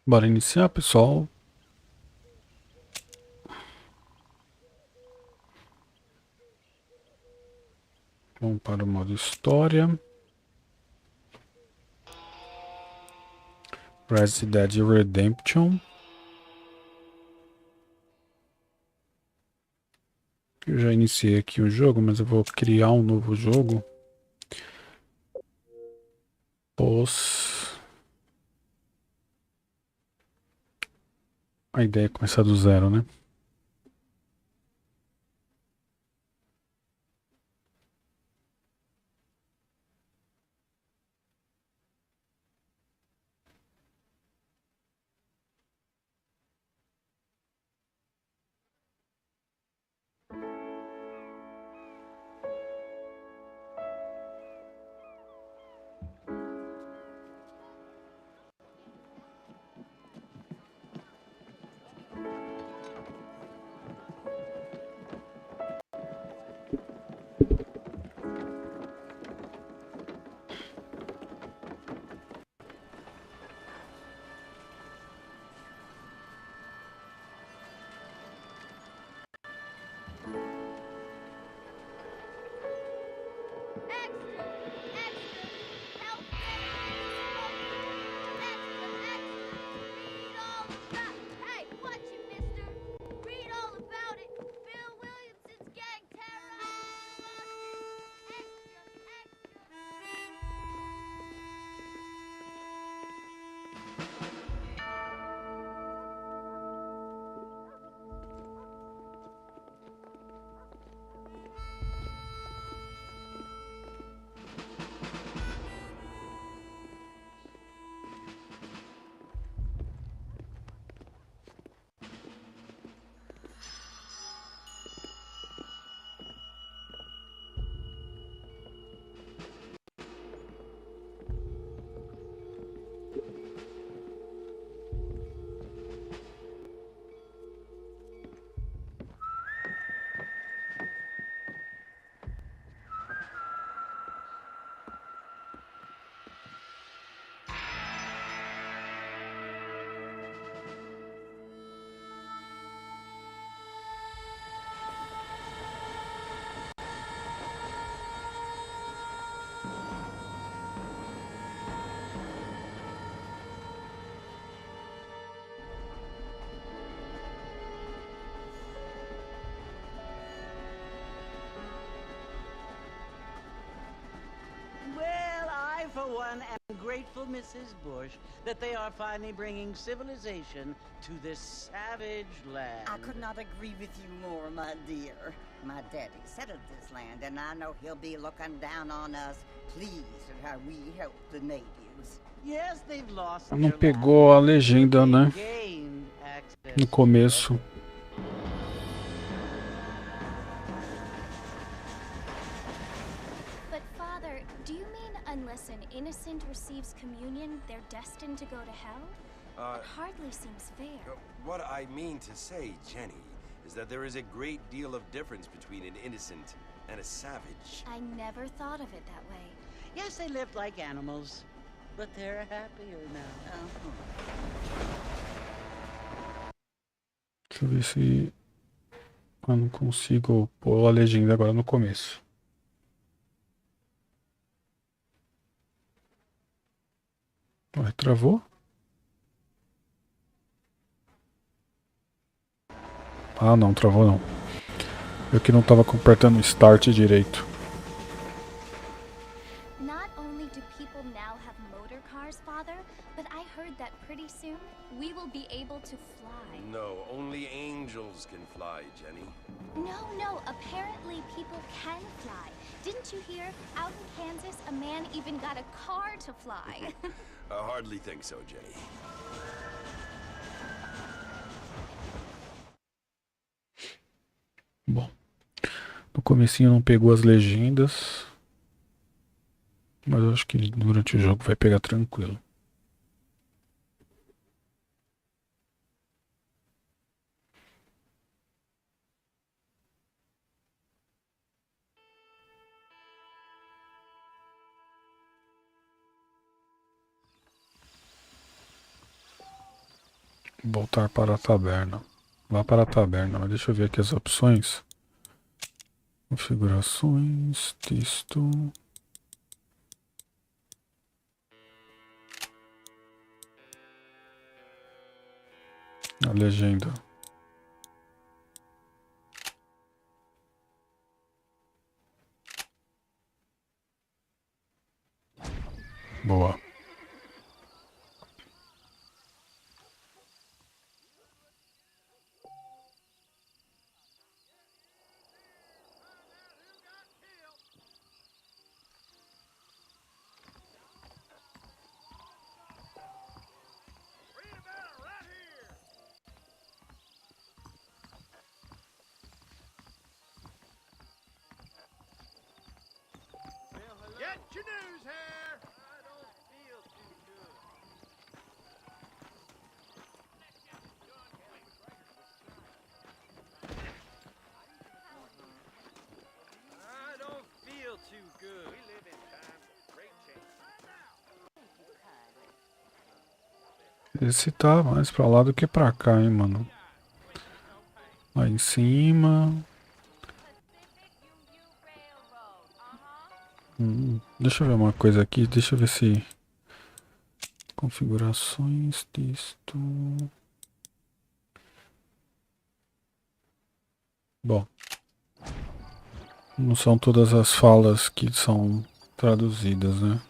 Bora iniciar, pessoal. Vamos para o modo história. Red Dead Redemption. Eu já iniciei aqui o jogo, mas eu vou criar um novo jogo. A ideia é começar do zero, né? Well, I, for one, am grateful, Mrs. Bush, that they are finally bringing civilization to this savage land. I could not agree with you more, my dear. My daddy settled this land, and I know he'll be looking down on us, pleased at how we help the natives. Yes, they've lost Não their pegou a land, legenda, but né? they've gained access No to começo. But Father, do you mean unless an innocent receives communion, they're destined to go to hell? It hardly seems fair. What I mean to say, Jenny, is that there is a great deal of difference between an innocent and a savage. I never thought of it that way. Yes, they lived like animals, but they're happier now. Deixa eu ver se eu não consigo pôr a legenda agora no começo. Ué, travou? Ah, não, travou não. Eu que não estava apertando Start direito. Not only do people now have motor cars, Father, but I heard that pretty soon we will be able to fly. No, only angels can fly, Jenny. No, apparently people can fly. Didn't you hear? Out in Kansas, a man even got a car to fly. I hardly think so, Jenny. Bom, no comecinho não pegou as legendas, mas eu acho que durante o jogo vai pegar tranquilo. Voltar para a taberna. Vá para a taberna, mas deixa eu ver aqui as opções. Configurações, texto. A legenda. Boa. Get your news here! I don't feel too good. I don't feel too good. We live in times of great change. Esse tá mais pra lá do que pra cá, hein, mano. Lá em cima. Deixa eu ver uma coisa aqui. Deixa eu ver se... Configurações, texto... Bom. Não são todas as falas que são traduzidas, né?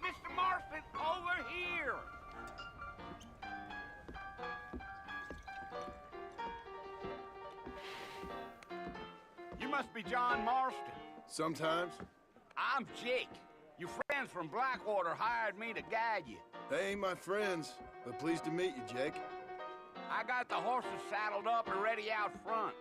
Mr. Marston, over here! You must be John Marston. Sometimes. I'm Jake. Your friends from Blackwater hired me to guide you. They ain't my friends, but pleased to meet you, Jake. I got the horses saddled up and ready out front.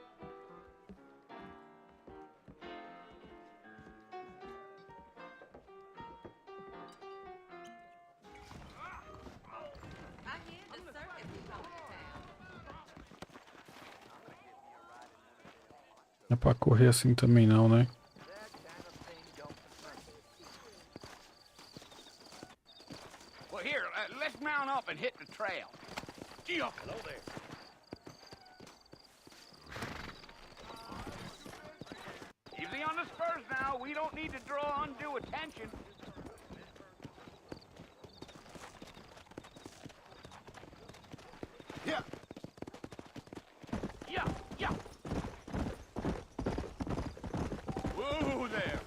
Não é pra correr assim também não, né? Well, here, let's mount up and hit the trail. Gee, up, hello there. Easy on the spurs now. We don't need to draw undue attention. Yeah. Yeah, yeah. Whoa there.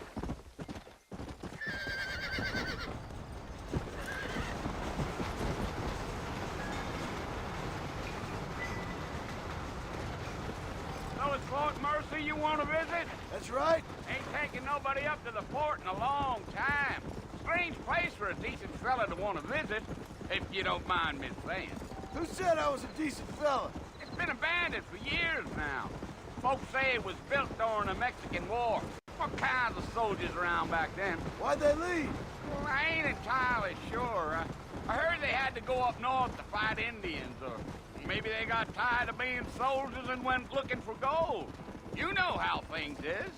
So it's Fort Mercy you want to visit? That's right. Ain't taking nobody up to the fort in a long time. Strange place for a decent fella to want to visit, if you don't mind me saying. Who said I was a decent fella? It's been abandoned for years now. Folks say it was built during the Mexican War. What kinds of soldiers around back then? Why'd they leave? Well, I ain't entirely sure. I heard they had to go up north to fight Indians, or maybe they got tired of being soldiers and went looking for gold. You know how things is.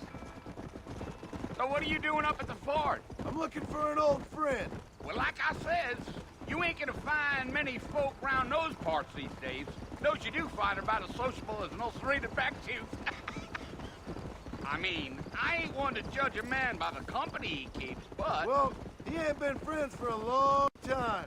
So what are you doing up at the fort? I'm looking for an old friend. Well, like I says, you ain't gonna find many folk round those parts these days. Those you do find are about as sociable as an old serrated back tooth. I mean, I ain't one to judge a man by the company he keeps, but... Well, he ain't been friends for a long time.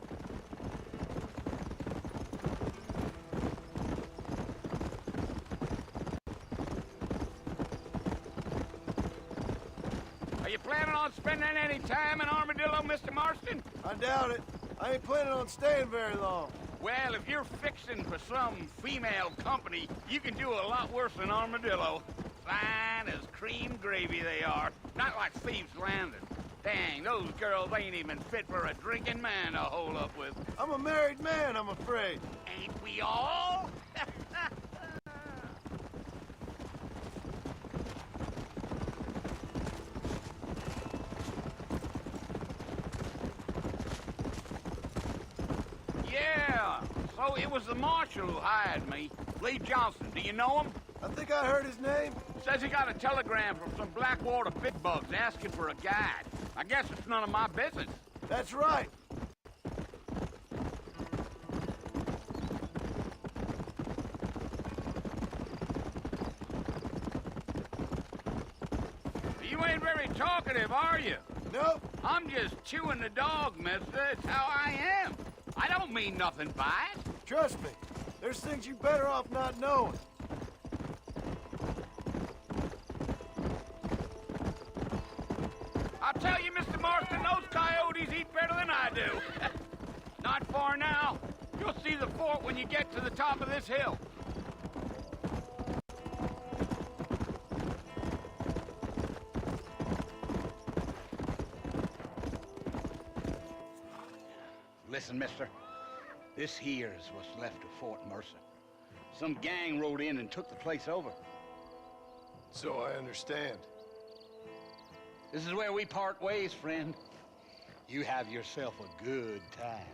Are you planning on spending any time in Armadillo, Mr. Marston? I doubt it. I ain't planning on staying very long. Well, if you're fixing for some female company, you can do a lot worse than Armadillo. Fine as cream gravy they are. Not like Thieves' Landing. Dang, those girls ain't even fit for a drinking man to hole up with. I'm a married man, I'm afraid. Ain't we all? Yeah, so it was the marshal who hired me. Lee Johnson, do you know him? I think I heard his name. Says he got a telegram from some Blackwater big bugs asking for a guide. I guess it's none of my business. That's right. You ain't very talkative, are you? Nope. I'm just chewing the dog, mister. It's how I am. I don't mean nothing by it. Trust me. There's things you better off not knowing. I'll tell you, Mr. Marston, those coyotes eat better than I do. Not far now. You'll see the fort when you get to the top of this hill. Listen, mister. This here is what's left of Fort Mercer. Some gang rode in and took the place over. So I understand. This is where we part ways, friend. You have yourself a good time.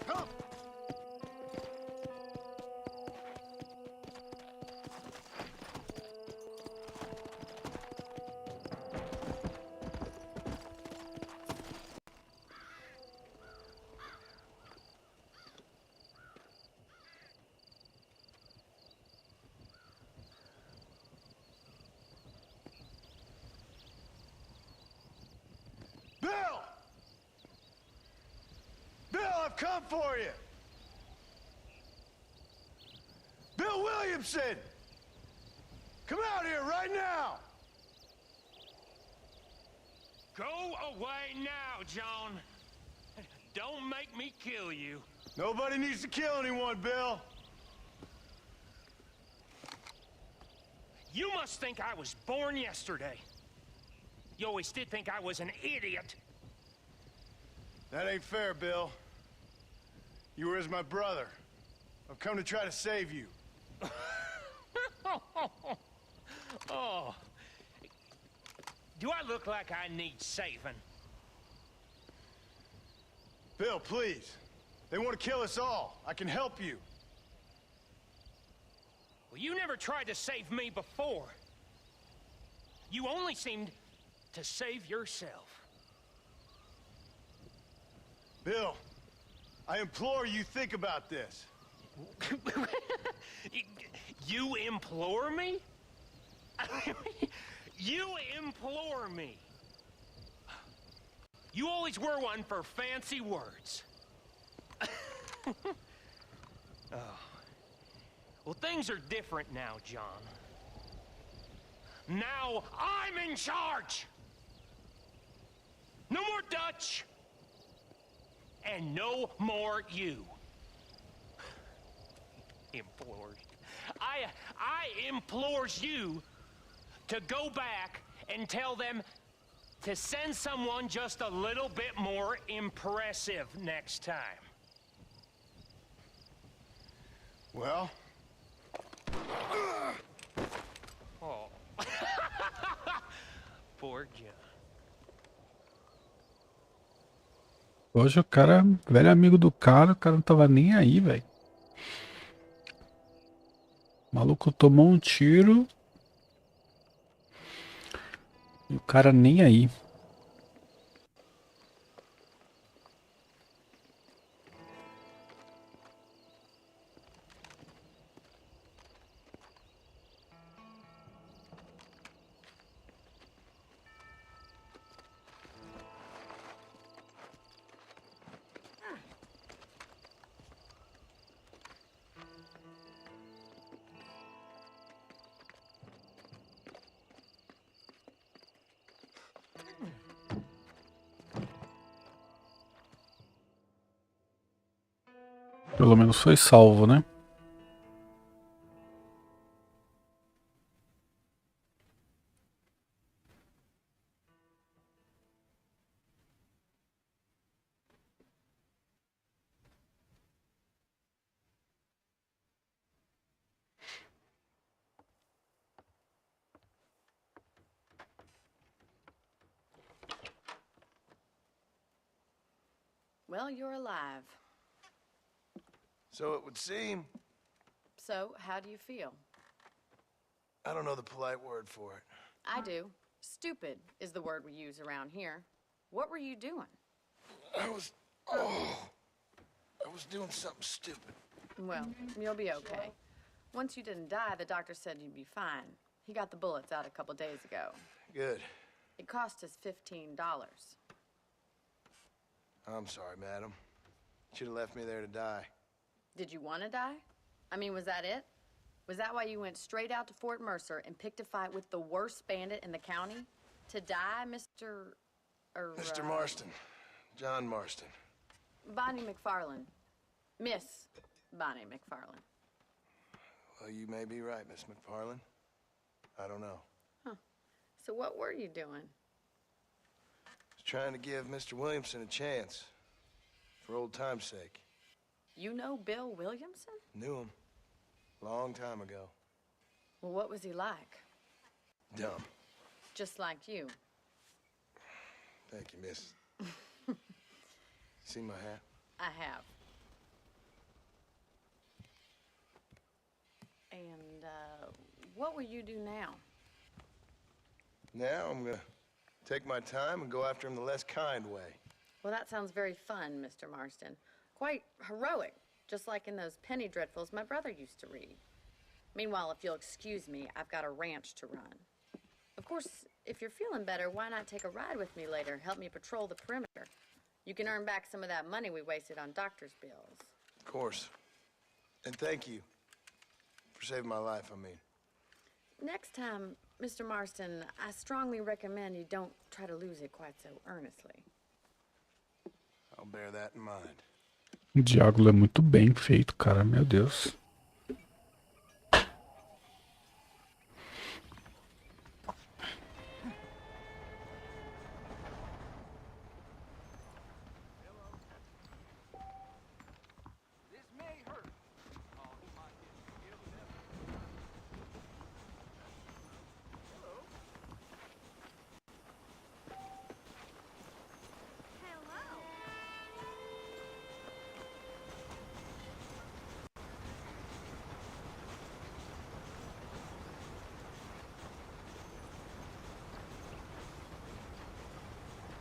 Come! Bill! Bill, I've come for you! Bill Williamson! Come out here right now! Go away now, John. Don't make me kill you. Nobody needs to kill anyone, Bill. You must think I was born yesterday. You always did think I was an idiot. That ain't fair, Bill. You were as my brother. I've come to try to save you. Oh. Do I look like I need saving? Bill, please. They want to kill us all. I can help you. Well, you never tried to save me before. You only seemed to save yourself. Bill, I implore you think about this. You implore me? You implore me. You always were one for fancy words. Oh. Well, things are different now, John. Now I'm in charge! No more Dutch! And no more you. Implores. I implores you to go back and tell them to send someone just a little bit more impressive next time. Well? Oh. Poor John. Hoje o cara, velho amigo do cara, o cara não tava nem aí, velho. O maluco tomou um tiro e o cara nem aí. Pelo menos foi salvo, né? Well, you're alive. So it would seem. So, how do you feel? I don't know the polite word for it. I do. Stupid is the word we use around here. What were you doing? I was doing something stupid. Well, you'll be okay. Once you didn't die, the doctor said you'd be fine. He got the bullets out a couple days ago. Good. It cost us $15. I'm sorry, madam. Should have left me there to die. Did you want to die? I mean, was that it? Was that why you went straight out to Fort Mercer and picked a fight with the worst bandit in the county? To die, Mr. Mr. Marston. John Marston. Bonnie McFarland. Miss Bonnie McFarland. Well, you may be right, Miss McFarland. I don't know. Huh. So what were you doing? I was trying to give Mr. Williamson a chance. For old time's sake. You know Bill Williamson? Knew him. Long time ago. Well, what was he like? Dumb. Just like you. Thank you, miss. See my hat? I have. And, what will you do now? Now I'm gonna take my time and go after him the less kind way. Well, that sounds very fun, Mr. Marston. Quite heroic, just like in those penny dreadfuls my brother used to read. Meanwhile, if you'll excuse me, I've got a ranch to run. Of course, if you're feeling better, why not take a ride with me later? Help me patrol the perimeter. You can earn back some of that money we wasted on doctor's bills. Of course. And thank you for saving my life, I mean. Next time, Mr. Marston, I strongly recommend you don't try to lose it quite so earnestly. I'll bear that in mind. O diálogo é muito bem feito, cara. Meu Deus.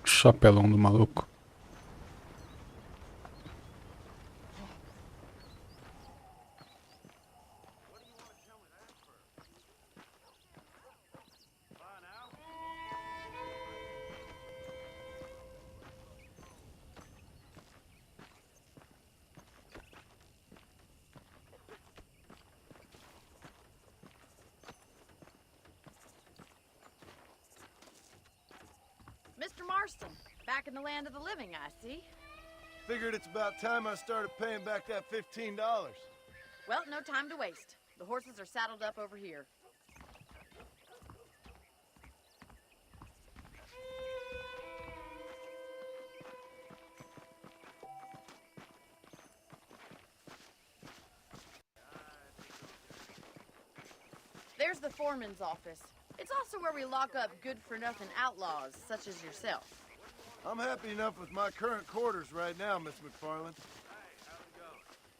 Chapelão do maluco. Mr. Marston, back in the land of the living, I see. Figured it's about time I started paying back that $15. Well, no time to waste. The horses are saddled up over here. There's the foreman's office. It's also where we lock up good-for-nothing outlaws, such as yourself. I'm happy enough with my current quarters right now, Miss McFarland.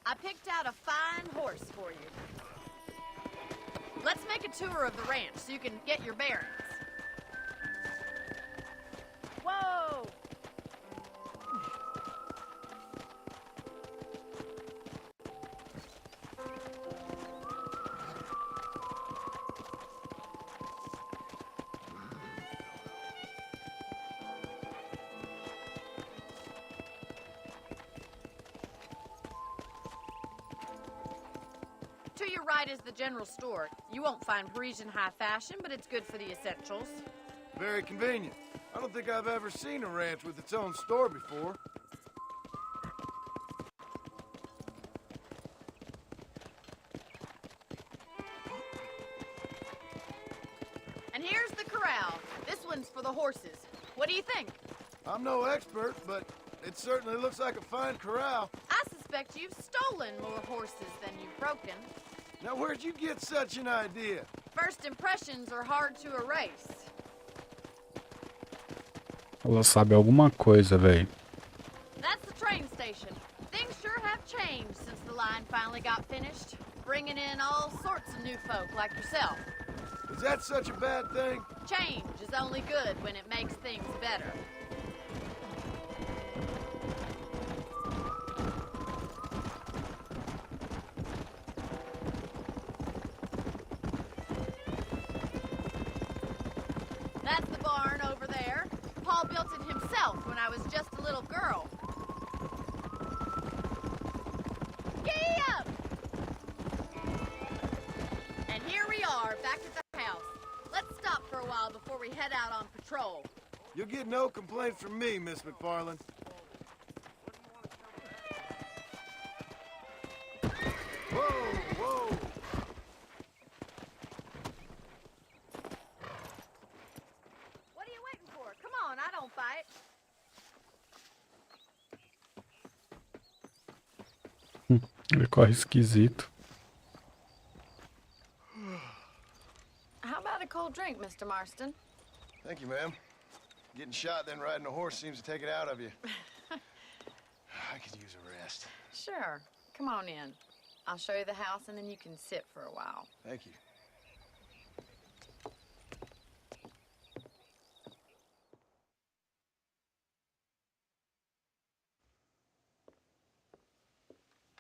I picked out a fine horse for you. Let's make a tour of the ranch so you can get your bearings. Whoa! To your right is the general store. You won't find Parisian high fashion, but it's good for the essentials. Very convenient. I don't think I've ever seen a ranch with its own store before. And here's the corral. This one's for the horses. What do you think? I'm no expert, but it certainly looks like a fine corral. I suspect you've stolen more horses than you've broken. Now, where'd you get such an idea? First impressions are hard to erase. Ela sabe alguma coisa, velho. That's the train station. Things sure have changed since the line finally got finished, bringing in all sorts of new folk like yourself. Is that such a bad thing? Change is only good when it makes things better. That's the barn over there. Paul built it himself when I was just a little girl. Giddy up! And here we are, back at the house. Let's stop for a while before we head out on patrol. You'll get no complaints from me, Miss McFarland. Whoa, whoa! What are you waiting for? Come on, I don't fight. Ele corre esquisito. How about a cold drink, Mr. Marston? Thank you, ma'am. Getting shot, then riding a horse seems to take it out of you. I could use a rest. Sure. Come on in. I'll show you the house, and then you can sit for a while. Thank you.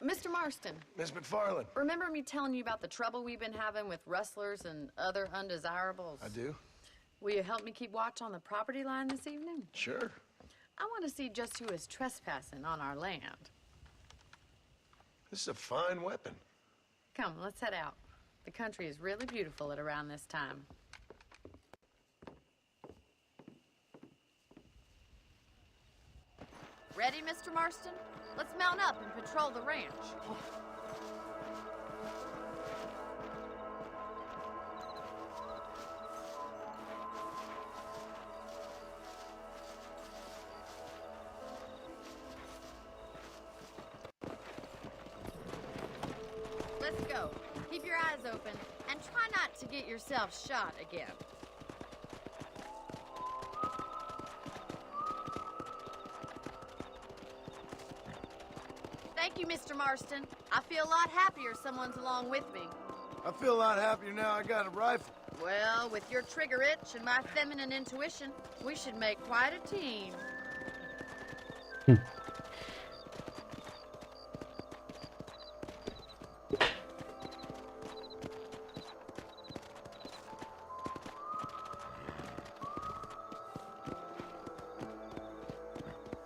Mr. Marston, Miss McFarland. remember me telling you about the trouble we've been having with rustlers and other undesirables? I do? Will you help me keep watch on the property line this evening? Sure. I want to see just who is trespassing on our land. This is a fine weapon. Come, let's head out. The country is really beautiful at around this time. Ready, Mr. Marston? Let's mount up and patrol the ranch. Let's go. Keep your eyes open and try not to get yourself shot again. Thank you, Mr. Marston. I feel a lot happier someone's along with me. I feel a lot happier now I got a rifle. Well, with your trigger itch and my feminine intuition, we should make quite a team.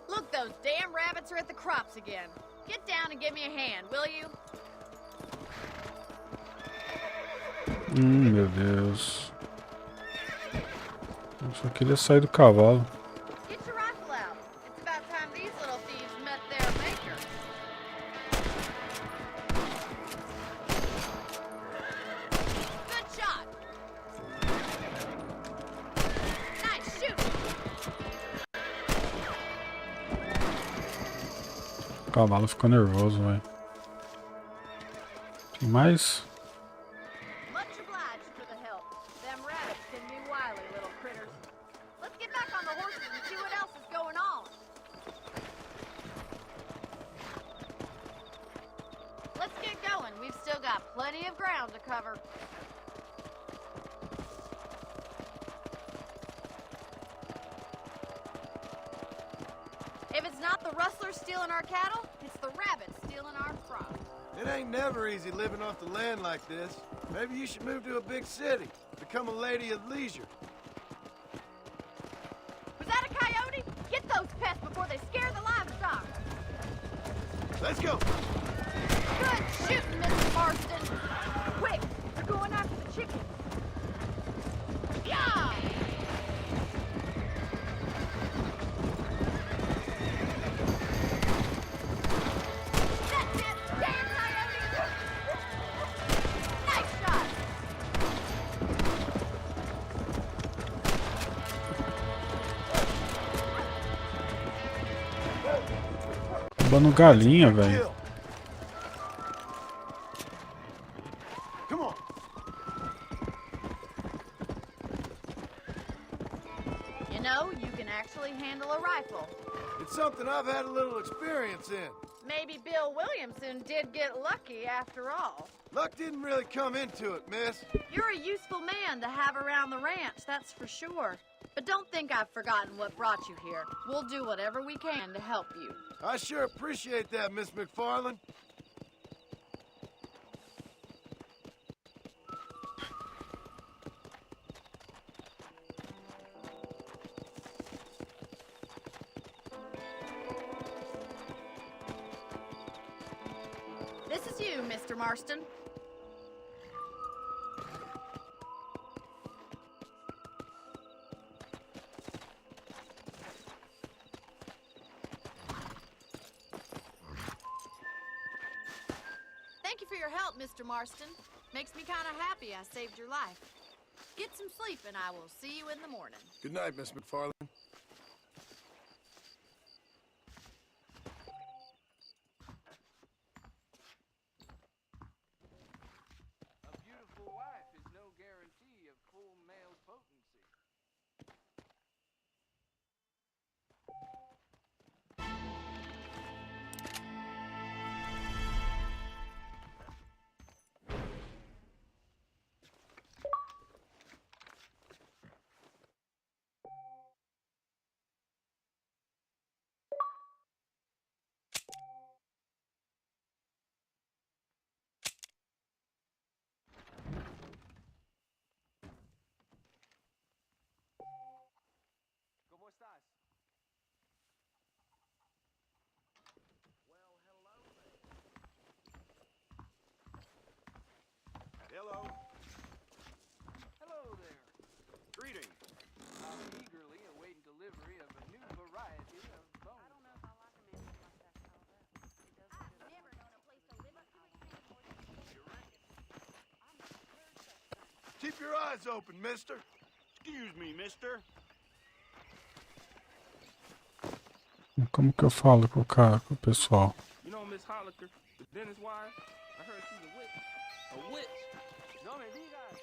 Look, those damn rabbits are at the crops again. Get down and give me a hand, will you? Meu Deus. Eu só queria sair do cavalo. Get your rifle out. It's about time these little thieves met their maker. Good shot. Nice shooting. O cavalo ficou nervoso, velho. Tem mais? Much obliged for the help. Them rabbits can be wily little critters. Let's get back on the horses and see what else is going on. Let's get going. We've still got plenty of ground to cover. If it's not the rustlers stealing our cattle, it's the rabbits stealing our crops. It ain't never easy living off the land like this. Maybe you should move to a big city. Become a lady of leisure. Was that a coyote? Get those pests before they scare the livestock. Let's go. Good shooting, Mr. Marston. Quick, they're going after the chickens. Yeah! That's it! Damn coyote! Nice shot! Roubando galinha, velho. Kill. Come on. You know, you can actually handle a rifle. It's something I've had a little experience in. Maybe Bill Williamson did get lucky after all. Luck didn't really come into it, miss. You're a useful man to have around the ranch, that's for sure. But don't think I've forgotten what brought you here. We'll do whatever we can to help you. I sure appreciate that, Miss McFarland. This is you, Mr. Marston. Thank you for your help, Mr. Marston. Makes me kind of happy I saved your life. Get some sleep and I will see you in the morning. Good night, Miss McFarland. A beautiful wife is no guarantee of full male potency. ¿Cómo estás? Well, hello there. Hello. Hello there. Greeting. I'm eagerly awaiting delivery of a new variety of bones. I don't know if I like a man like that called up. I've never known a place to live up to its name more than You reckon? I'm not sure such thing. Keep your eyes open, mister. Excuse me, mister. Como que eu falo pro cara, pro pessoal? You know Miss Holliker, the dentist wife? I heard she's a witch. A witch? No me digas.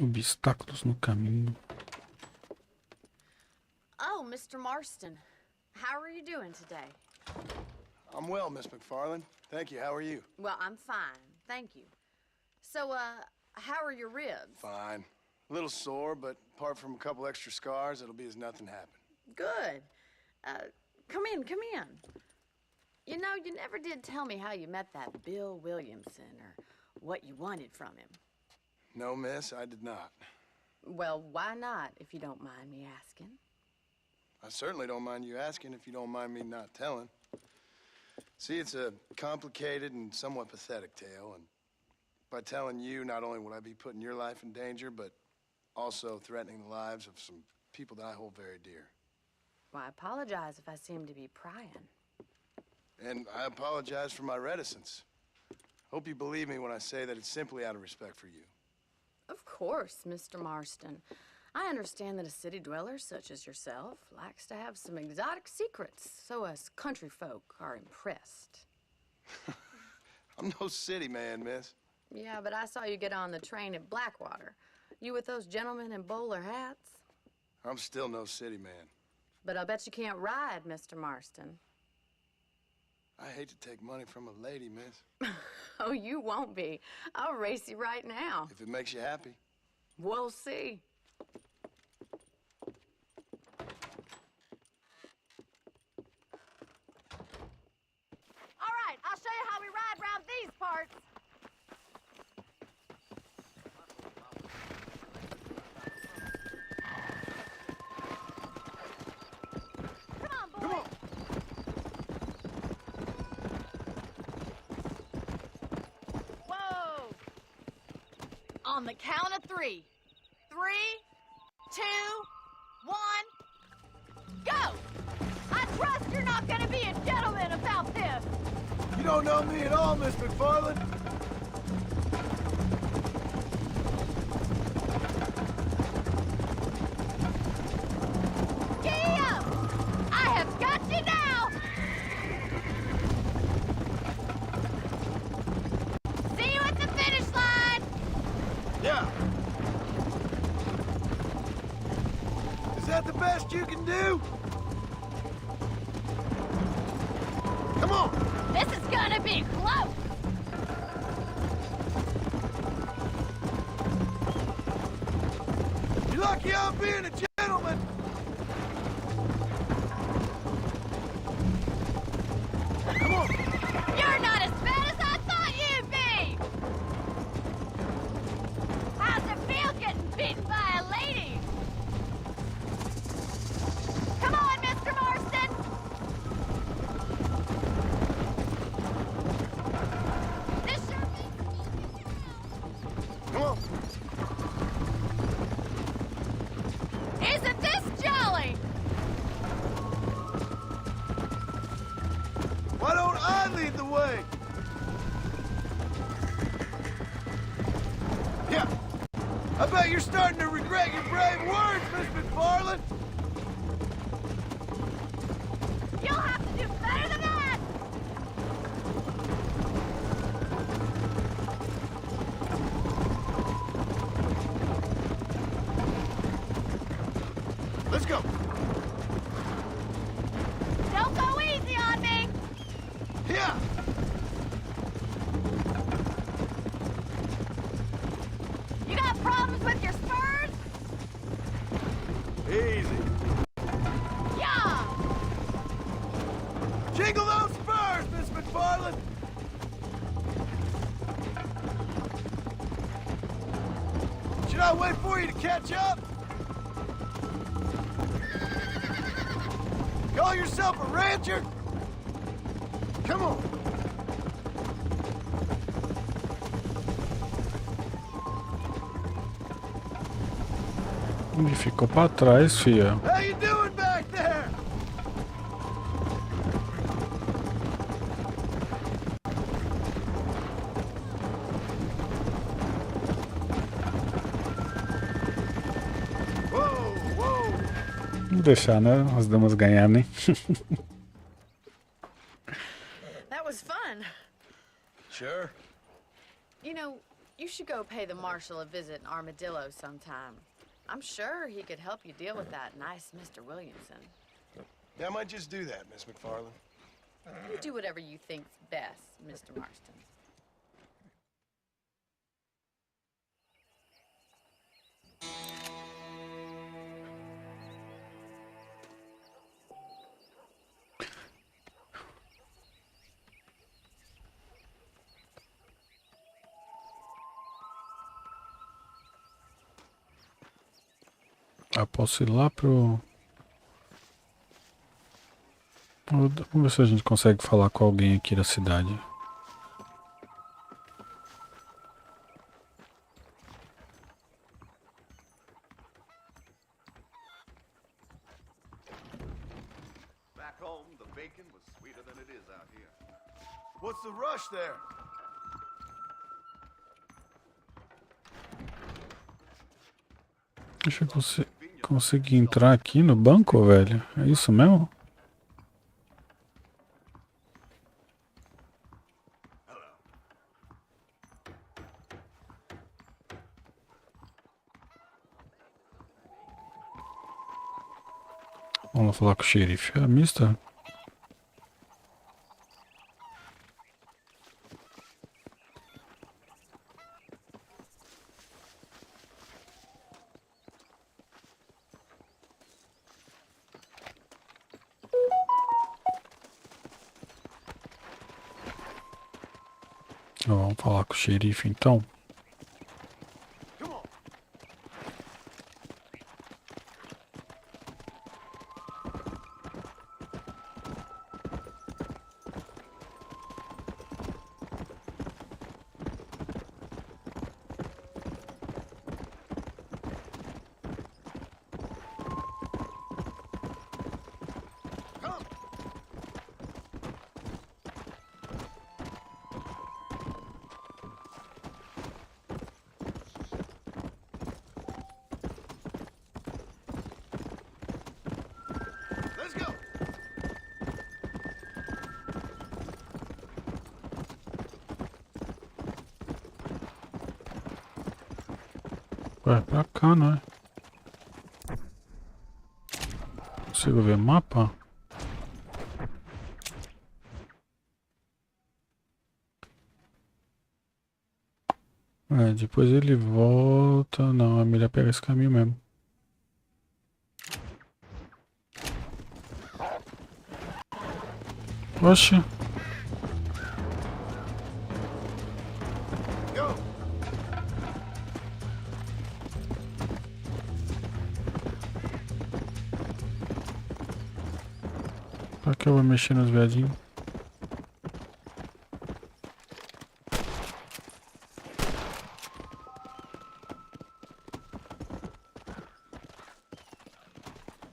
Obstáculos no caminho. Oh, Mr. Marston. How are you doing today? I'm well, Miss McFarland. Thank you. How are you? Well, I'm fine. Thank you. So, how are your ribs? Fine. A little sore, but apart from a couple extra scars, it'll be as nothing happened. Good. Come in, come in. You know, you never did tell me how you met that Bill Williamson or what you wanted from him. No, miss, I did not. Well, why not, if you don't mind me asking? I certainly don't mind you asking if you don't mind me not telling. See, it's a complicated and somewhat pathetic tale, and by telling you, not only would I be putting your life in danger, but also threatening the lives of some people that I hold very dear. Well, I apologize if I seem to be prying. And I apologize for my reticence. Hope you believe me when I say that it's simply out of respect for you. Of course, Mr. Marston. I understand that a city dweller such as yourself likes to have some exotic secrets, so us country folk are impressed. I'm no city man, miss. Yeah, but I saw you get on the train at Blackwater. You with those gentlemen in bowler hats? I'm still no city man. But I bet you can't ride, Mr. Marston. I hate to take money from a lady, miss. Oh, you won't be. I'll race you right now. If it makes you happy. We'll see. All right, I'll show you how we ride around these parts. Come on, boys. Come on! Whoa! On the count of 3. 3, 2, 1, go! I trust you're not You don't know me at all, Miss McFarland. I have got you now! See you at the finish line! Yeah. Is that the best you can do? Come on! This is gonna be close! You're lucky I'm being a gentleman! Come on! You're not as bad as I thought you'd be! How's it feel getting beaten by a lady? Come on, Mr. Marston! This sure beats me. Come on! Isn't this jolly? Why don't I lead the way? Yeah. I bet you're starting to regret your brave words, Miss McFarland. You'll have to do better than that! Let's go. Don't go easy on me! Yeah. You got problems with your spurs? Easy. Yeah! Jingle those spurs, Miss McFarland. Should I wait for you to catch up? Call yourself a rancher? Come on. Ele ficou pra trás, fia. How you doing back there? Whoa, whoa. Vamos deixar, né? As damas ganharem. That was fun. Sure. You know, you should go pay the marshal a visit in Armadillo sometime. I'm sure he could help you deal with that nice Mr. Williamson. Yeah, I might just do that, Miss McFarland. You do whatever you think's best, Mr. Marston. Ah, posso ir lá pro... Vamos ver se a gente consegue falar com alguém aqui da cidade. Back home, the bacon was sweeter than it is out here. What's the rush there? Deixa eu conseguir entrar aqui no banco, velho. É isso mesmo? Vamos lá falar com o xerife. É mista? Vamos falar com o xerife então. Vai pra cá, não é? Consigo ver mapa? É, depois ele volta. Não, é melhor pegar esse caminho mesmo. Oxe. Pra que eu vou mexer nos viadinhos?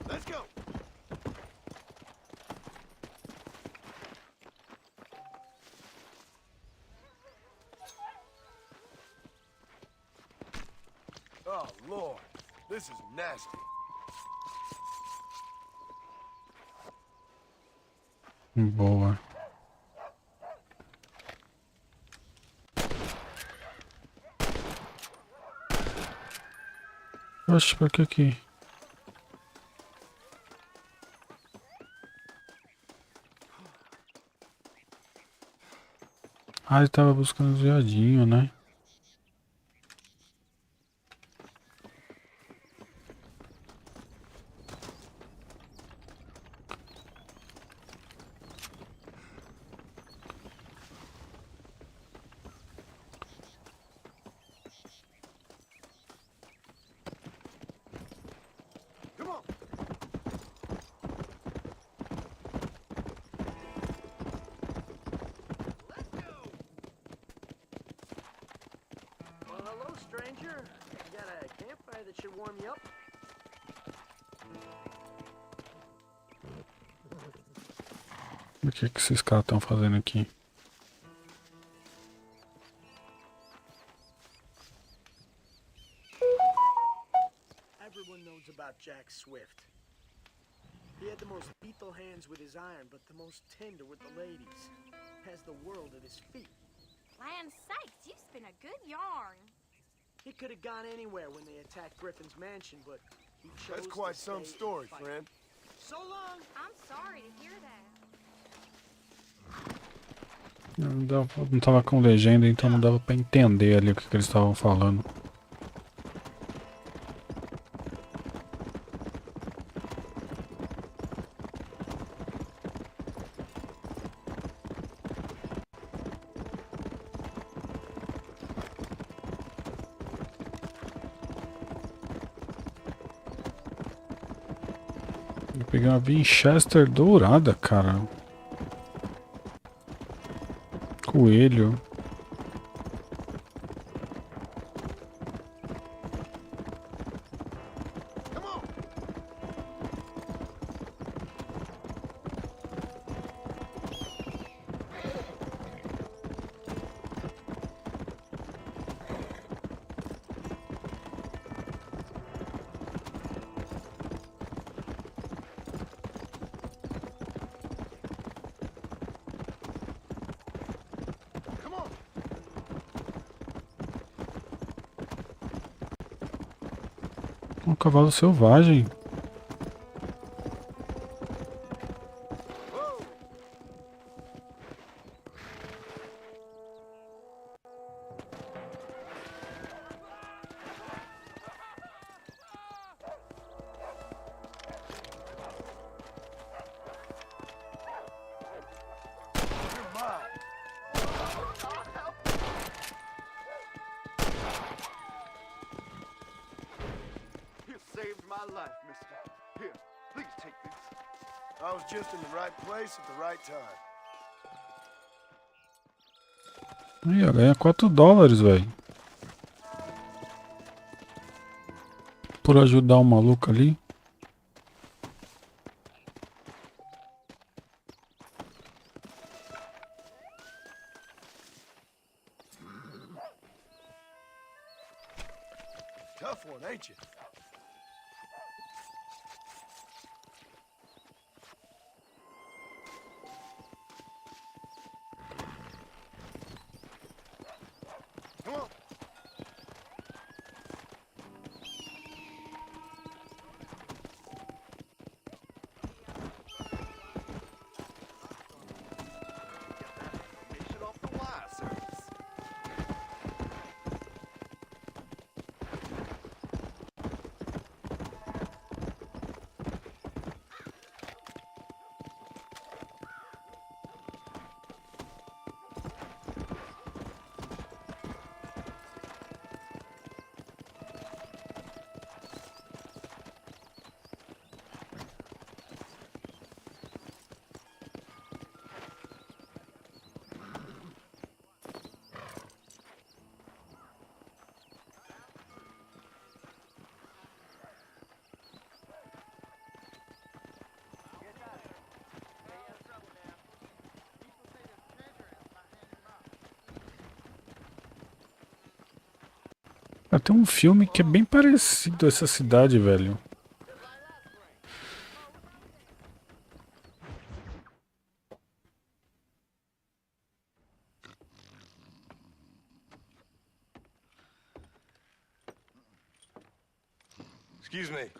Let's go. Oh, Lord. This is nasty. Boa. Oxe, pra que aqui? Ah, ele tava buscando os viadinhos, né? Come on. Well, hello, stranger. You got a campfire that should warm you up? O que esses caras estão fazendo aqui? Everyone knows about Jack Swift. He had the most lethal hands with his iron, but the most tender with the ladies. Has the world at his feet. Land sakes, you spin a good yarn. He could have gone anywhere when they attacked Griffin's mansion, but he chose That's quite to some stay story, and fight. friend. So long. I'm sorry to hear that. Não tava com legenda, então não dava pra entender ali o que eles estavam falando. Eu peguei uma Winchester dourada, cara. Coelho. Come on. Come on. Um cavalo selvagem. Whoa. You're mine. You saved my life, mister. Here, please take this. I was just in the right place at the right time. Aí, ó, ganha $4, velho. Por ajudar o maluco ali. Tough one, ain't you? Come on. Ah, tem um filme que é bem parecido a essa cidade, velho. Excuse me.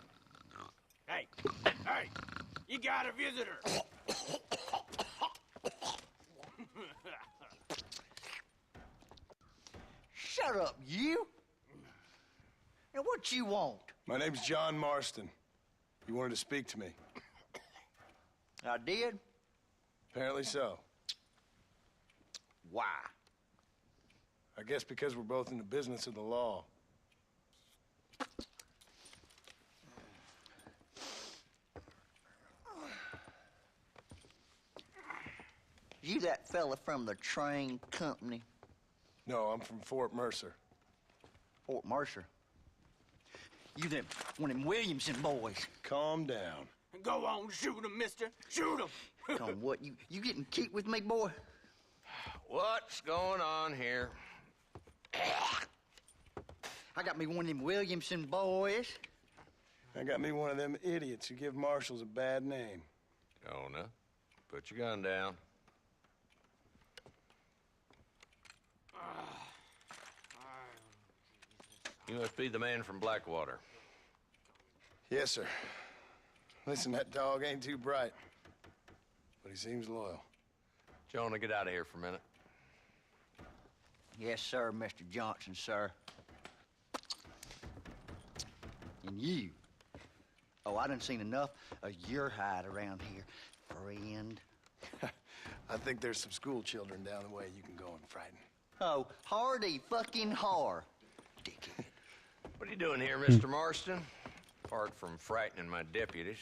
Hey, hey, you got a visitor. Shut up, you. And what you want? My name's John Marston. You wanted to speak to me. I did? Apparently so. Why? I guess because we're both in the business of the law. You that fella from the train company? No, I'm from Fort Mercer. Fort Mercer? You them one of them Williamson boys. Calm down. Go on, shoot him, mister. Shoot him. Come on, what, you getting cute with me, boy? What's going on here? I got me one of them Williamson boys. I got me one of them idiots who give marshals a bad name. Jonah, put your gun down. You must be the man from Blackwater. Yes, sir. Listen, that dog ain't too bright, but he seems loyal. Jonah, get out of here for a minute. Yes, sir, Mr. Johnson, sir. And you. Oh, I done seen enough of your hide around here, friend. I think there's some school children down the way you can go and frighten. Oh, hardy fucking har. Dickhead. What are you doing here, Mr. Marston? Apart from frightening my deputies.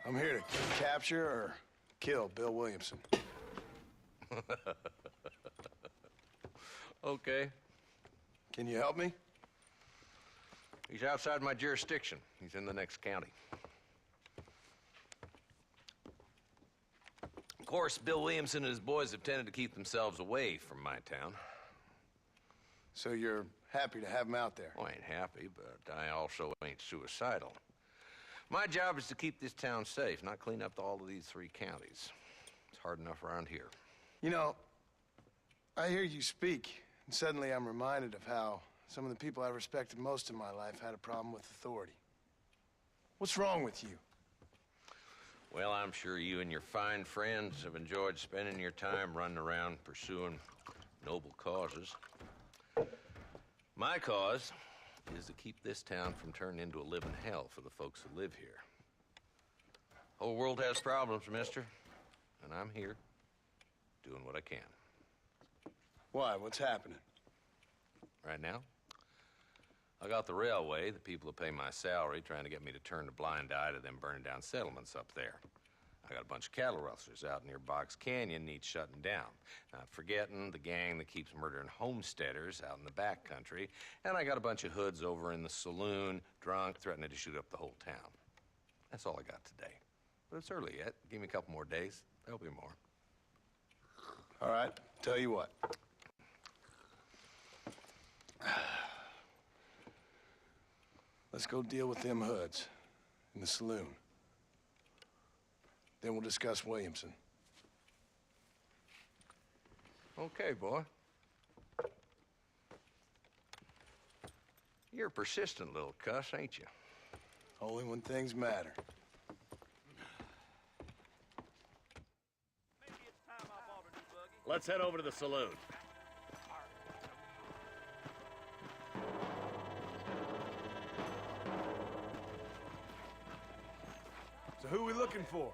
I'm here to capture or kill Bill Williamson. Okay. Can you help me? He's outside my jurisdiction. He's in the next county. Of course, Bill Williamson and his boys have tended to keep themselves away from my town. So you're happy to have him out there? Well, I ain't happy, but I also ain't suicidal. My job is to keep this town safe, not clean up all of these 3 counties. It's hard enough around here. You know, I hear you speak, and suddenly I'm reminded of how some of the people I respected most in my life had a problem with authority. What's wrong with you? Well, I'm sure you and your fine friends have enjoyed spending your time running around pursuing noble causes. My cause is to keep this town from turning into a living hell for the folks who live here. Whole world has problems, mister, and I'm here doing what I can. Why? What's happening? Right now, I got the railway, the people who pay my salary, trying to get me to turn a blind eye to them burning down settlements up there. I got a bunch of cattle rustlers out near Box Canyon needs shutting down. Not forgetting the gang that keeps murdering homesteaders out in the back country. And I got a bunch of hoods over in the saloon, drunk, threatening to shoot up the whole town. That's all I got today. But it's early yet. Give me a couple more days. There'll be more. All right, tell you what. Let's go deal with them hoods in the saloon. Then we'll discuss Williamson. Okay, boy. You're a persistent little cuss, ain't you? Only when things matter. Let's head over to the saloon. So who are we looking for?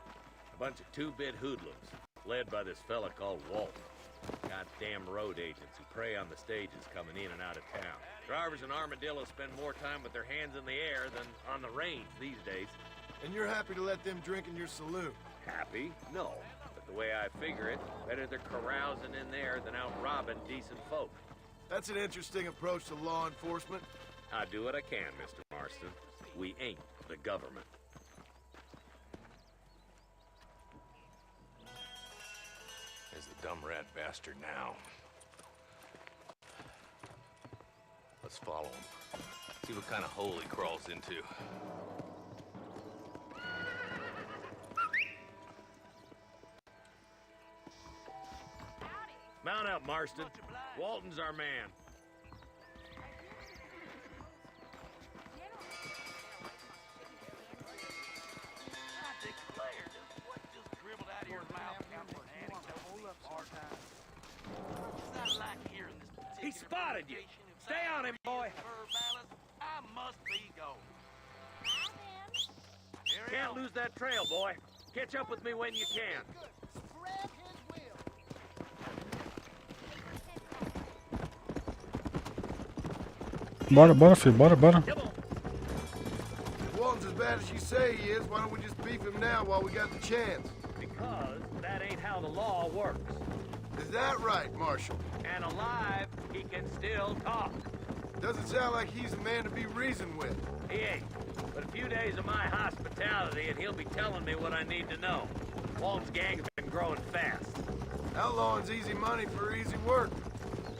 A bunch of 2-bit hoodlums, led by this fella called Walt. Goddamn road agents who prey on the stages coming in and out of town. Drivers and armadillos spend more time with their hands in the air than on the reins these days. And you're happy to let them drink in your saloon? Happy? No. But the way I figure it, better they're carousing in there than out robbing decent folk. That's an interesting approach to law enforcement. I do what I can, Mr. Marston. We ain't the government. There's the dumb rat bastard now. Let's follow him. See what kind of hole he crawls into. Mount up, Marston. Walton's our man. He spotted you. Stay on him, boy. I must be going. Can't lose that trail, boy. Catch up with me when you can. Bora, filho, bora. If Walton's as bad as you say he is, why don't we just beef him now while we got the chance? Because that ain't how the law works. Is that right, Marshal? And alive, he can still talk. Doesn't sound like he's a man to be reasoned with. He ain't. But a few days of my hospitality and he'll be telling me what I need to know. Walton's gang has been growing fast. Outlawing's easy money for easy work.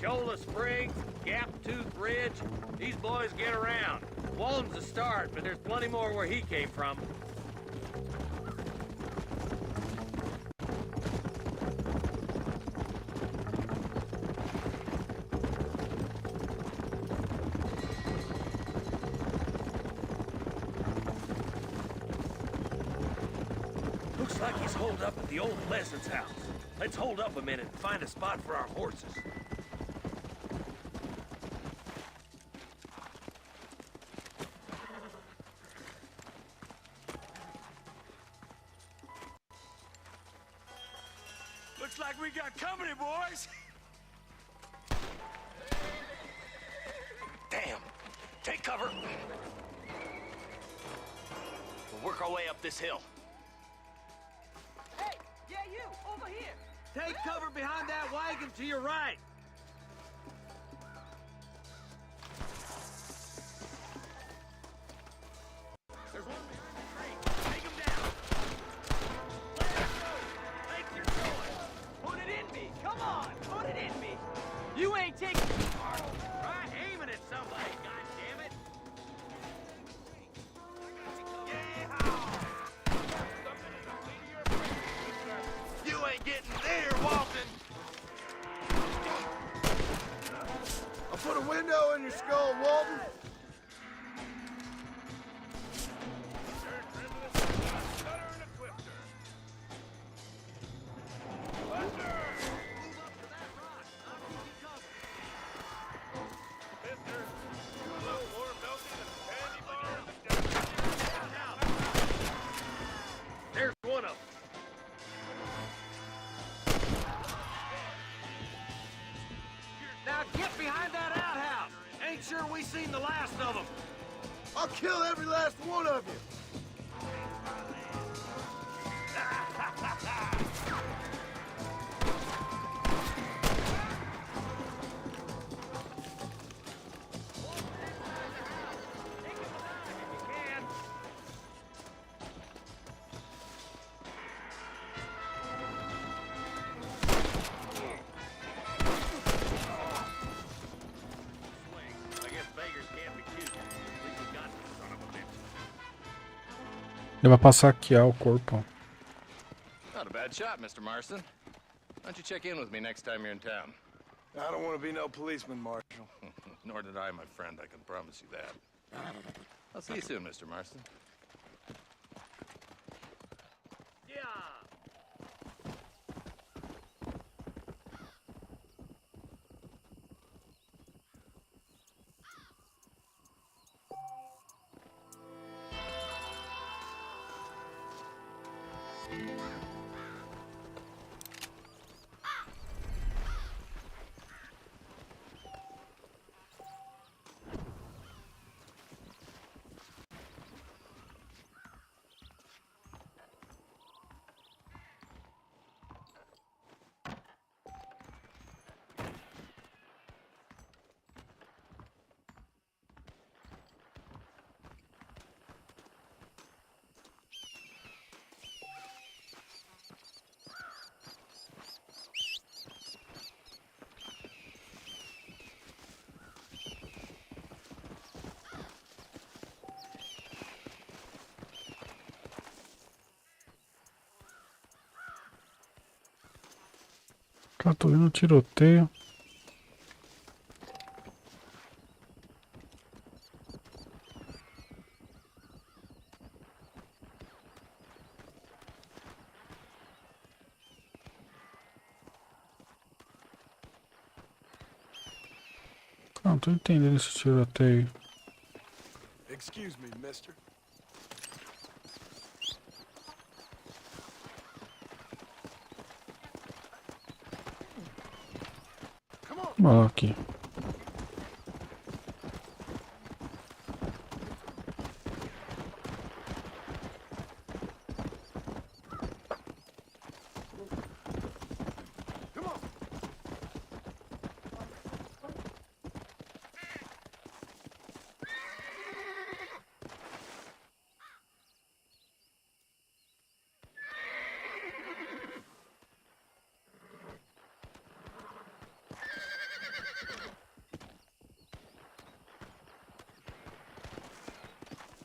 Cholla Springs, Gap Tooth Ridge, these boys get around. Walton's a start, but there's plenty more where he came from. Looks like he's holed up at the old Pleasant's house. Let's hold up a minute and find a spot for our horses. Looks like we got company, boys. Damn! Take cover! We'll work our way up this hill. Hey, yeah, you, over here. Take cover behind that wagon to your right. There's one more. Take him down. Let it go. Make your choice. Put it in me. Come on, put it in me. You ain't taking it far. Try aiming at somebody, goddammit. You ain't getting there, Walton. I'll put a window in your skull, Walton. There's one of them. Now get behind that outhouse. Ain't sure we seen the last of them. I'll kill every last one of you. Ele vai passar aqui o corpo. Not a bad shot, Mr. Marston. Why don't you check in with me next time you're in town? I don't want to be no policeman, Marshal. Nor did I, my friend. I can promise you that. I'll see you soon, Mr. Marston. Yeah. Tá, tô vendo um tiroteio. Não tô entendendo esse tiroteio. Excuse me, mister. Ó, aqui.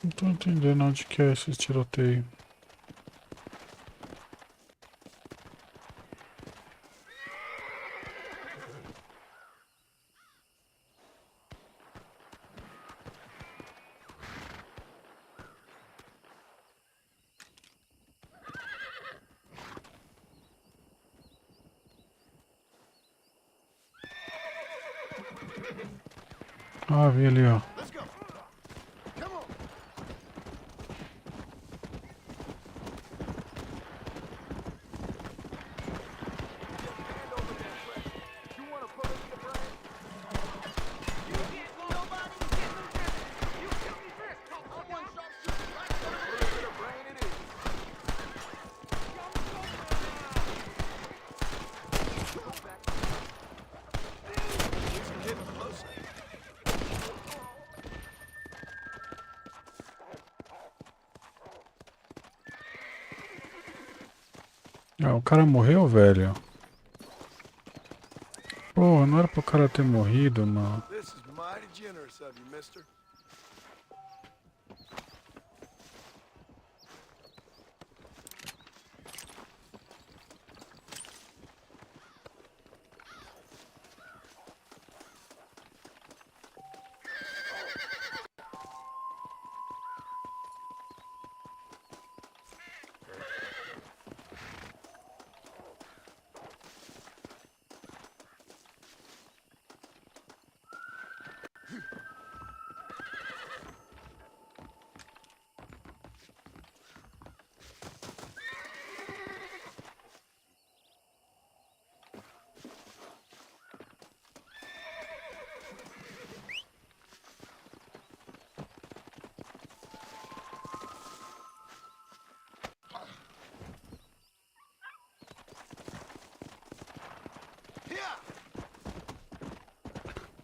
Não tô entendendo onde que é esse tiroteio. Ah, vi ali, ó. Ah, o cara morreu, velho. Porra, não era pro cara ter morrido, mano. This is mighty generous of you, mister.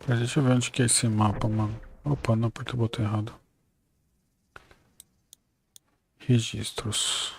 Mas deixa eu ver onde que é esse mapa, mano. Opa, não, apertei o botão errado. Registros.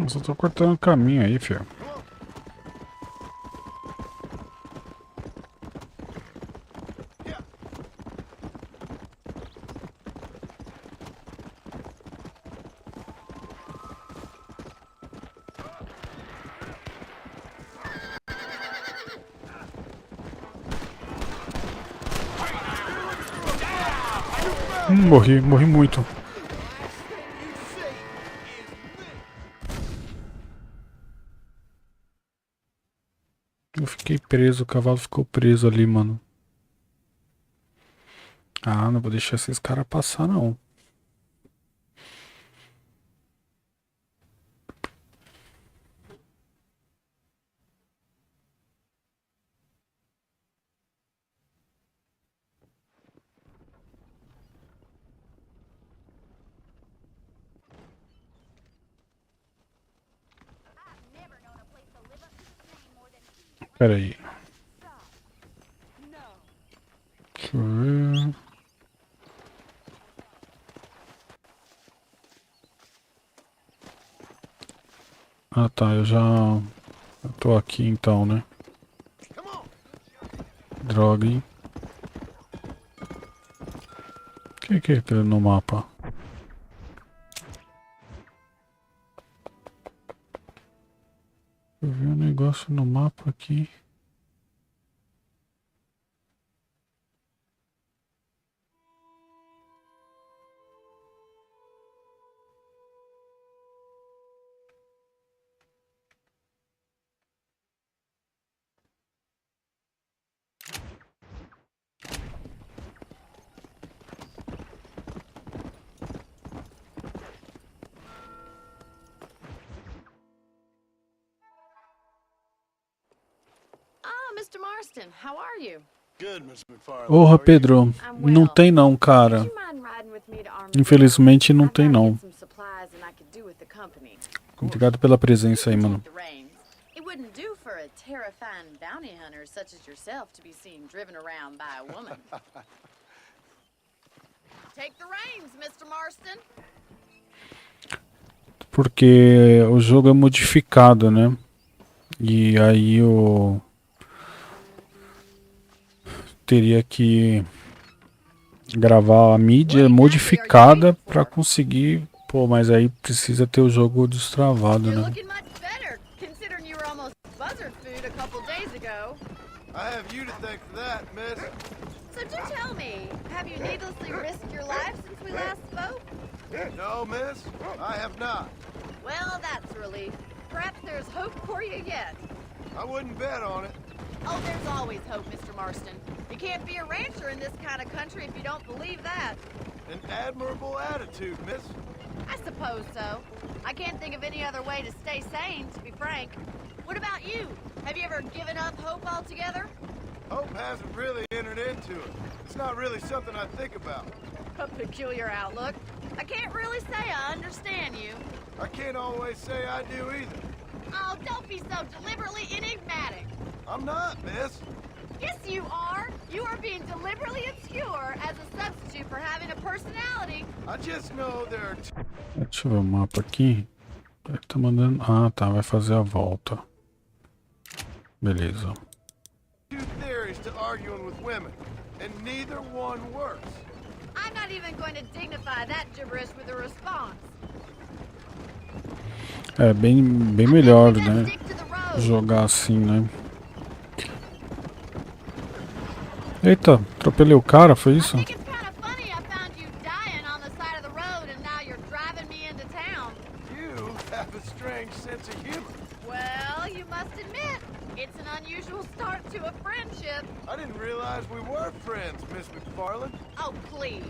Eu só tô cortando o caminho aí, filho. Morri muito. Eu fiquei preso, o cavalo ficou preso ali, mano. Ah, não vou deixar esses caras passar, não. Pera aí. Deixa eu ver. Ah tá, eu tô aqui então, né? Droga, hein? O que é aquele no mapa? Eu vi um negócio no mapa aqui. Mr. Marston, how are you? Good, Miss McFarlane. Porra, Pedro, não tem não, cara. Infelizmente não tem não. Obrigado pela presença aí, mano. It wouldn't do for a terrifying bounty hunter such as yourself to be seen driven around by a woman. Take the reins, Mr. Marston. Porque o jogo é modificado, né? E aí o teria que gravar a mídia modificada para conseguir, pô, mas aí precisa ter o jogo destravado, né? I have you to thank for that, miss. So do tell me, have you needlessly risked your life since we last spoke? No, miss, I have not. Well, that's a relief. Perhaps there's hope for you yet. I wouldn't bet on it. Oh, there's always hope, Mr. Marston. You can't be a rancher in this kind of country if you don't believe that. An admirable attitude, miss. I suppose so. I can't think of any other way to stay sane, to be frank. What about you? Have you ever given up hope altogether? Hope hasn't really entered into it. It's not really something I think about. A peculiar outlook. I can't really say I understand you. I can't always say I do either. Oh, don't be so deliberately enigmatic. I'm not, miss. Yes, you are. You are being deliberately obscure as a substitute for having a personality. I just know there are Deixa eu ver o mapa aqui. Ele tá mandando... Ah, tá. Vai fazer a volta. Beleza. two theories to arguing with women, and neither one works. I'm not even going to dignify that gibberish with a response. É bem melhor, né? Jogar assim, né? Eita, atropelei o cara, foi isso? You have a strange sense of humor. Well, you must admit, it's an unusual start to a friendship. I didn't realize we were friends, Miss McFarlane. Oh, please.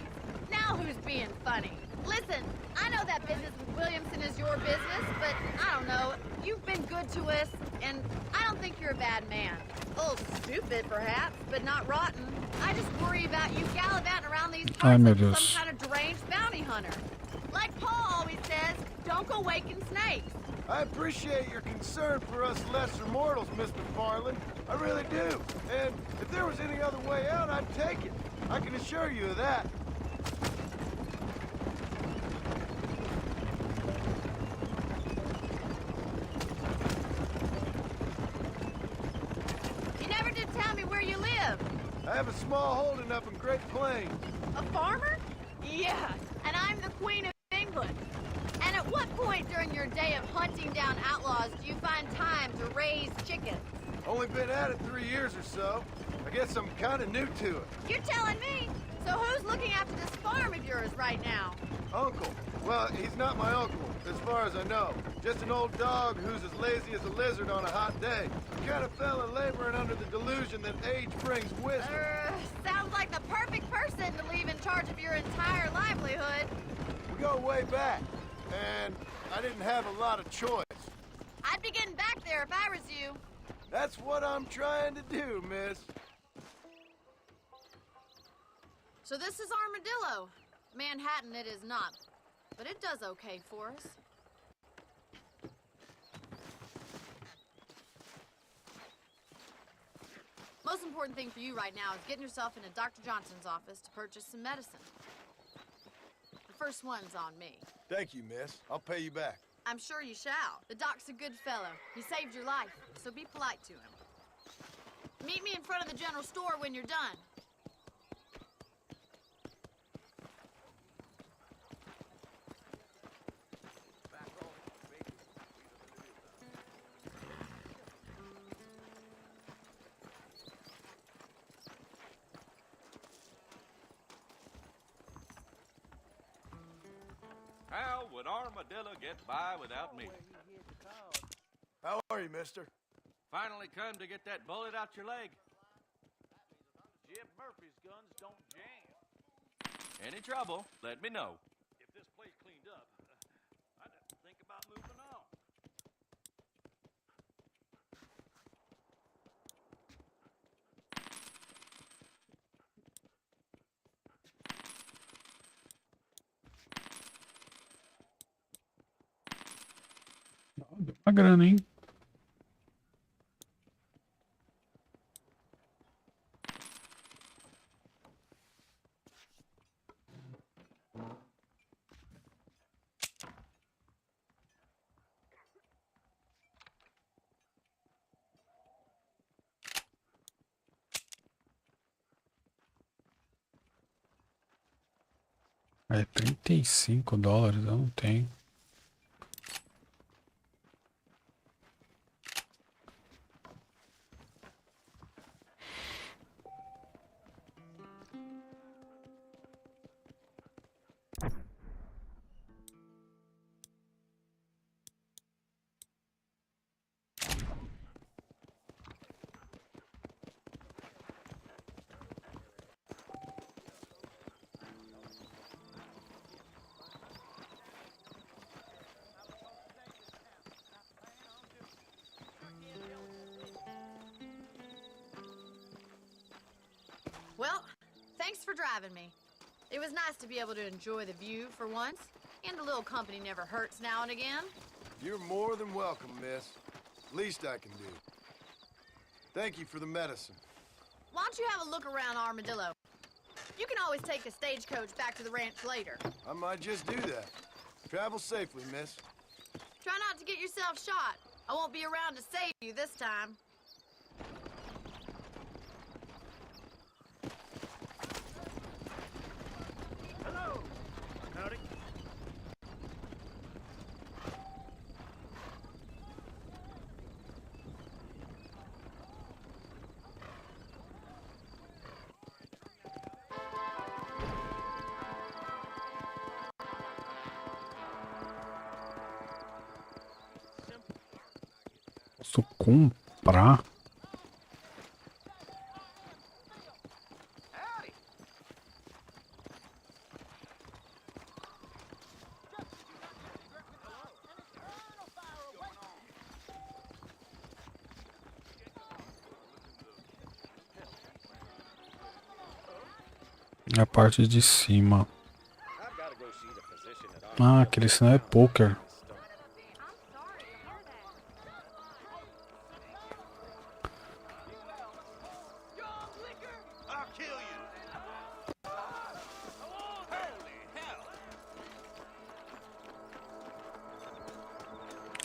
Now who's being funny? Listen, I know that business with Williamson is your business, but I don't know. You've been good to us, and I don't think you're a bad man. A little stupid, perhaps, but not rotten. I just worry about you gallivanting around these parts like some kind of deranged bounty hunter. Like Paul always says, don't go waking snakes. I appreciate your concern for us lesser mortals, Miss McFarlane. I really do. And if there was any other way out, I'd take it. I can assure you of that. have a small holding up in Great Plains. A farmer? Yeah, and I'm the Queen of England. And at what point during your day of hunting down outlaws do you find time to raise chickens? Only been at it 3 years or so. I guess I'm kind of new to it. You're telling me? So who's looking after this farm of yours right now? Uncle. Well, he's not my uncle, as far as I know. Just an old dog who's as lazy as a lizard on a hot day. The kind of fella laboring under the delusion that age brings wisdom. Sounds like the perfect person to leave in charge of your entire livelihood. We go way back, and I didn't have a lot of choice. I'd be getting back there if I was you. That's what I'm trying to do, miss. So this is Armadillo. Manhattan it is not, but it does okay for us. Most important thing for you right now is getting yourself into Dr. Johnson's office to purchase some medicine. The first one's on me. Thank you, miss. I'll pay you back. I'm sure you shall. The doc's a good fellow. He saved your life, so be polite to him. Meet me in front of the general store when you're done. How would Armadillo get by without me? How are you, mister? Finally come to get that bullet out your leg. Jim Murphy's guns don't jam. Any trouble, let me know. If this place cleaned up, I'd have to think about moving on. Uma grana, hein? É $35, eu não tenho. Well, thanks for driving me. It was nice to be able to enjoy the view for once, and a little company never hurts now and again. You're more than welcome, miss. Least I can do. Thank you for the medicine. Why don't you have a look around Armadillo? You can always take a stagecoach back to the ranch later. I might just do that. Travel safely, miss. Try not to get yourself shot. I won't be around to save you this time. Hello. Howdy. Posso comprar? A parte de cima. Ah, aquele sinal é poker.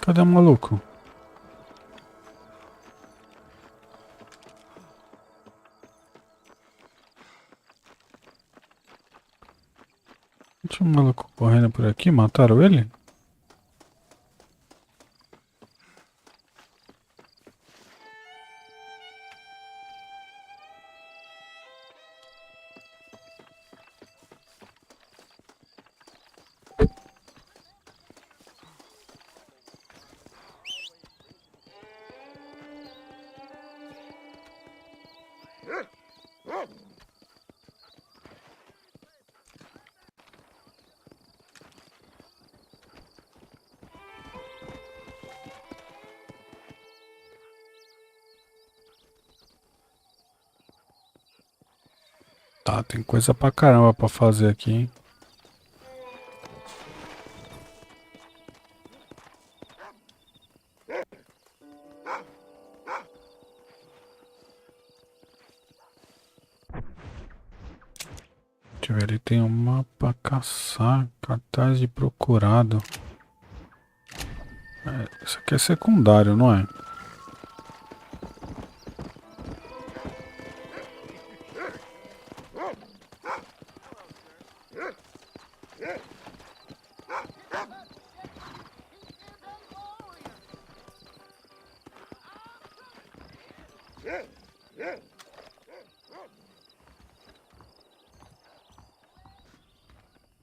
Cadê o maluco? Tinha um maluco correndo por aqui, mataram ele? Tá, tem coisa pra caramba pra fazer aqui, hein? Deixa eu ver, ele tem uma pra caçar, cartaz de procurado. Isso aqui é secundário, não é?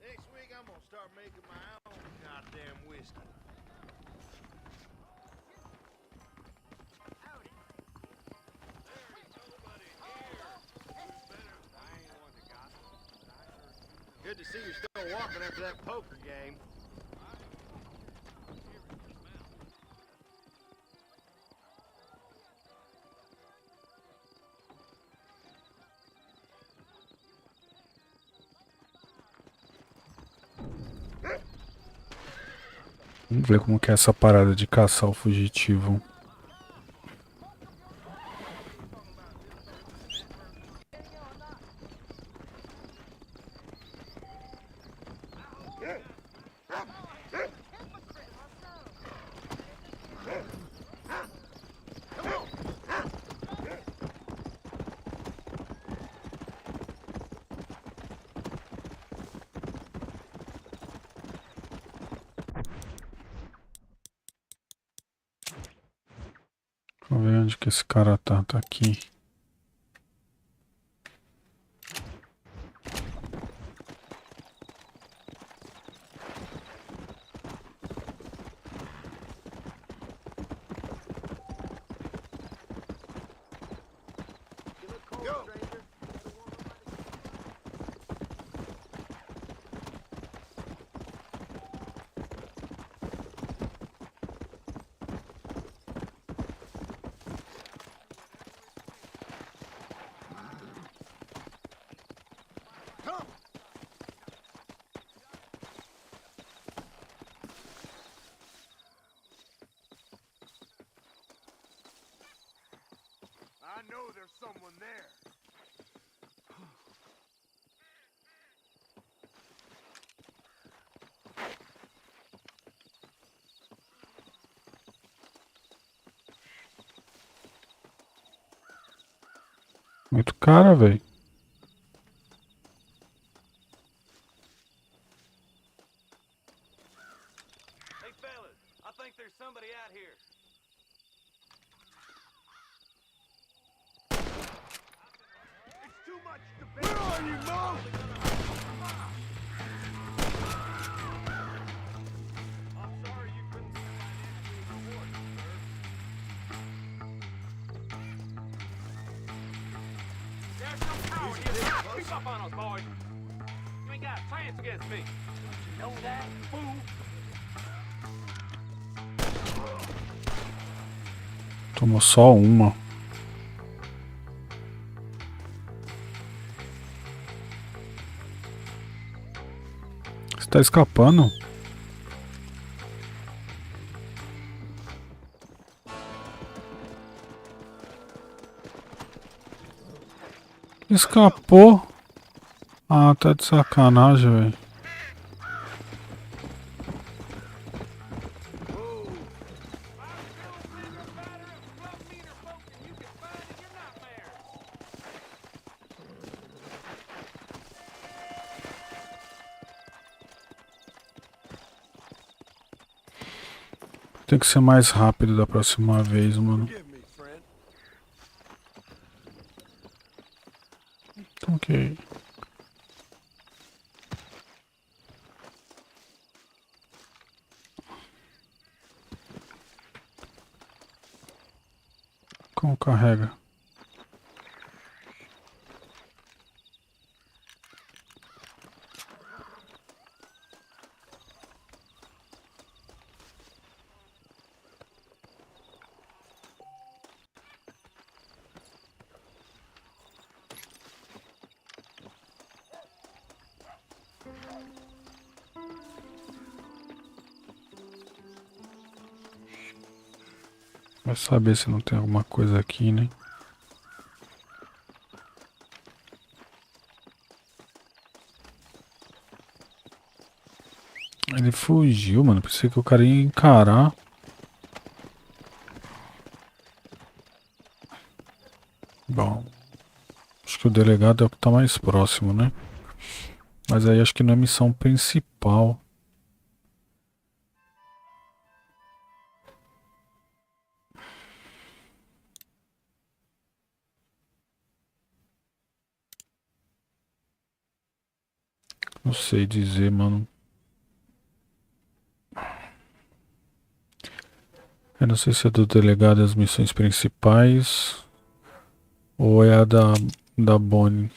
Next week, I'm gonna start making my own goddamn whiskey. Good to see you're still walking after that poker game. Vamos ver como que é essa parada de caçar o fugitivo. Deixa eu ver onde que esse cara tá. Tá aqui. I know there's someone there. Muito cara, velho. Hey, fellas, I think there's somebody out here. It's too much debate. Where are you, Mo? I'm sorry you couldn't be financially rewarded, sir. There's no power in you. Keep up on us, boys. You ain't got a chance against me. You know that, fool? Tomou só uma. Você tá escapando? Escapou? Ah, tá de sacanagem, velho. tem que ser mais rápido da próxima vez, mano. Ok. Como carrega? Vai saber se não tem alguma coisa aqui, né? Ele fugiu, mano. Pensei que o cara ia encarar. Bom, acho que o delegado é o que tá mais próximo, né? Mas aí acho que não é missão principal. Não sei dizer, mano. Eu não sei se é do delegado as missões principais ou é a da Bonnie.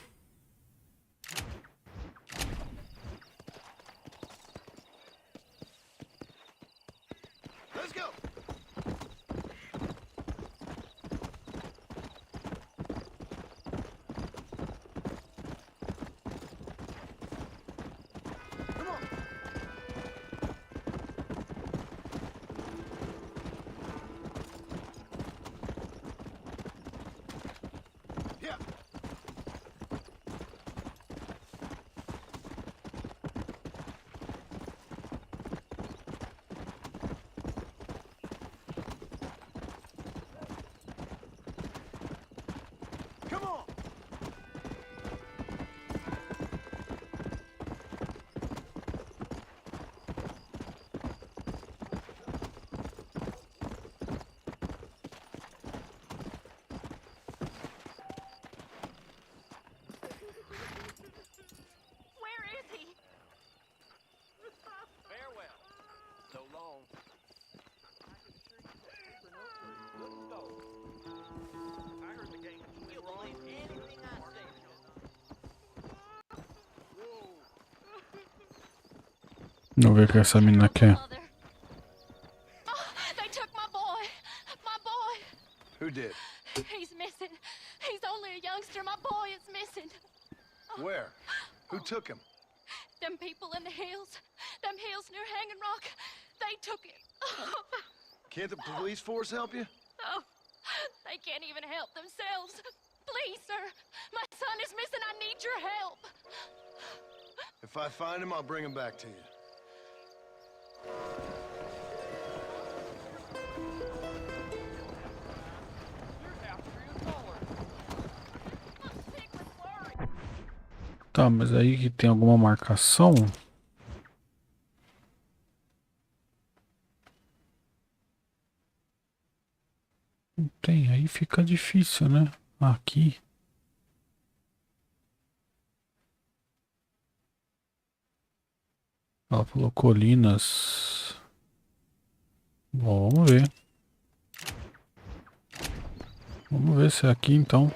Vamos ver o que essa menina quer. They took my boy. My boy. Who did? He's missing. He's only a youngster. My boy is missing. Where? Who took him? Them people in the hills. Them hills near Hanging Rock. They took him. Can't the police force help you? Oh, they can't even help themselves. Please, sir. My son is missing. I need your help. If I find him, I'll bring him back to you. Tá, mas aí que tem alguma marcação? Não tem, aí fica difícil, né? Aqui. Ela falou colinas. Bom, vamos ver. Vamos ver se é aqui então.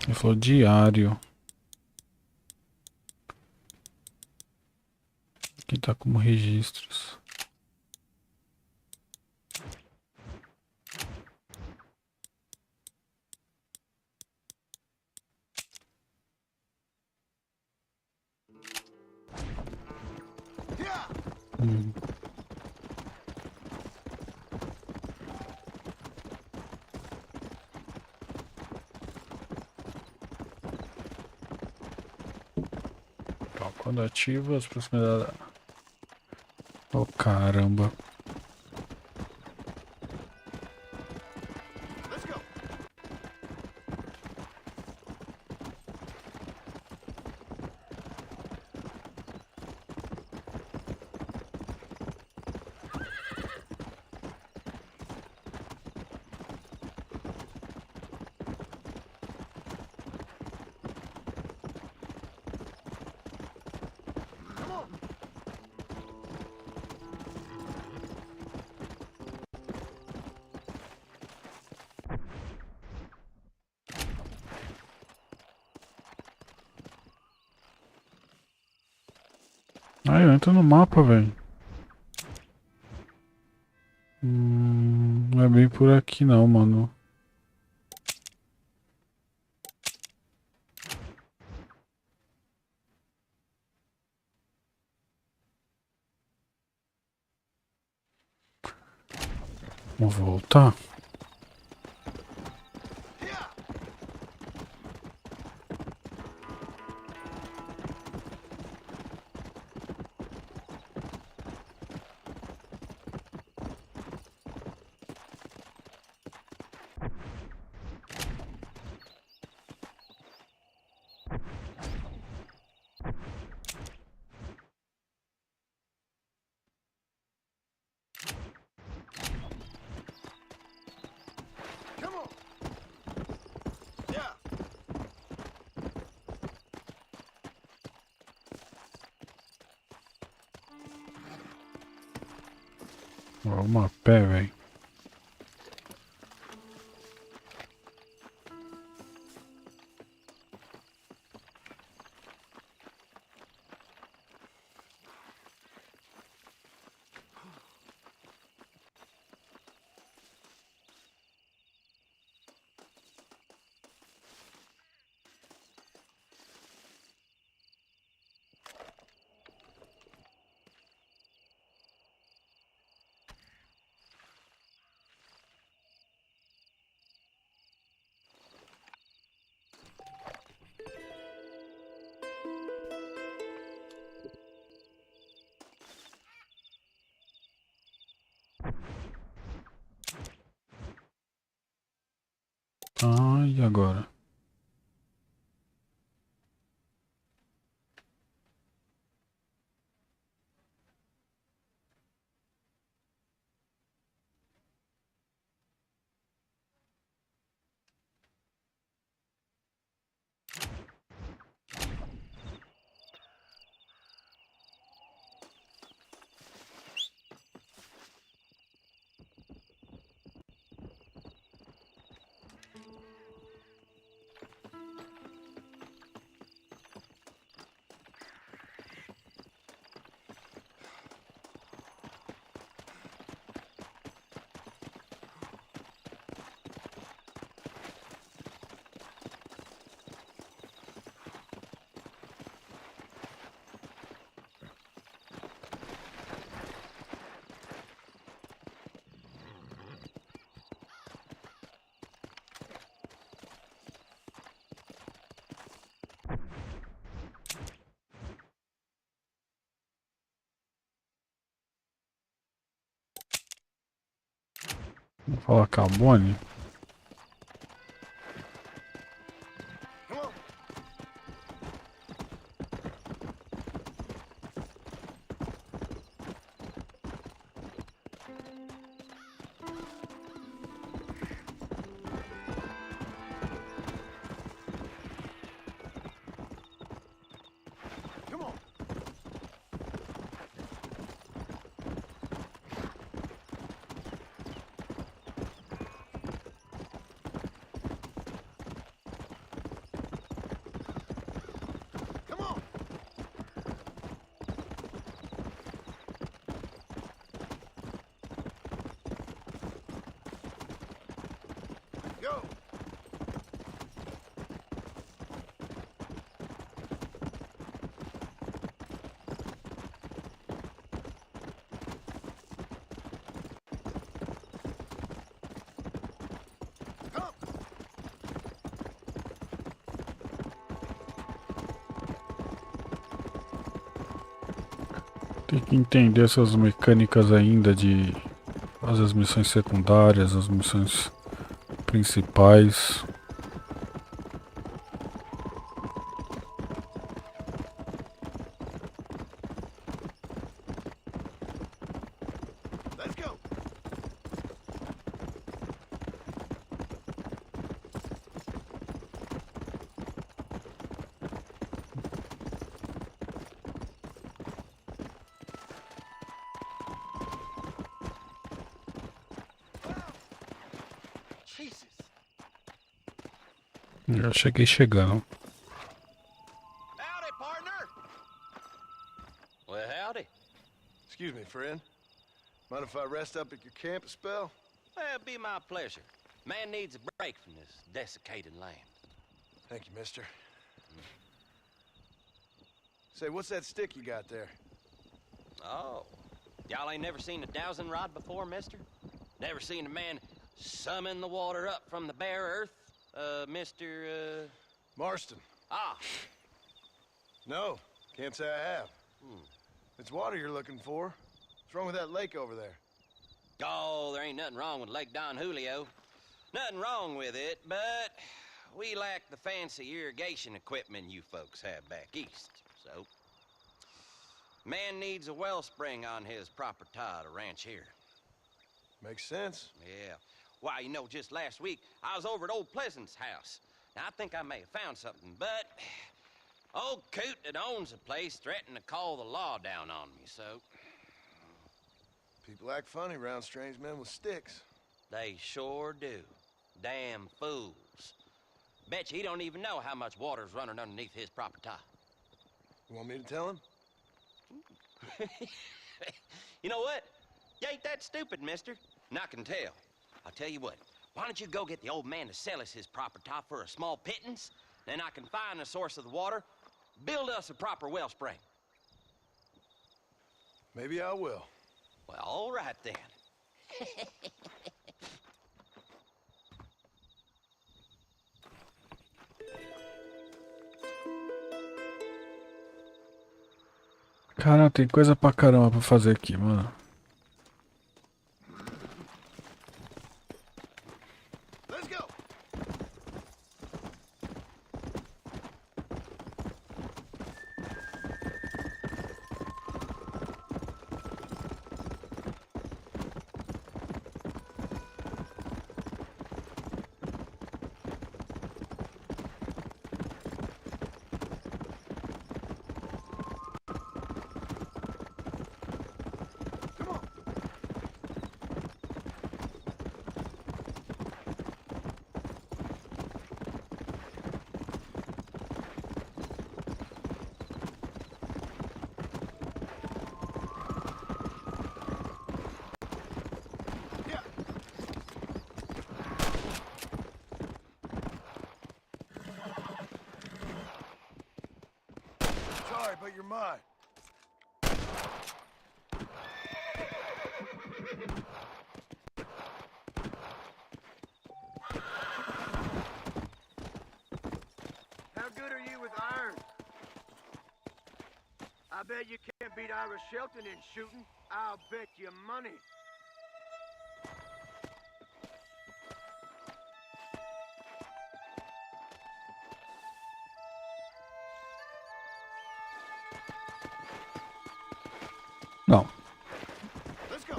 Ele falou diário. Aqui tá como registros. Então, quando ativa as proximidades. Oh, caramba. Caralho, entra no mapa, velho. Não é bem por aqui não, mano. Vamos voltar. Vamos a pé, velho. Ah, e agora? Vamos falar com a Bonnie. Tem que entender essas mecânicas ainda de fazer as missões secundárias, as missões principais. Já cheguei chegando. Well, howdy, Excuse me, friend. Mind if I rest up at your camp a spell? Well, it'd be my pleasure. Man needs a break from this desiccated land. Thank you, mister. Say, what's that stick you got there? Oh, y'all ain't never seen a dowsing rod before, mister? Never seen a man summon the water up from the bare earth? Mr. Marston. Ah. No, can't say I have. It's water you're looking for. What's wrong with that lake over there? Oh, there ain't nothing wrong with Lake Don Julio. Nothing wrong with it, but we lack the fancy irrigation equipment you folks have back east, so... Man needs a wellspring on his property to ranch here. Makes sense. Yeah. Why, you know, just last week, I was over at old Pleasant's house. Now, I think I may have found something, but... Old coot that owns the place threatened to call the law down on me, so... People act funny around strange men with sticks. They sure do. Damn fools. Bet you he don't even know how much water's running underneath his property. You want me to tell him? You know what? You ain't that stupid, mister. And I can tell. I'll tell you what. Why don't you go get the old man to sell us his property for a small pittance? Then I can find the source of the water, build us a proper wellspring. Maybe I will. Well, all right then. Cara, tem coisa pra caramba pra fazer aqui, mano. Let's go. Sorry, but you're mine. How good are you with iron? I bet you can't beat Ira Shelton in shooting. I'll bet you money. Não. Let's go.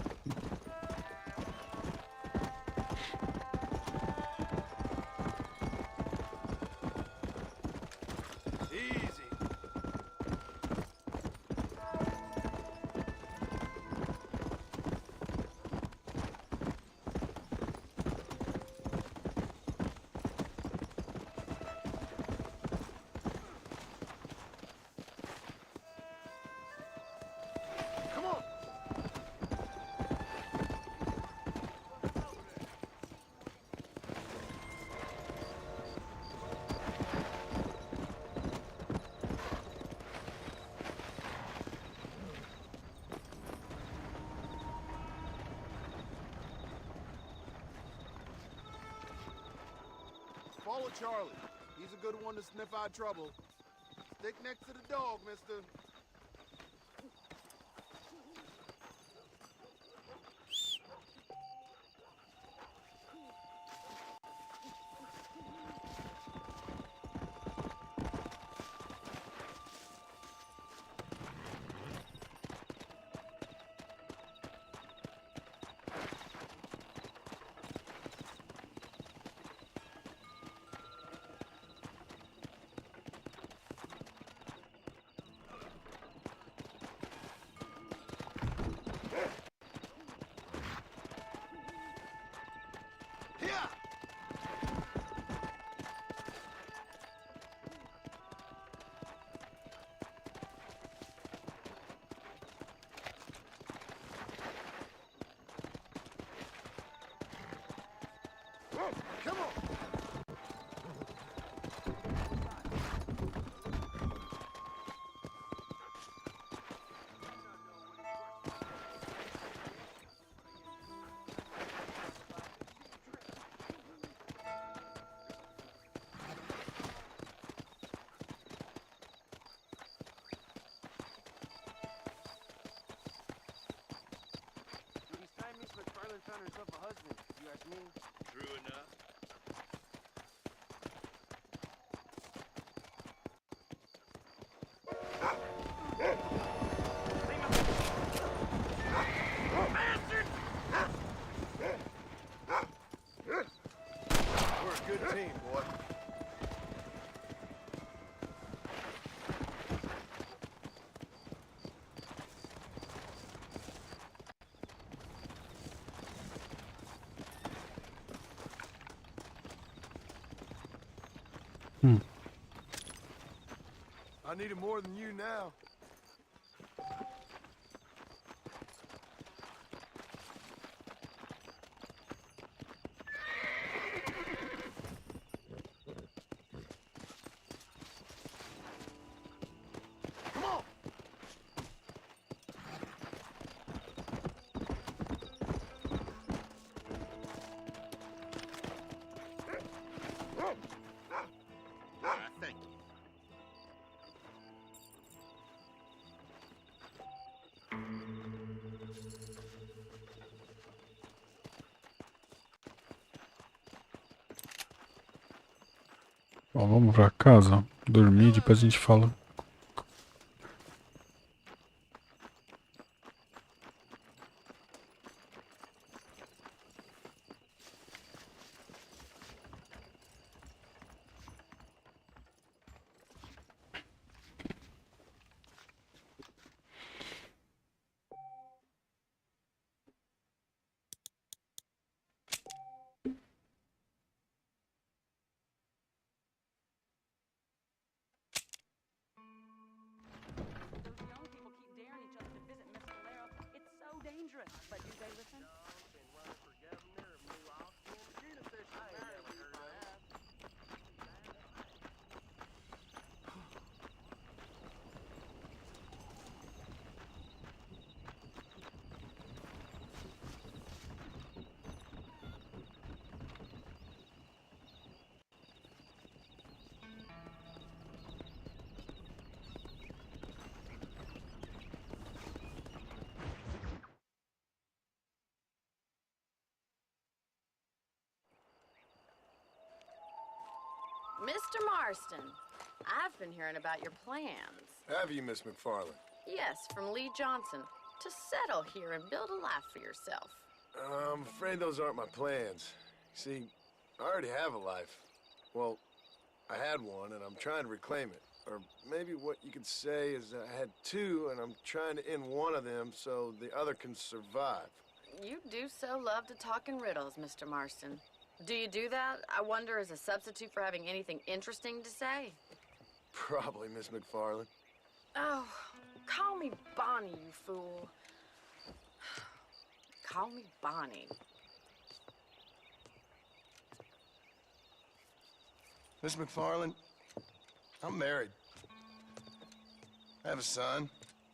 Easy. Come on. Follow Charlie. He's a good one to sniff out trouble. Stick next to the dog, mister. Come on. It's time Miss McFarland found herself a husband, if you ask me. True enough. We're a good team, boy. I need it more than you now. Come on! Thank you. Bom, vamos pra casa, dormir, depois a gente fala. Those young people keep daring each other to visit Miss Valero. It's so dangerous. But do they listen? Mr. Marston, I've been hearing about your plans. Have you, Miss McFarland? Yes, from Lee Johnson. To settle here and build a life for yourself. I'm afraid those aren't my plans. See, I already have a life. Well, I had one, and I'm trying to reclaim it. Or maybe what you could say is I had two, and I'm trying to end one of them so the other can survive. You do so love to talk in riddles, Mr. Marston. Do you do that, I wonder, as a substitute for having anything interesting to say? Probably, Miss McFarland. Oh, call me Bonnie, you fool. Call me Bonnie. Miss McFarland, I'm married. I have a son.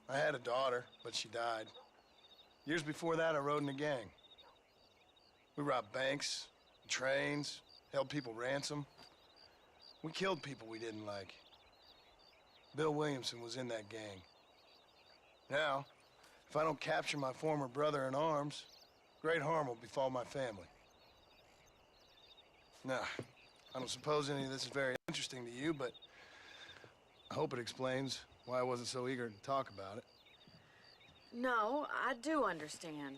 I had a daughter, but she died. Years before that, I rode in a gang. We robbed banks, trains, held people ransom. We killed people we didn't like. Bill Williamson was in that gang. Now, if I don't capture my former brother in arms, great harm will befall my family. Now, I don't suppose any of this is very interesting to you, but I hope it explains why I wasn't so eager to talk about it. No, I do understand.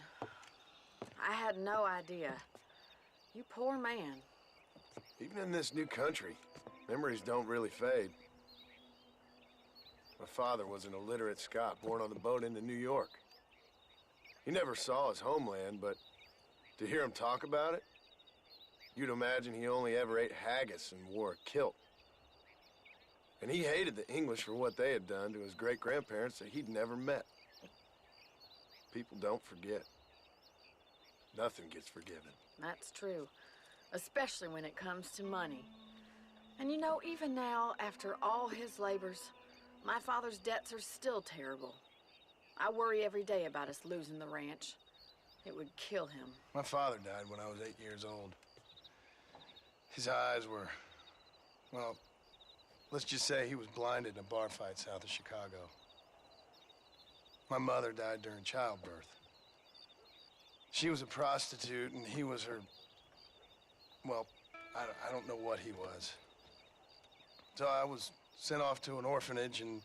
I had no idea. You poor man. Even in this new country, memories don't really fade. My father was an illiterate Scot born on the boat into New York. He never saw his homeland, but to hear him talk about it, you'd imagine he only ever ate haggis and wore a kilt. And he hated the English for what they had done to his great-grandparents that he'd never met. People don't forget. Nothing gets forgiven. That's true. especially when it comes to money. And you know, even now, after all his labors, my father's debts are still terrible. I worry every day about us losing the ranch. It would kill him. My father died when I was 8 years old. His eyes were, well, let's just say he was blinded in a bar fight south of Chicago. My mother died during childbirth. She was a prostitute and he was her, well, I don't know what he was. So I was sent off to an orphanage and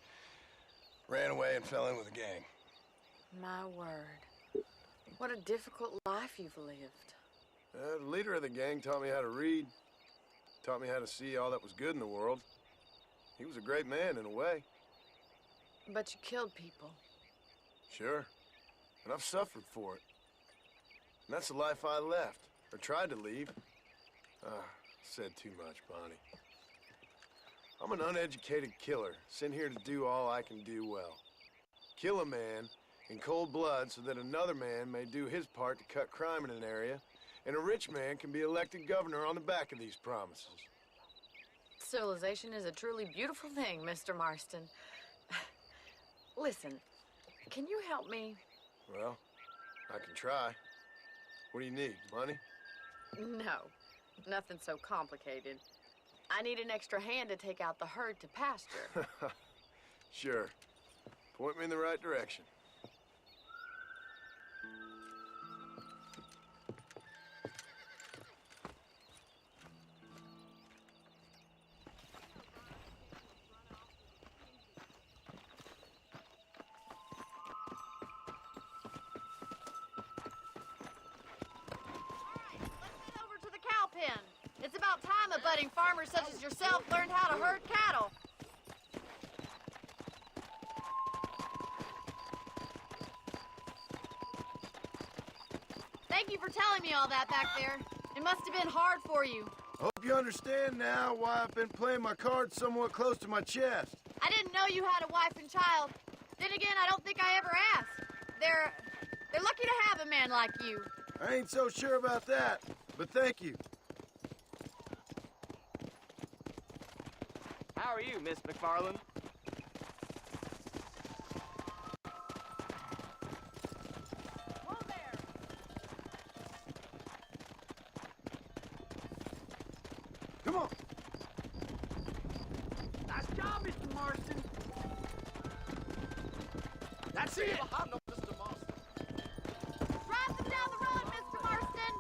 ran away and fell in with a gang. My word. What a difficult life you've lived. The leader of the gang taught me how to read, taught me how to see all that was good in the world. He was a great man in a way. But you killed people. Sure. And I've suffered for it. And that's the life I left, or tried to leave. Said too much, Bonnie. I'm an uneducated killer, sent here to do all I can do well. Kill a man in cold blood so that another man may do his part to cut crime in an area, and a rich man can be elected governor on the back of these promises. Civilization is a truly beautiful thing, Mr. Marston. Listen, can you help me? Well, I can try. What do you need, money? No, nothing so complicated. I need an extra hand to take out the herd to pasture. Sure. Point me in the right direction. It's about time a budding farmer such as yourself learned how to herd cattle. Thank you for telling me all that back there. It must have been hard for you. Hope you understand now why I've been playing my cards somewhat close to my chest. I didn't know you had a wife and child. Then again, I don't think I ever asked. They're lucky to have a man like you. I ain't so sure about that, but thank you. How are you, Miss McFarland? Whoa there! Come on! Nice job, Mr. Marston. That's it! I'm no Mr. Marston. Drive them down the road, Mr. Marston!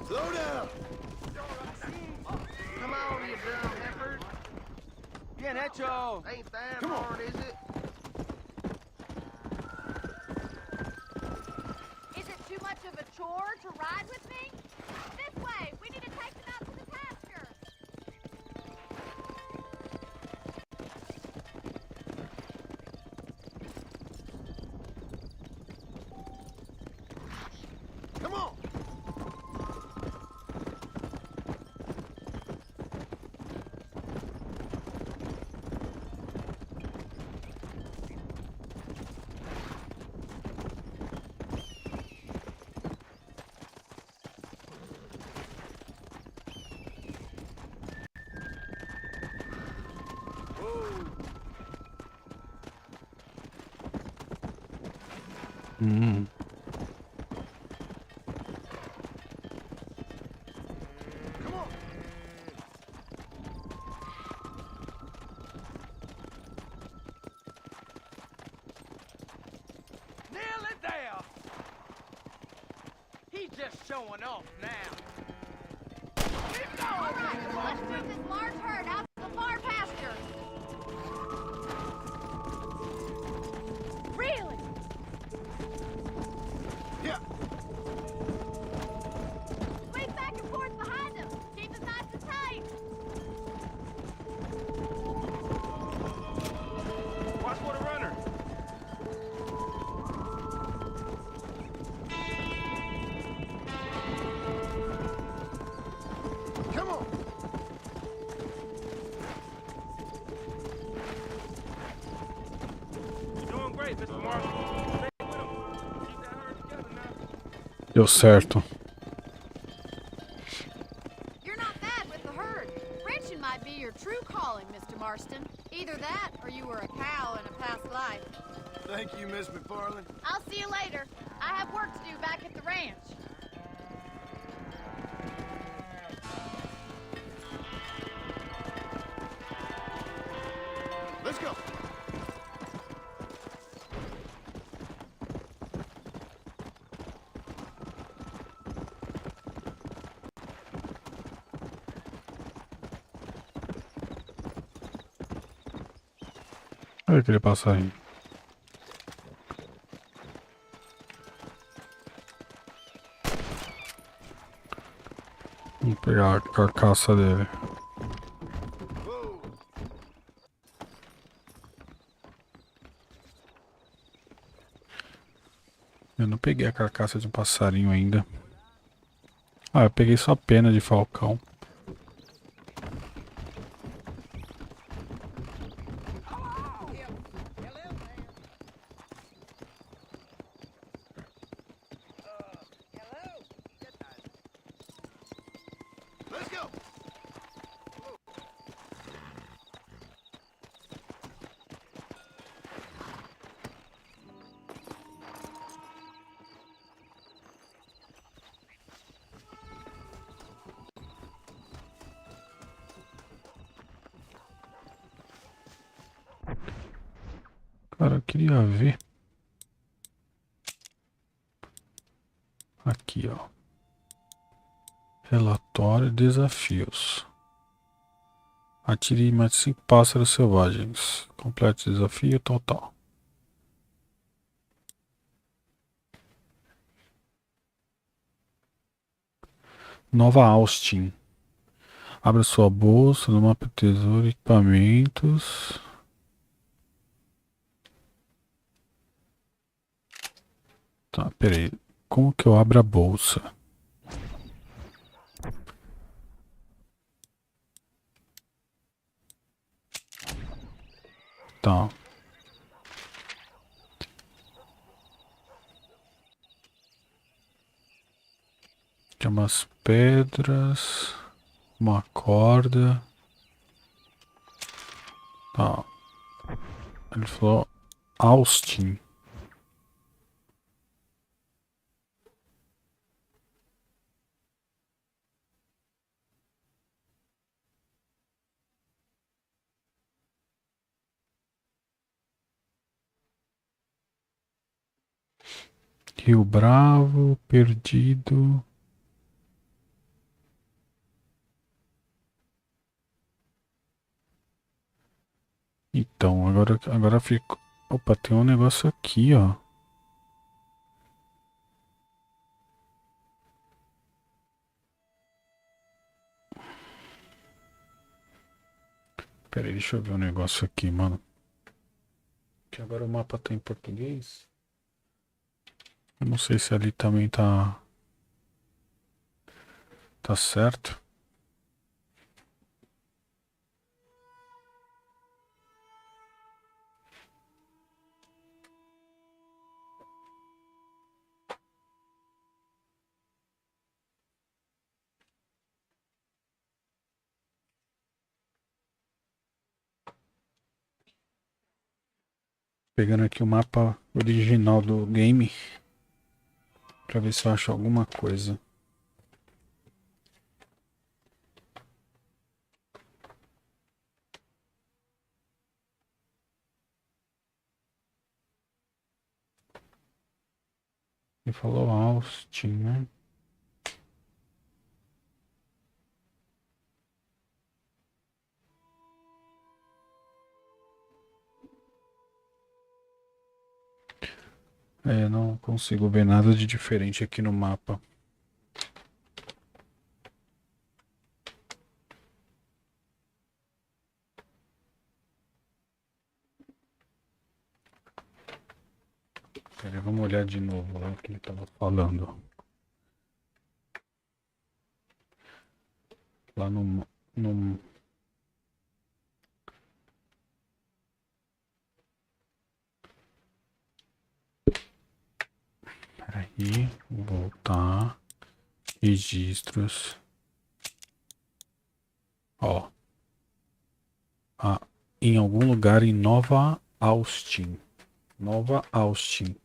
Slow down! Come on, you dumb heifers. Bien hecho. Ain't that hard, is it? Is it too much of a chore to ride with me? This way! We need to take them out to the pasture! Come on! Mm. Come on! Nail it there. He's just showing off now. Keep going. All right, let's move this large herd out to the far pasture. Really? Yeah! Swing back and forth behind them. Keep them nice and tight. Watch for the runner. Come on! You're doing great, Mr. Marston. Stay with him. Keep that herd together now. Deu certo. ranch. Let's go. Olha aquele passarinho. Vamos pegar a carcaça dele. Eu não peguei a carcaça de um passarinho ainda. Ah, eu peguei só a pena de falcão. Let's go. Cara, eu queria ver. Aqui, ó. Relatório, desafios. Atire mais 5 pássaros selvagens. Complete o desafio total. Nova Austin. Abra sua bolsa no mapa tesouro, equipamentos. Tá, peraí. Como que eu abro a bolsa? Tá. Tem umas pedras. Uma corda. Tá. Ele falou Austin. Rio Bravo, perdido. Então, agora fico. Opa, tem um negócio aqui, ó. Pera aí, deixa eu ver um negócio aqui, mano. Que agora o mapa tá em português. Eu não sei se ali também tá. Tá certo. Pegando aqui o mapa original do game. Pra ver se eu acho alguma coisa. Ele falou Austin, né? É, não consigo ver nada de diferente aqui no mapa. Pera aí, vamos olhar de novo lá o que ele tava falando. Lá no... Peraí, vou voltar. Registros. Ó. Ah, em algum lugar em Nova Austin. Nova Austin.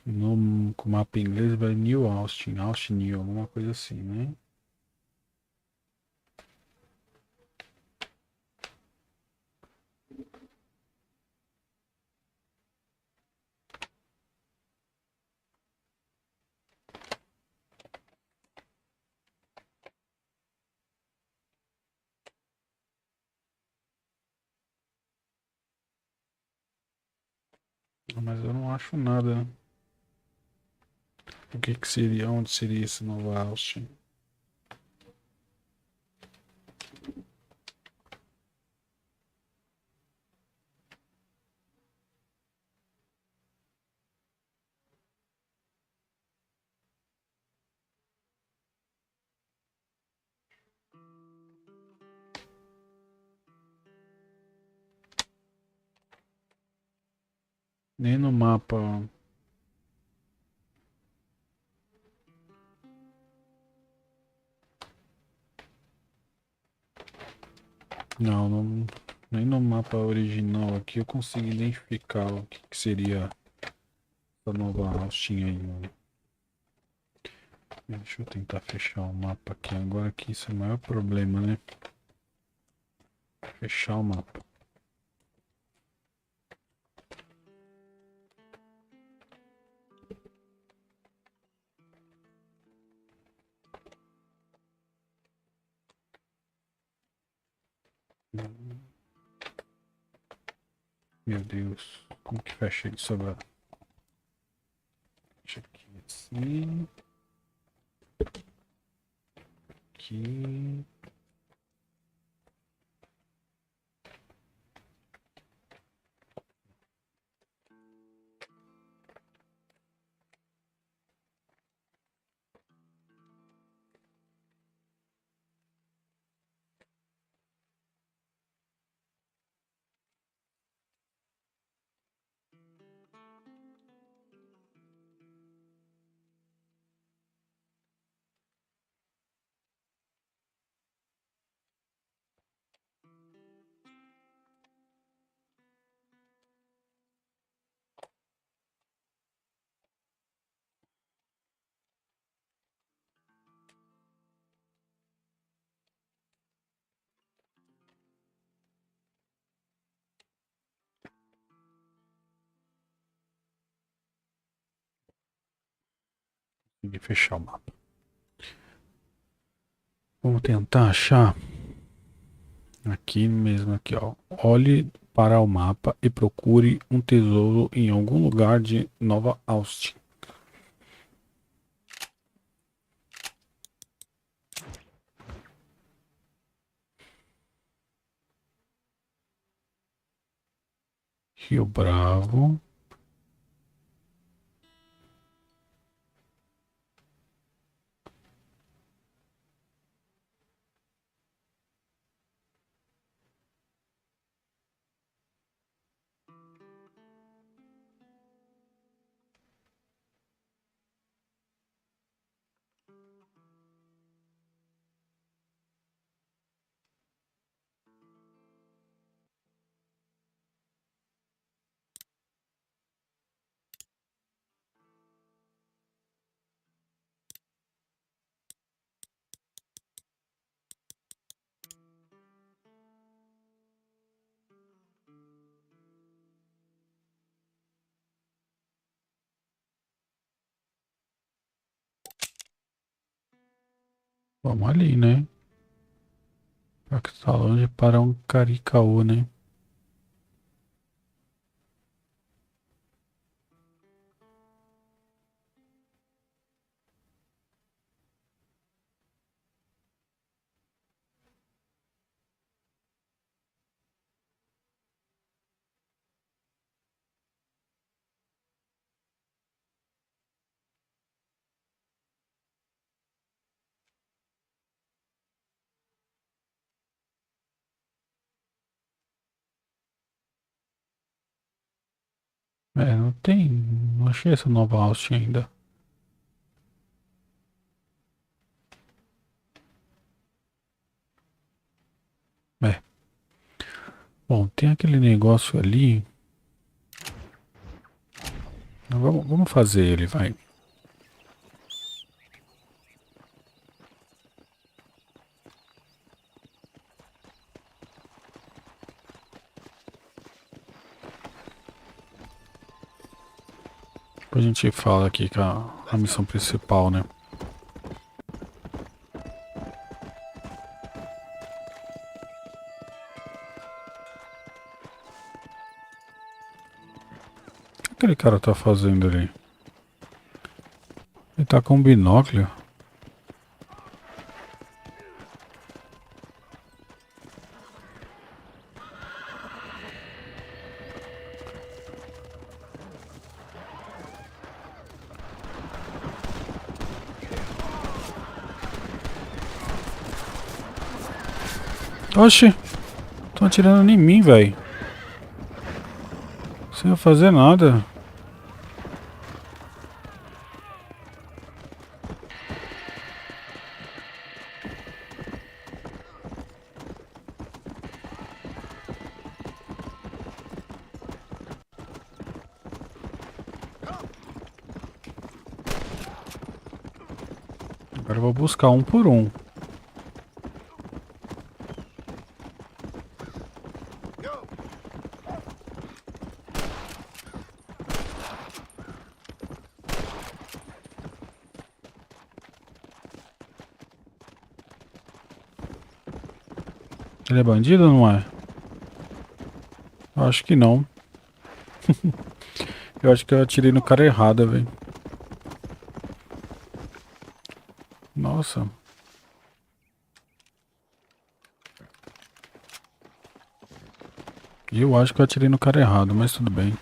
No, com mapa em inglês vai New Austin, Austin New, alguma coisa assim, né? Mas eu não acho nada. O que que seria? Onde seria esse Nova Austin? Nem no mapa. Não, nem no mapa original aqui eu consigo identificar o que que seria essa Nova Austin aí, mano. Deixa eu tentar fechar o mapa aqui agora, que isso é o maior problema, né? Fechar o mapa. Meu Deus, como que fecha isso agora? Fecha aqui assim. Aqui. Consegui fechar o mapa. Vamos tentar achar aqui mesmo, aqui, ó. Olhe para o mapa e procure um tesouro em algum lugar de Nova Austin. Rio Bravo. Vamos ali, né? Só que tá longe para um Caricaú, né? É, não tem. Não achei essa Nova Austin ainda. É. Bom, tem aquele negócio ali. Vamos fazer ele, vai. Depois a gente fala aqui com a missão principal, né? O que aquele cara tá fazendo ali? Ele tá com um binóculo. Oxi! Estão atirando em mim, velho. Sem eu fazer nada. Agora eu vou buscar um por um. Ele é bandido ou não é? Eu acho que não. Eu acho que eu atirei no cara errado, velho. Nossa. Eu acho que eu atirei no cara errado, mas tudo bem.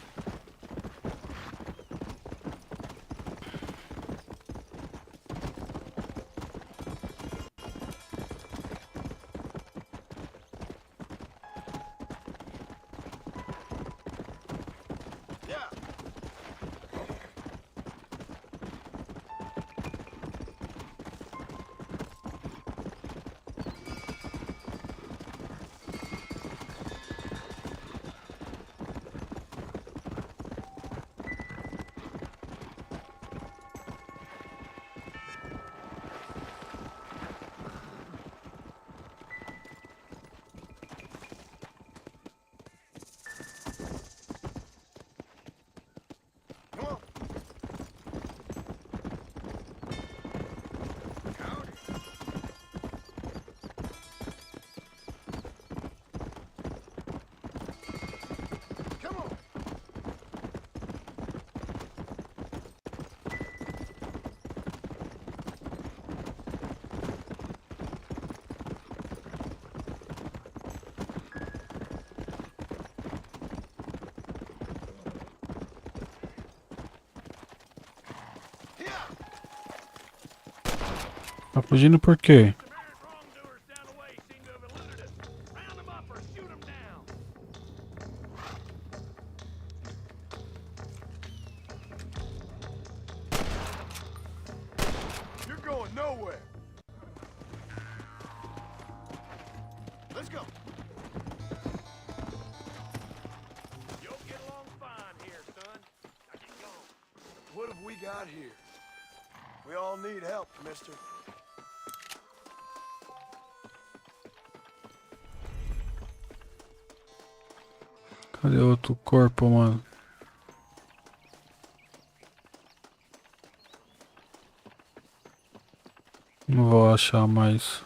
Tá fugindo por quê? You're going nowhere. Let's go. You'll get along fine here, son. Now get going. What have we got here? We all need help, mister. Cadê outro corpo, mano? Não vou achar mais.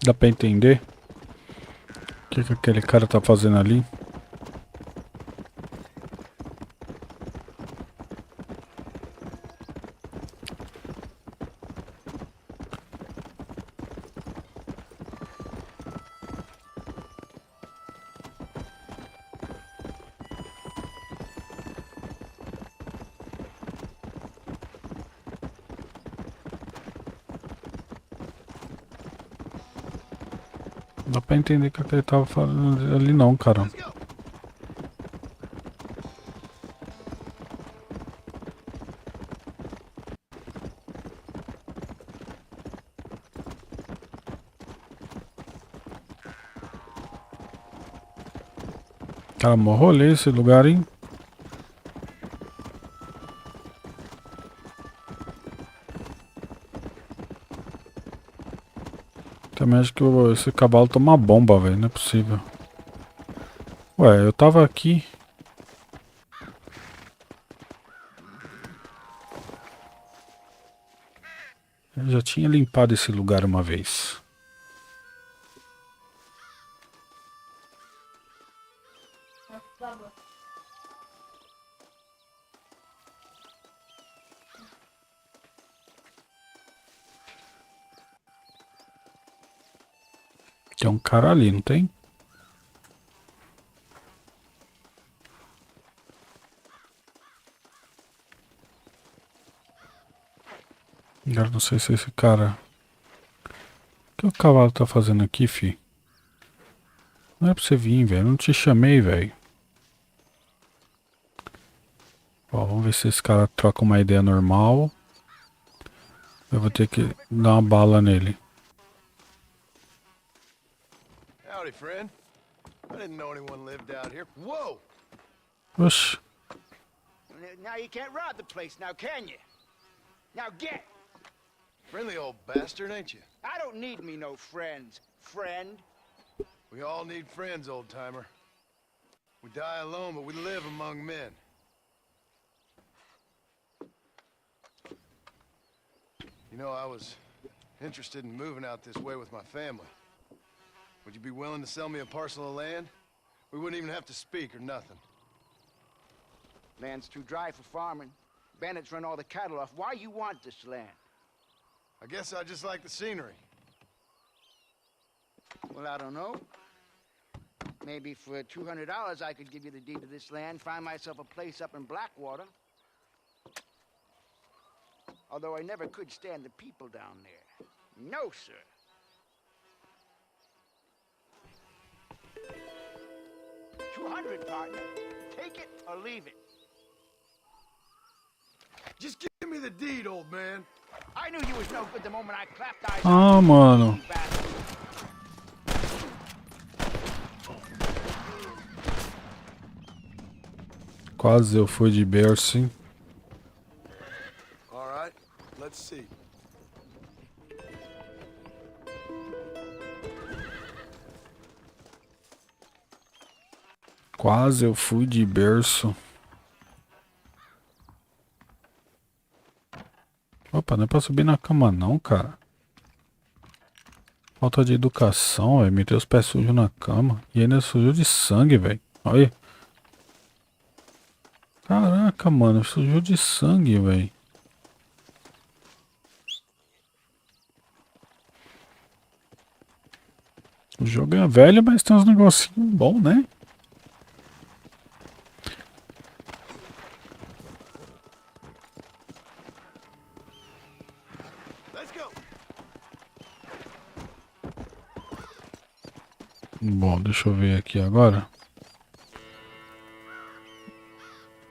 Dá pra entender o que aquele cara tá fazendo ali? Não dá pra entender o que ele tava falando ali não, cara. Cara, mó rolê esse lugar, hein? Também acho que esse cavalo toma bomba, velho. Não é possível. Ué, eu tava aqui. Eu já tinha limpado esse lugar uma vez. Tem um cara ali, não tem? Agora não sei se esse cara... O que o cavalo tá fazendo aqui, fi? Não é pra você vir, velho. Eu não te chamei, velho. Ó, vamos ver se esse cara troca uma ideia normal. Eu vou ter que dar uma bala nele. Howdy, friend. I didn't know anyone lived out here. Whoa! Oxi. Now you can't rob the place, now can you? Now get! Friendly old bastard, ain't you? I don't need me no friends, friend. We all need friends, old-timer. We die alone, but we live among men. You know, I was interested in moving out this way with my family. Would you be willing to sell me a parcel of land? We wouldn't even have to speak or nothing. Land's too dry for farming. Bandits run all the cattle off. Why you want this land? I guess I just like the scenery. Well, I don't know. Maybe for $200 I could give you the deed to this land, find myself a place up in Blackwater. Although I never could stand the people down there. No, sir. $200, partner. Take it or leave it. Just give me the deed, old man. I knew you was no good the moment I clapped eyes Ah, on you, mano. you bastard. Quase eu fui de berço, hein? All right, let's see. Quase eu fui de berço. Opa, não é pra subir na cama não, cara. Falta de educação, velho. Meteu os pés sujos na cama. E ainda sujou de sangue, velho. Olha. Caraca, mano. Sujou de sangue, velho. O jogo é velho, mas tem uns negocinhos bons, né? Bom, deixa eu ver aqui agora.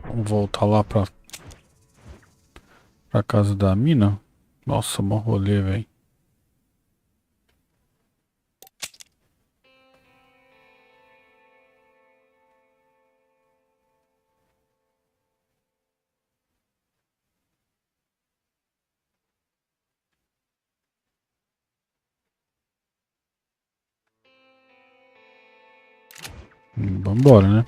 Vamos voltar lá pra casa da mina. Nossa, mó rolê, velho. Vambora, né?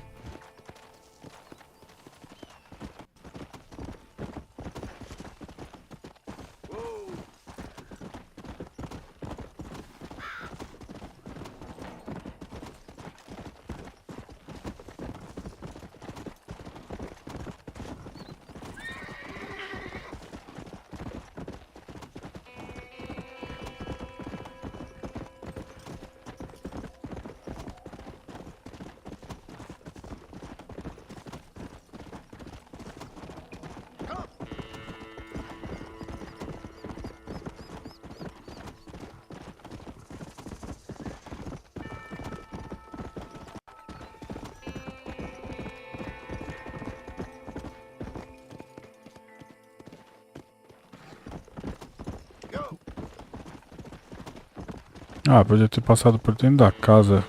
Ah, podia ter passado por dentro da casa.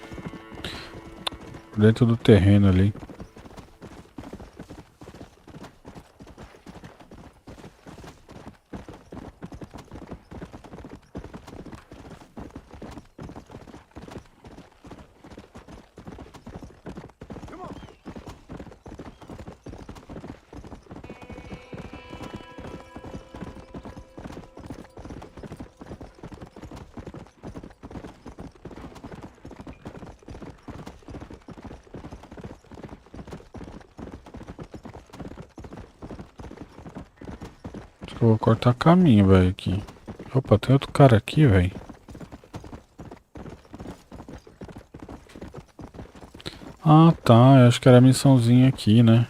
Por dentro do terreno ali. Acho que eu vou cortar caminho, velho, aqui. Opa, tem outro cara aqui, velho. Ah, tá. Eu acho que era a missãozinha aqui, né?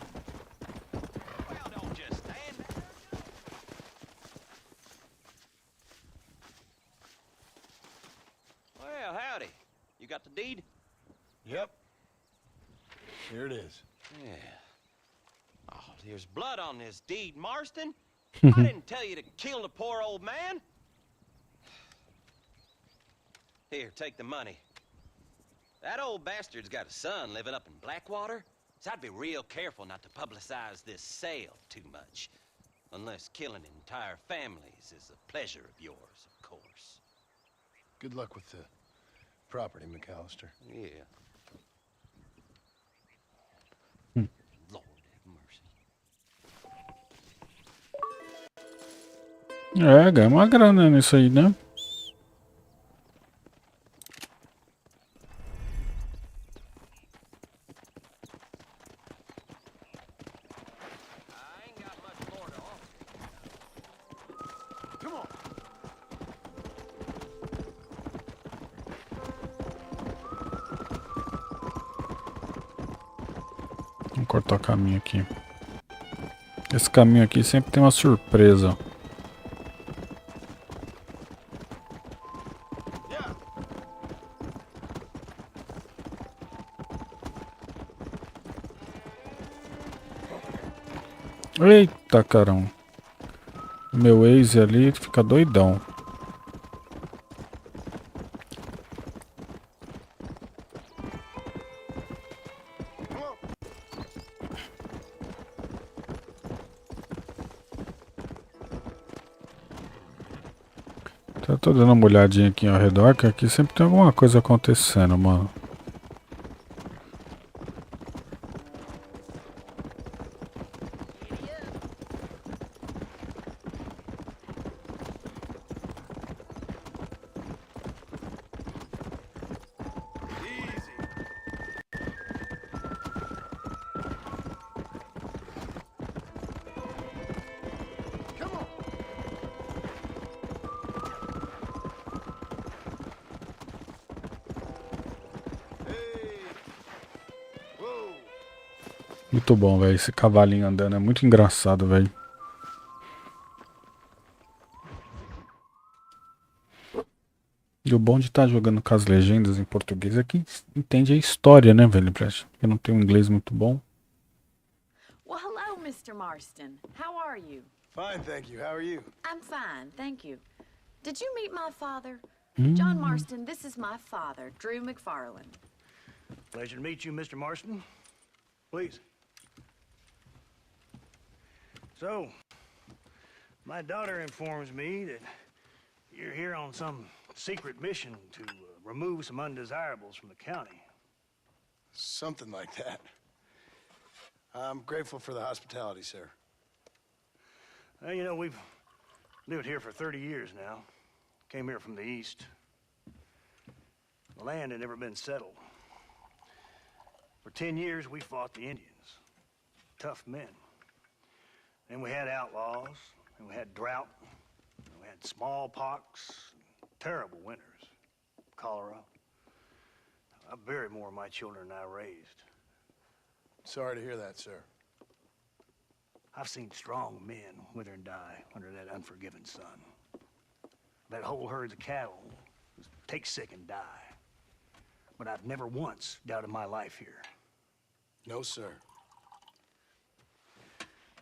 Well, howdy. You got the deed? Yep. Here it is. Yeah. Oh, there's blood on this deed, Marston. I didn't tell you to kill the poor old man. Here, take the money. That old bastard's got a son living up in Blackwater, so I'd be real careful not to publicize this sale too much. Unless killing entire families is a pleasure of yours, of course. Good luck with the property, McAllister. Yeah. É, ganha uma grana nisso aí, né? Vamos cortar o caminho aqui. Esse caminho aqui sempre tem uma surpresa. Eita, caramba. Meu ex ali fica doidão. Eu tô dando uma olhadinha aqui ao redor, que aqui sempre tem alguma coisa acontecendo, mano. Muito bom, velho. Esse cavalinho andando é muito engraçado, velho. E o bom de estar jogando com as legendas em português é que entende a história, né, velho? Porque não tem um inglês muito bom. Well, hello, Mr. Marston. How are you? Fine, thank you. How are you? I'm fine, thank you. Did you meet my father? John Marston, this is my father, Drew McFarland. Pleasure to meet you, Mr. Marston. Please. So, my daughter informs me that you're here on some secret mission to remove some undesirables from the county. Something like that. I'm grateful for the hospitality, sir. Well, you know, we've lived here for 30 years now. Came here from the east. The land had never been settled. For 10 years, we fought the Indians. Tough men. Then we had outlaws, and we had drought, and we had smallpox, terrible winters, cholera. I buried more of my children than I raised. Sorry to hear that, sir. I've seen strong men wither and die under that unforgiving sun. That whole herds of cattle just take sick and die. But I've never once doubted my life here. No, sir.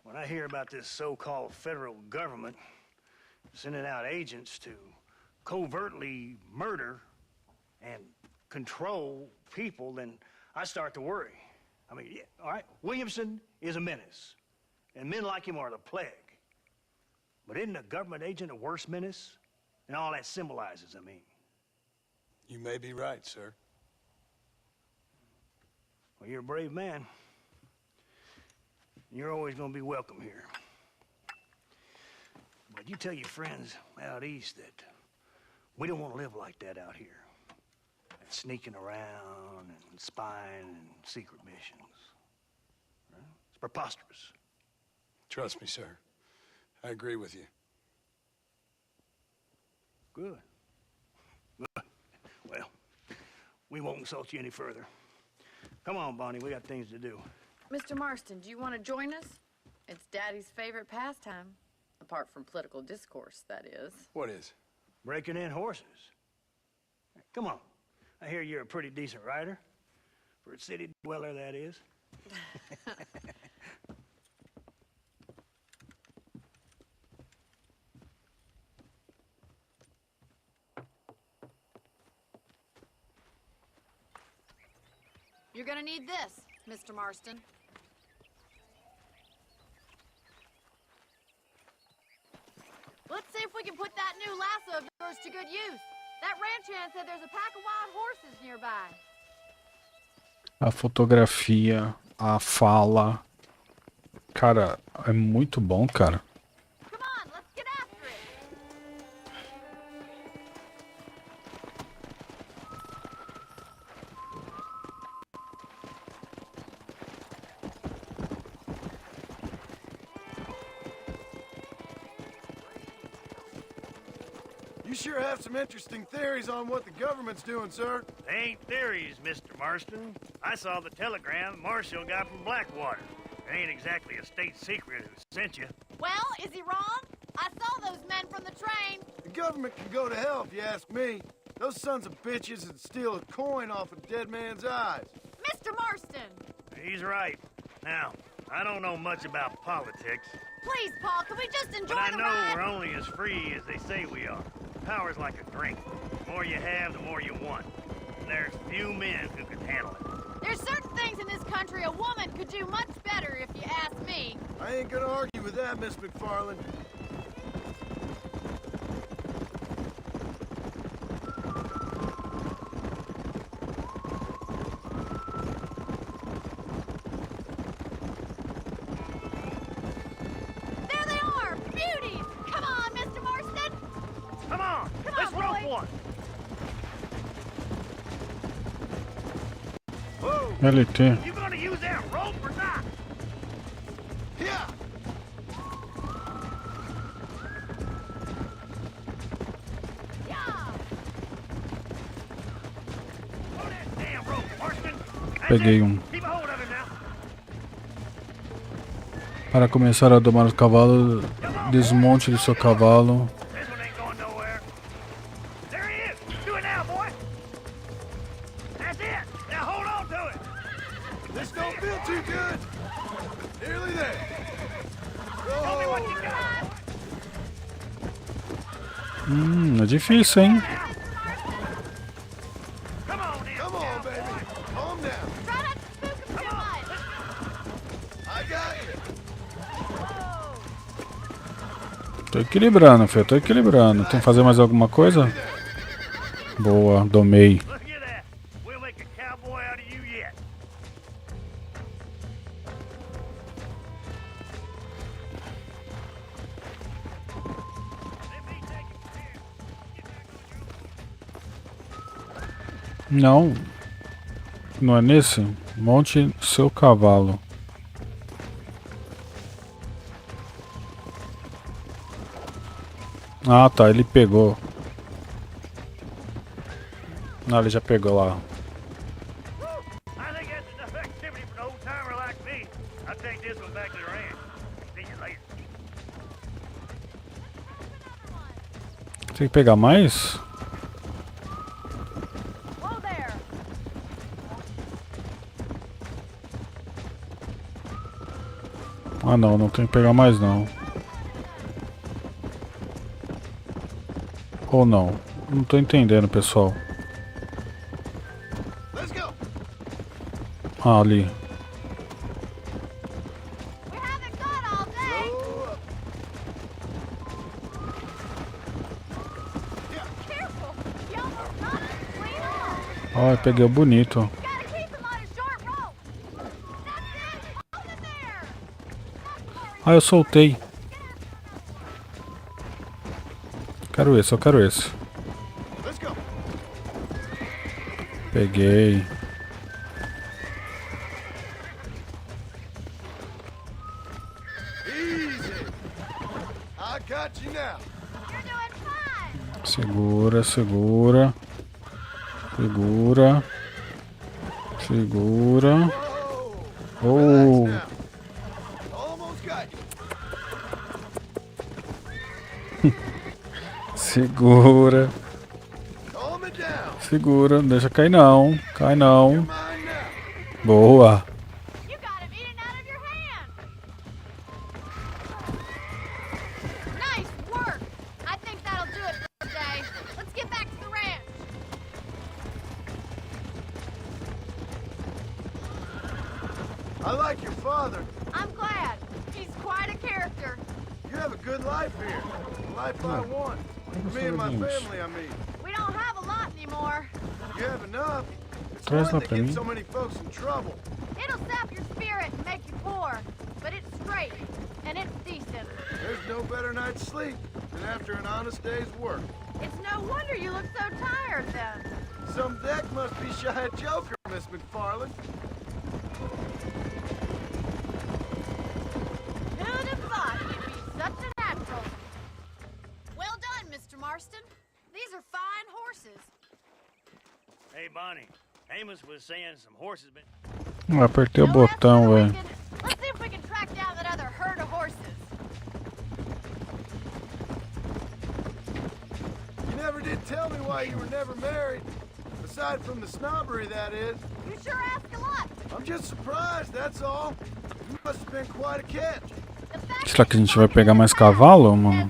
When I hear about this so-called federal government sending out agents to covertly murder and control people, then I start to worry. I mean, yeah, all right, Williamson is a menace, and men like him are the plague. But isn't a government agent a worse menace? And all that symbolizes, I mean. You may be right, sir. Well, you're a brave man. You're always gonna be welcome here. But you tell your friends out east that we don't want to live like that out here. Sneaking around and spying and secret missions. Right? It's preposterous. Trust me, sir. I agree with you. Good. Good. Well, we won't insult you any further. Come on, Bonnie, we got things to do. Mr. Marston, do you want to join us? It's Daddy's favorite pastime. Apart from political discourse, that is. What is? Breaking in horses. Come on. I hear you're a pretty decent rider. For a city dweller, that is. You're gonna need this, Mr. Marston. Let's see if we can put that new lasso of yours to good use. That ranch hand said there's a pack of wild horses nearby. A fotografia, a fala. Cara, é muito bom, cara. Come on, let's get after it. You sure have some interesting theories on what the government's doing, sir. They ain't theories, Mr. Marston. I saw the telegram Marshall got from Blackwater. It ain't exactly a state secret who sent you. Well, is he wrong? I saw those men from the train. The government can go to hell if you ask me. Those sons of bitches would steal a coin off a dead man's eyes. Mr. Marston! He's right. Now, I don't know much about politics. Please, Paul, can we just enjoy But I the know ride? we're only as free as they say we are. Power's like a drink. The more you have, the more you want. And there's few men who can handle it. There's certain things in this country a woman could do much better, if you ask me. I ain't gonna argue with that, Miss McFarland. There they are! Beauties! Come on, Mr. Marston! Come on! Come Let's on, rope boy. one! LT. You gonna use that rope or not? Yeah! Throw that damn rope, Marston! Peguei Keep a hold of him now! Para começar a domar o cavalo, desmonte de seu cavalo. This one ain't going nowhere. There he is! Do it now, boy! That's it! Now hold on to it! This don't feel too good. Nearly there. Show me what you got! É difícil, hein? Come on, now! Come on, baby. Calm down. Try not to spook him too much! I got you. Tô equilibrando, filho. Tô equilibrando. Tem que fazer mais alguma coisa? Boa, domei. Look at that! We'll make a cowboy out of you yet! Let me take it from here. Get back on your... Não. Não é nesse? Monte seu cavalo. Ah, tá. Ele pegou. Não, ele já pegou lá. I think that's enough activity for an old-timer like me. I'll take this one back to the ranch. See you later. Tem que pegar mais? Whoa there! Ah, não. Não tem que pegar mais, não. Ou não? Não tô entendendo, pessoal. Ah, ali. Ai, peguei o bonito. Ah, eu soltei. Quero esse, eu quero esse. Peguei. Segura, segura. Segura. Segura. Oh. Segura. Segura, não deixa cair não. Cai não. Boa. I like your father. I'm glad. He's quite a character. You have a good life here. The life I want. For me and my family, I mean. We don't have a lot anymore. You have enough. It's Traz hard lá to pra get mim. so many folks in trouble. It'll sap your spirit and make you poor. But it's straight. And it's decent. There's no better night's sleep than after an honest day's work. It's no wonder you look so tired then. Some deck must be shy of Joker, Miss McFarland. Who'd have thought you'd be such a natural? Well done, Mr. Marston. These are fine horses. Hey, Bonnie. Amos was saying some horses been... Eu apertei o botão, velho. Let's see if we can track down that other herd of horses. You never did tell me why you were never married. Aside from the snobbery, that is. You sure ask a lot. I'm just surprised, that's all. You must have been quite a catch. Será que a gente vai pegar mais cavalo, mano?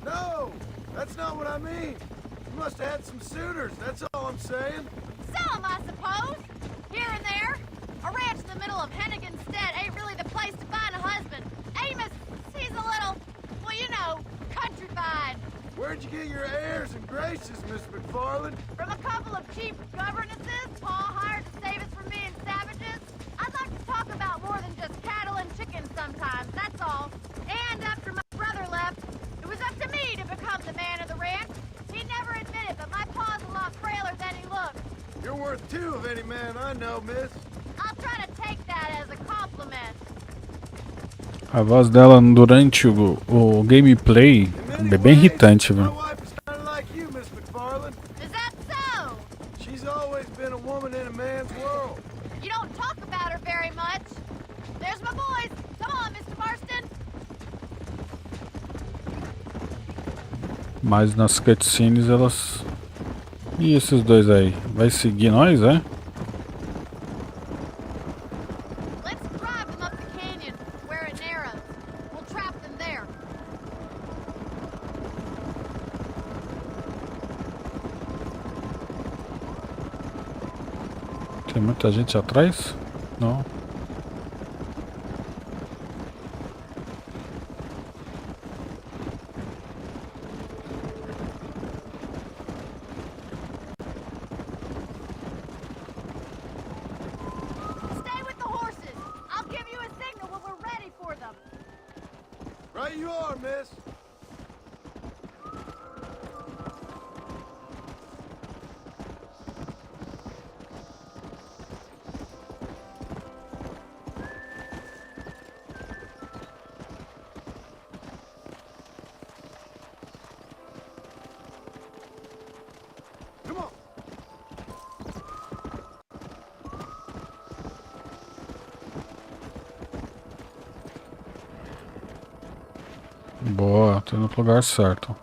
No, that's not what I mean. You must have had some suitors, that's all I'm saying. Some, I suppose. Here and there. A ranch in the middle of Hennigan's Stead ain't really the place to find a husband. Amos, he's a little, well, you know, countrified. Where'd you get your airs and graces, Miss McFarland? From a couple of cheap governesses Pa hired to save us from being savages. I'd like to talk about more than just cattle and chickens sometimes, that's all. And after my brother left, it was up to me to become the man of the ranch. He never admitted, but my pa's a lot frailer than he looks. You're worth two of any man I know, miss. I'll try to take that as a compliment. A voz dela durante o gameplay é bem irritante, velho. Is that so? She's always been a woman in a man's world. You don't talk about her very much. There's my boys. Come on, Mr. Marston. Mas nas cutscenes elas... E esses dois aí? Vai seguir nós, é? Let's drive them up the canyon where it narrows. We'll trap them there. Tem muita gente atrás? Não. Stay with the horses. I'll give you a signal when we're ready for them. Right you are, miss. Come on. Boa, tô no lugar certo.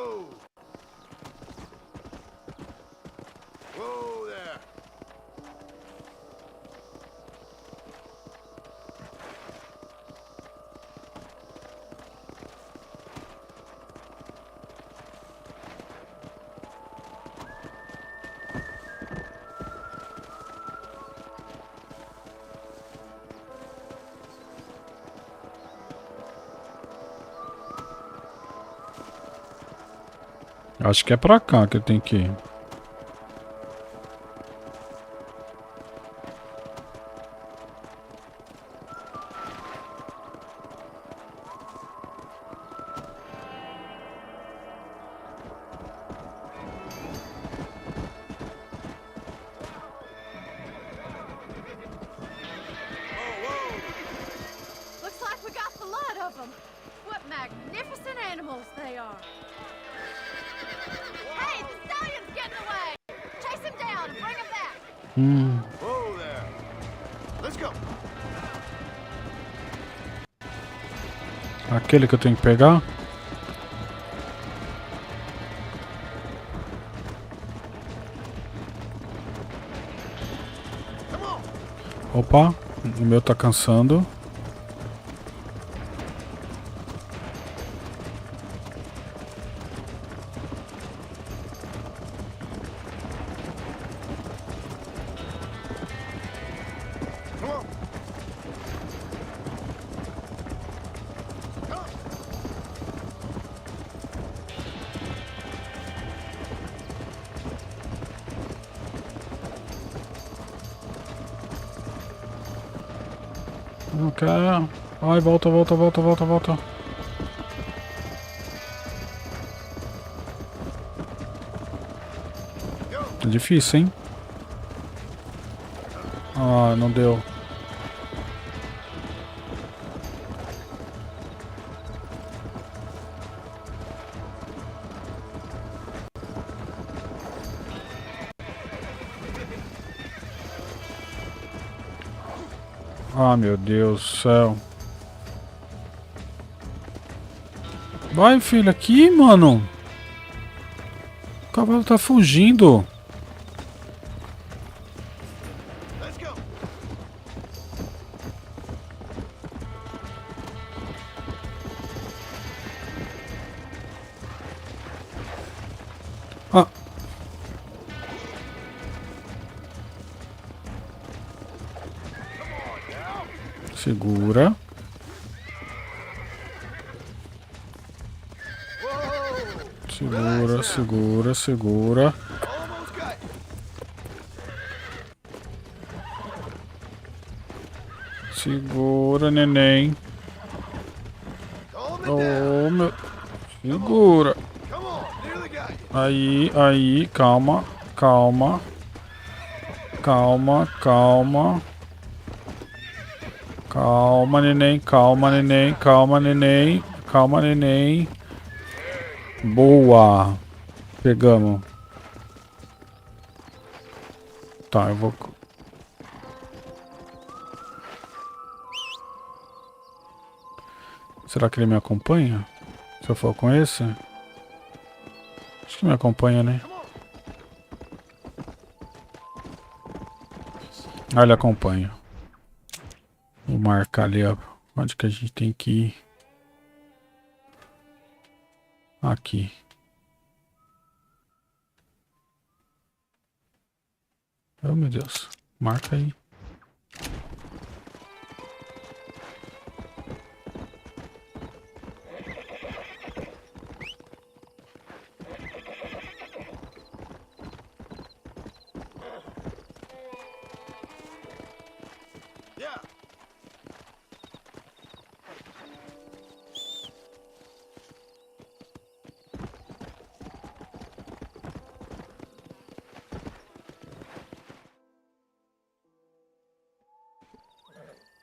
Whoa. Whoa there. Acho que é pra cá que eu tenho que ir. Looks like we got the lot of them. What magnificent animals they are. Hey, the stallion's getting away. Chase him down and bring him back. Whoa there. Let's go. Aquele que eu tenho que pegar? Opa, o meu tá cansando. Não quer. Ai, volta, volta, volta, volta, volta. É difícil, hein? Ah, não deu. Ah, meu Deus do céu. Vai, filho, aqui, mano. O cavalo tá fugindo. Ah. Segura. Segura, segura, segura. Segura, neném. Oh, meu. Segura. Aí, aí, calma, calma. Calma, calma. Calma, neném, calma, neném, calma, neném. Calma, neném. Boa. Pegamos. Tá, eu vou... Será que ele me acompanha? Se eu for com esse? Acho que me acompanha, né? Ah, ele acompanha. Vou marcar ali, ó. Onde que a gente tem que ir. Aqui. Oh, meu Deus. Marca aí.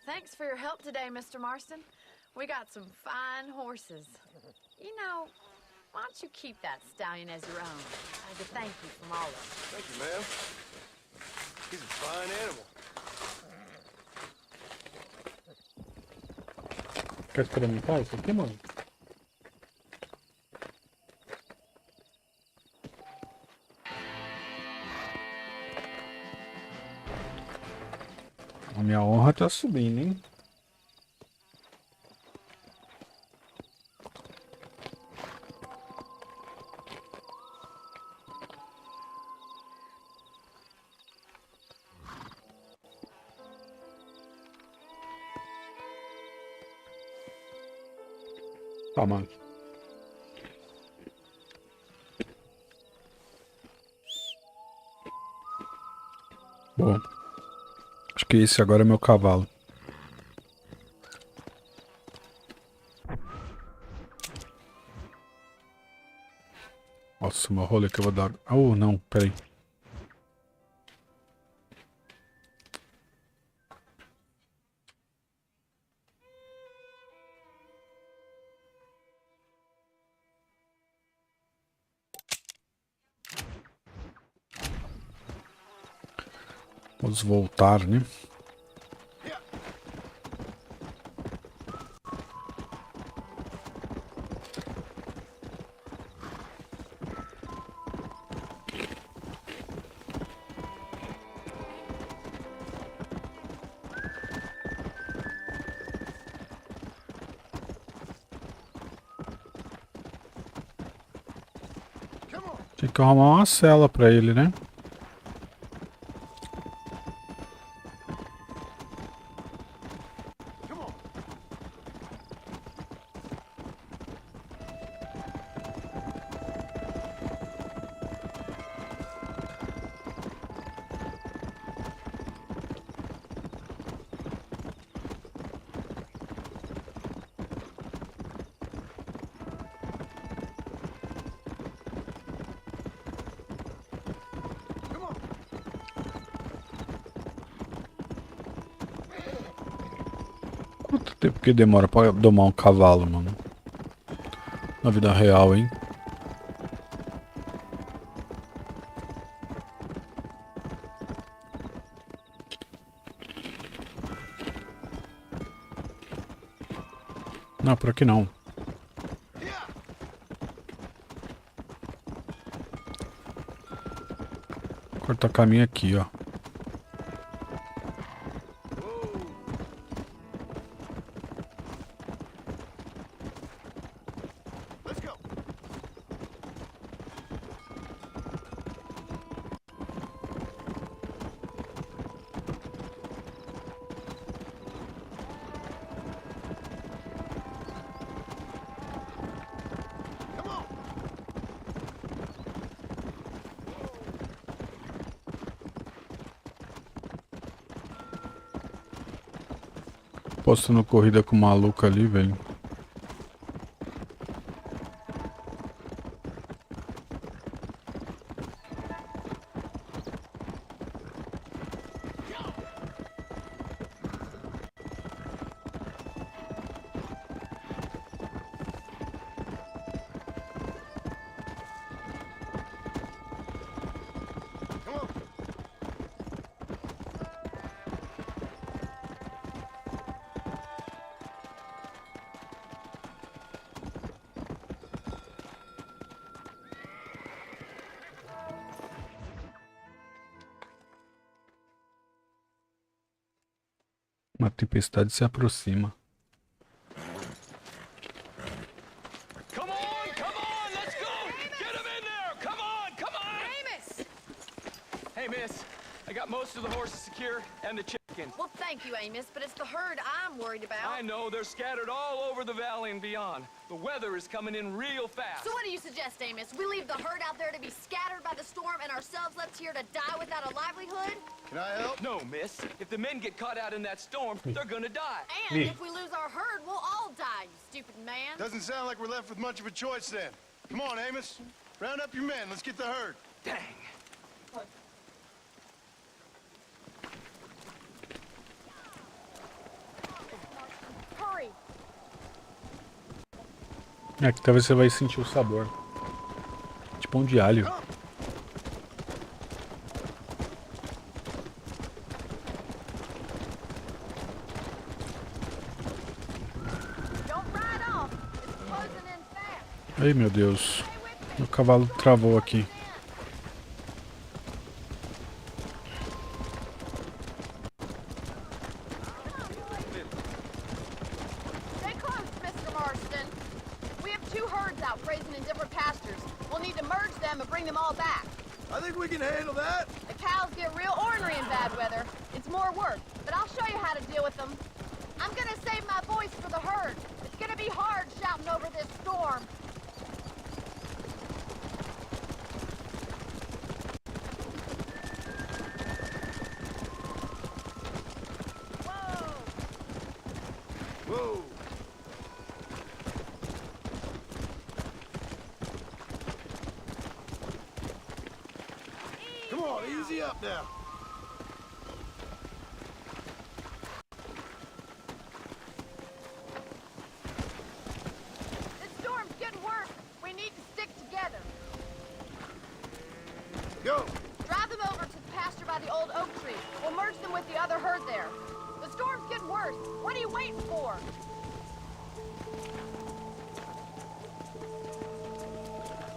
Thanks for your help today, Mr. Marston. We got some fine horses. You know, why don't you keep that stallion as your own? As a thank you from all of us. Thank you, ma'am. He's a fine animal. Quer experimentar isso aqui, mano? A minha honra tá subindo, hein? Tá, mano. Bom. Acho que esse agora é meu cavalo. Nossa, meu rolê que eu vou dar. Oh, não, peraí. Vamos voltar, né? Tinha que arrumar uma cela pra ele, né? Quanto tempo que demora pra domar um cavalo, mano? Na vida real, hein? Não, por aqui não. Vou cortar caminho aqui, ó. Postando corrida com o maluco ali, velho. Uma tempestade se aproxima. Come on, let's go! Get him in there! Come on! Amos! Hey, miss, I got most of the horses secure and the chickens. Well, thank you, Amos, but it's the herd I'm worried about. I know, they're scattered all over the valley and beyond. The weather is coming in real fast. So what do you suggest, Amos? We leave the herd out there to be scattered by the storm and ourselves left here to die without a livelihood? Can I help? No, miss. If the men get caught out in that storm, they're gonna die. And if we lose our herd, we'll all die, you stupid man. Doesn't sound like we're left with much of a choice then. Come on, Amos. Round up your men. Let's get the herd. Dang. Hurry. É que talvez você vai sentir o sabor. Tipo um de alho. Ai, meu Deus. Meu cavalo travou aqui. them and bring them all back. I think we can handle that. The cows get real ornery in bad weather. It's more work, but I'll show you how to deal with them. I'm gonna save my voice for the herd. It's gonna be hard shouting over this storm. Whoa! Come on, easy up now. This storm's getting worse. We need to stick together. Go! Drive them over to the pasture by the old oak tree. We'll merge them with the other herd there. The storm's getting worse. What are you waiting for?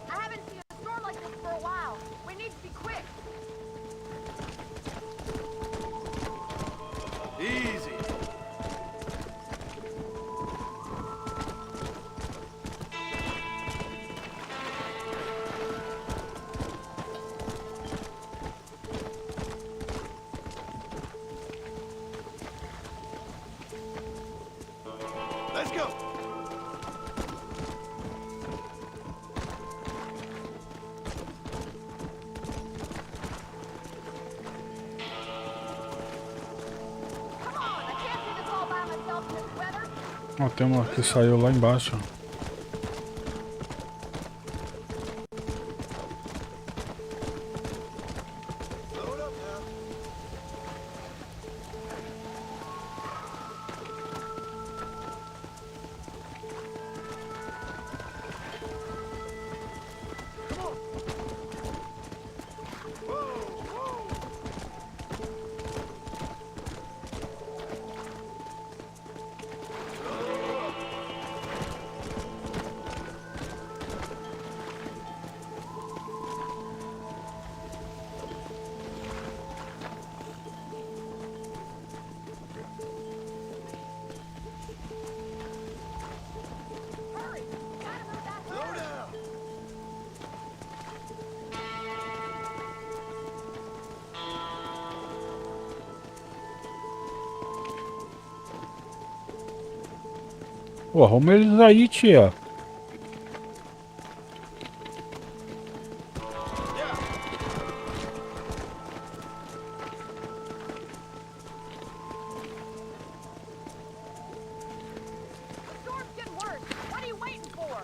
I haven't seen a storm like this for a while. We need to be quick. Easy. Let's go. Come on, I can't do this all by myself in this weather. Ó, tem uma que saiu lá embaixo. Load up now. Come on. Whoa, whoa. Hurry! Gotta move that Slow herd. down. Pô, arruma eles aí, tia. Yeah. The storm's getting worse. What are you waiting for?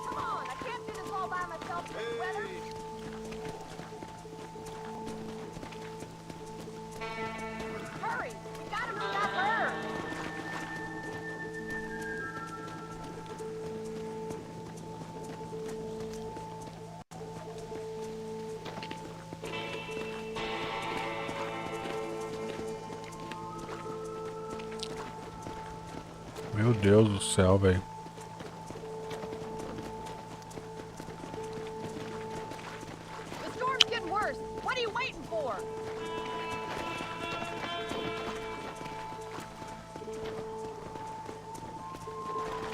Come on, I can't do this all by myself in this weather. Hurry! We gotta move that herd. Meu Deus do céu, velho. The storm's getting worse. What are you waiting for?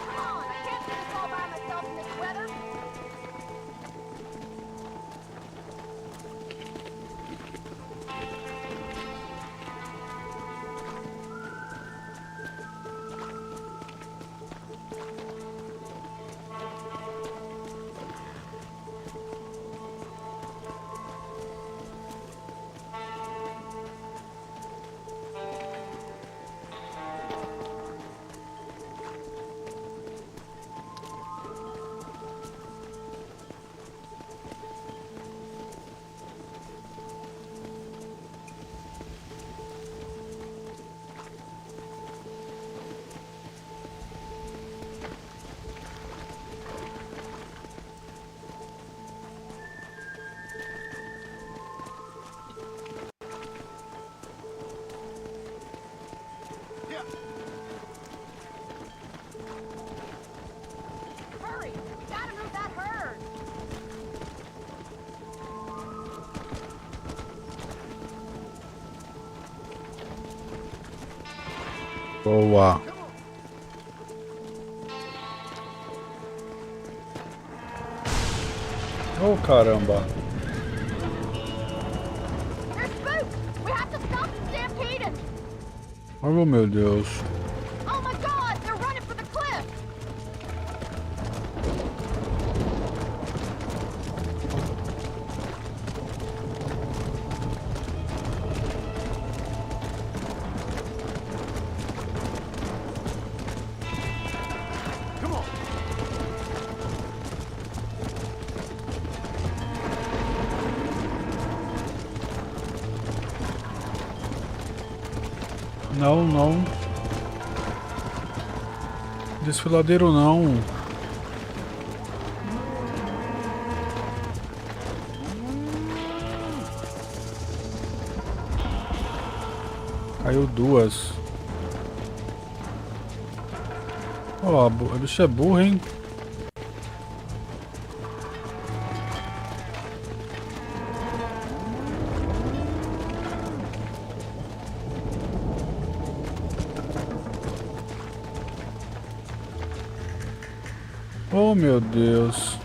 Come on, I can't do this all by myself in this weather. Boa. Oh, caramba. Oh, meu Deus. Oh my God, they're running for the cliff. Come on. Não, não. Desfiladeiro não. Caiu duas. Ó, a bicha é burra, hein? Oh, meu Deus.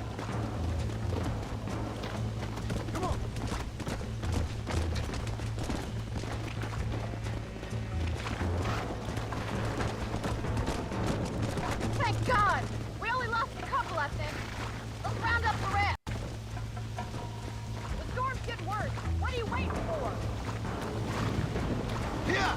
Thank God. We only lost a couple, I think. Let's round up the rest. The storm's getting worse. What are you waiting for? Yeah.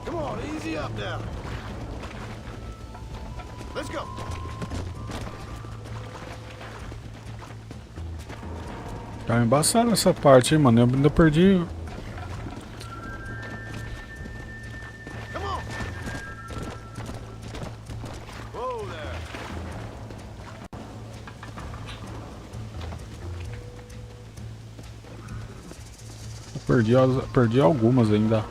Come on, easy up now. Let's go. Tá embaçado essa parte, hein, mano. Eu ainda perdi. Come on. Whoa there. Perdi algumas ainda.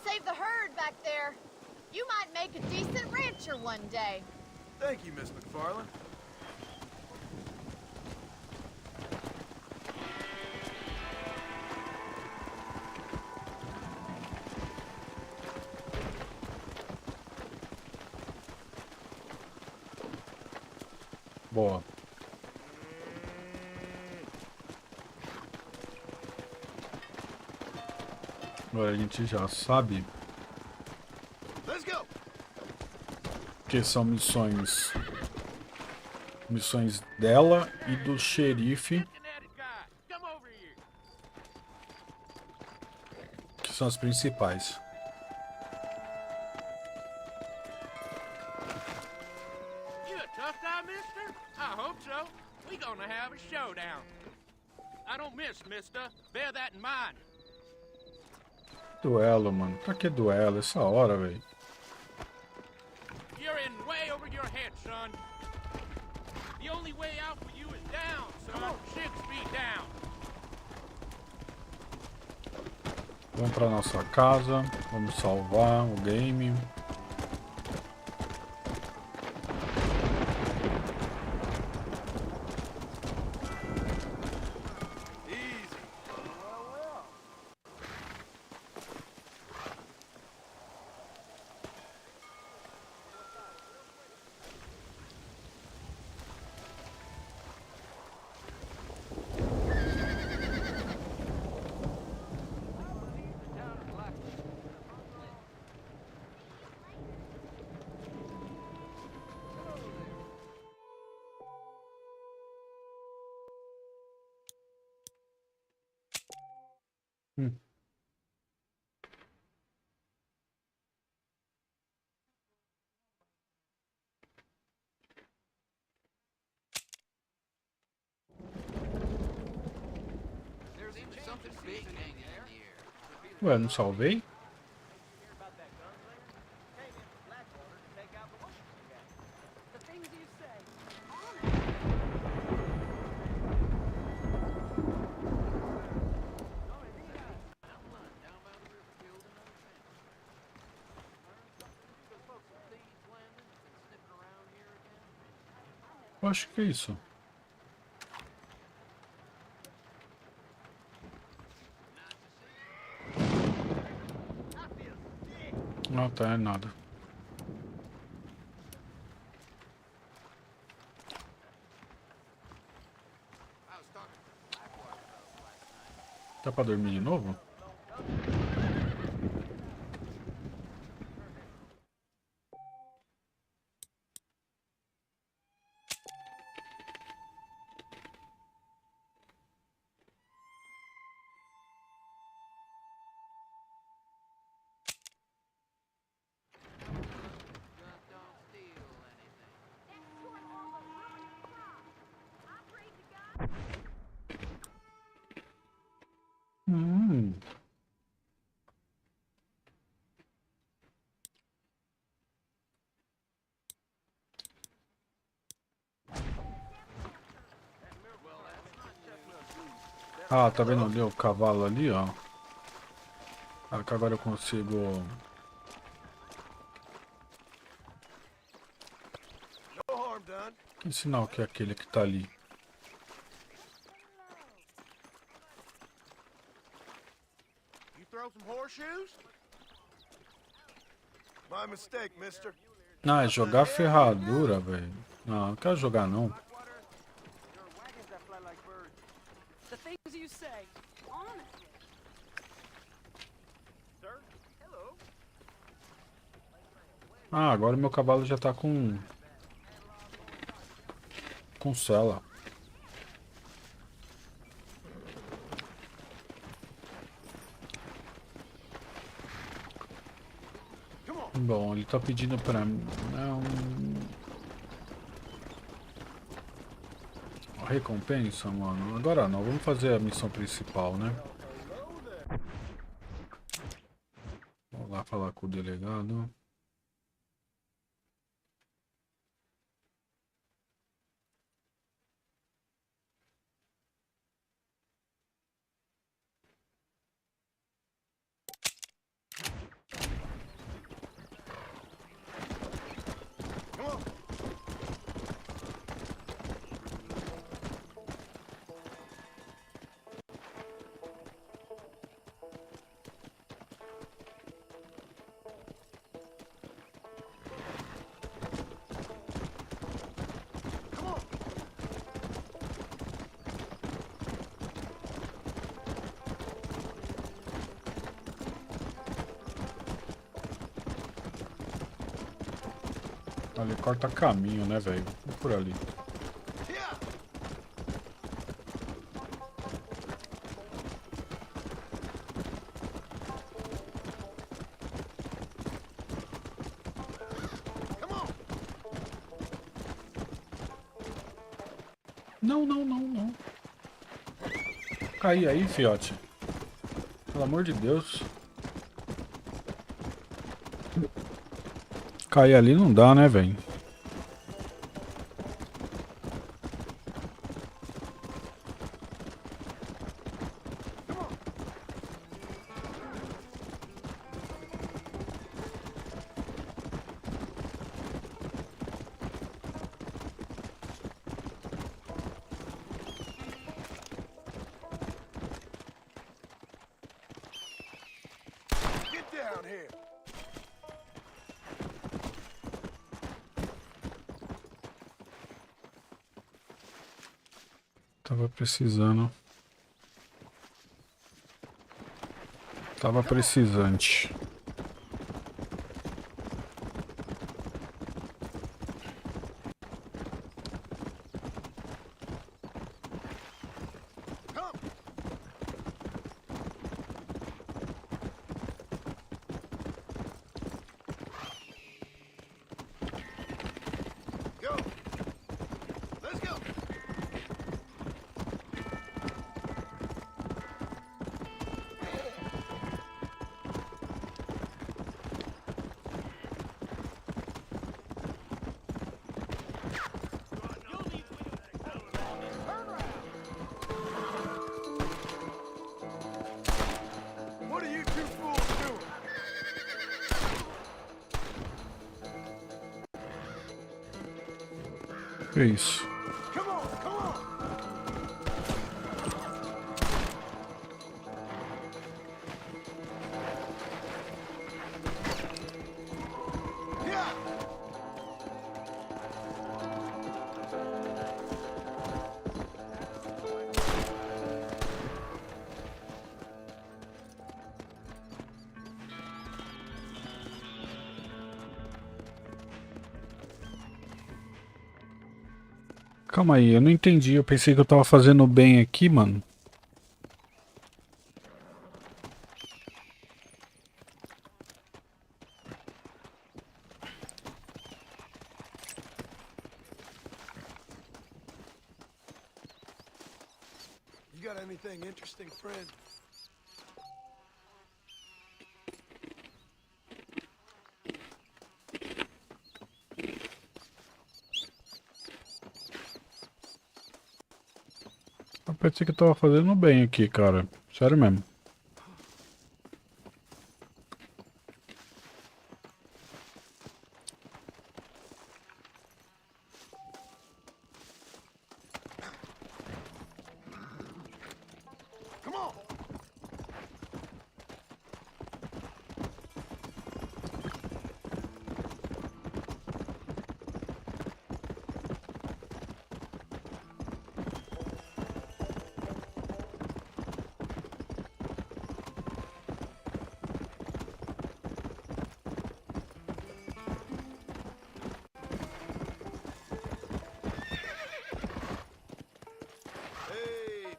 save the herd back there. You might make a decent rancher one day. Thank you, Miss McFarlane. Boa. Agora a gente já sabe que são missões dela e do xerife, que são as principais. You a tough guy, mister? I hope so. We gonna have a showdown. I don't miss, mister. Bear that in mind. Duelo, mano. Pra que duelo? Essa hora, velho. You're in way over your head, son. The only way out for you is down, son. 6 feet down. Vamos pra nossa casa. Vamos salvar o game. Ué, não salvei? Eu acho que é isso. Não, tá, é nada. Tá pra dormir de novo? Ah, tá vendo ali o cavalo ali, ó? Ah, que agora eu consigo... Que sinal que é aquele que tá ali? You throw some horseshoes? My mistake, mister. Ah, é jogar ferradura, velho. Não, não quero jogar não. The things you say, honestly. Sir? Hello. Ah, agora meu cavalo já tá com sela. Bom, ele tá pedindo pra mim. Não. Recompensa, mano. Agora não, vamos fazer a missão principal, né? Vamos lá falar com o delegado. Ali corta caminho, né, velho? Por ali. Não, não, não, não. Caí aí, fiote. Pelo amor de Deus. Cair ali não dá, né, velho? Get down here. Tava precisando. Tava precisante. Go. Let's go. What are you two fools doing? Que isso? Come on, come on. Yeah. Calma aí, eu não entendi. Eu pensei que eu tava fazendo bem aqui, mano. You got anything interesting, friend? Eu pensei que eu tava fazendo bem aqui, cara. Sério mesmo. Come on. Hey.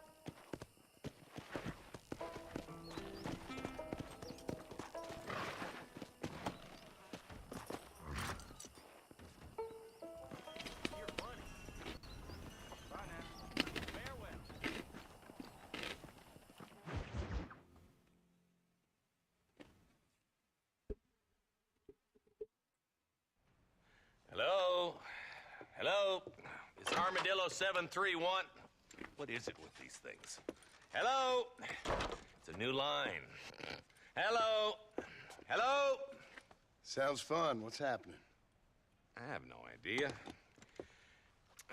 Hello? Hello? Is Armadillo 731? What is it with these things? Hello? It's a new line. Hello? Hello? Sounds fun. What's happening? I have no idea.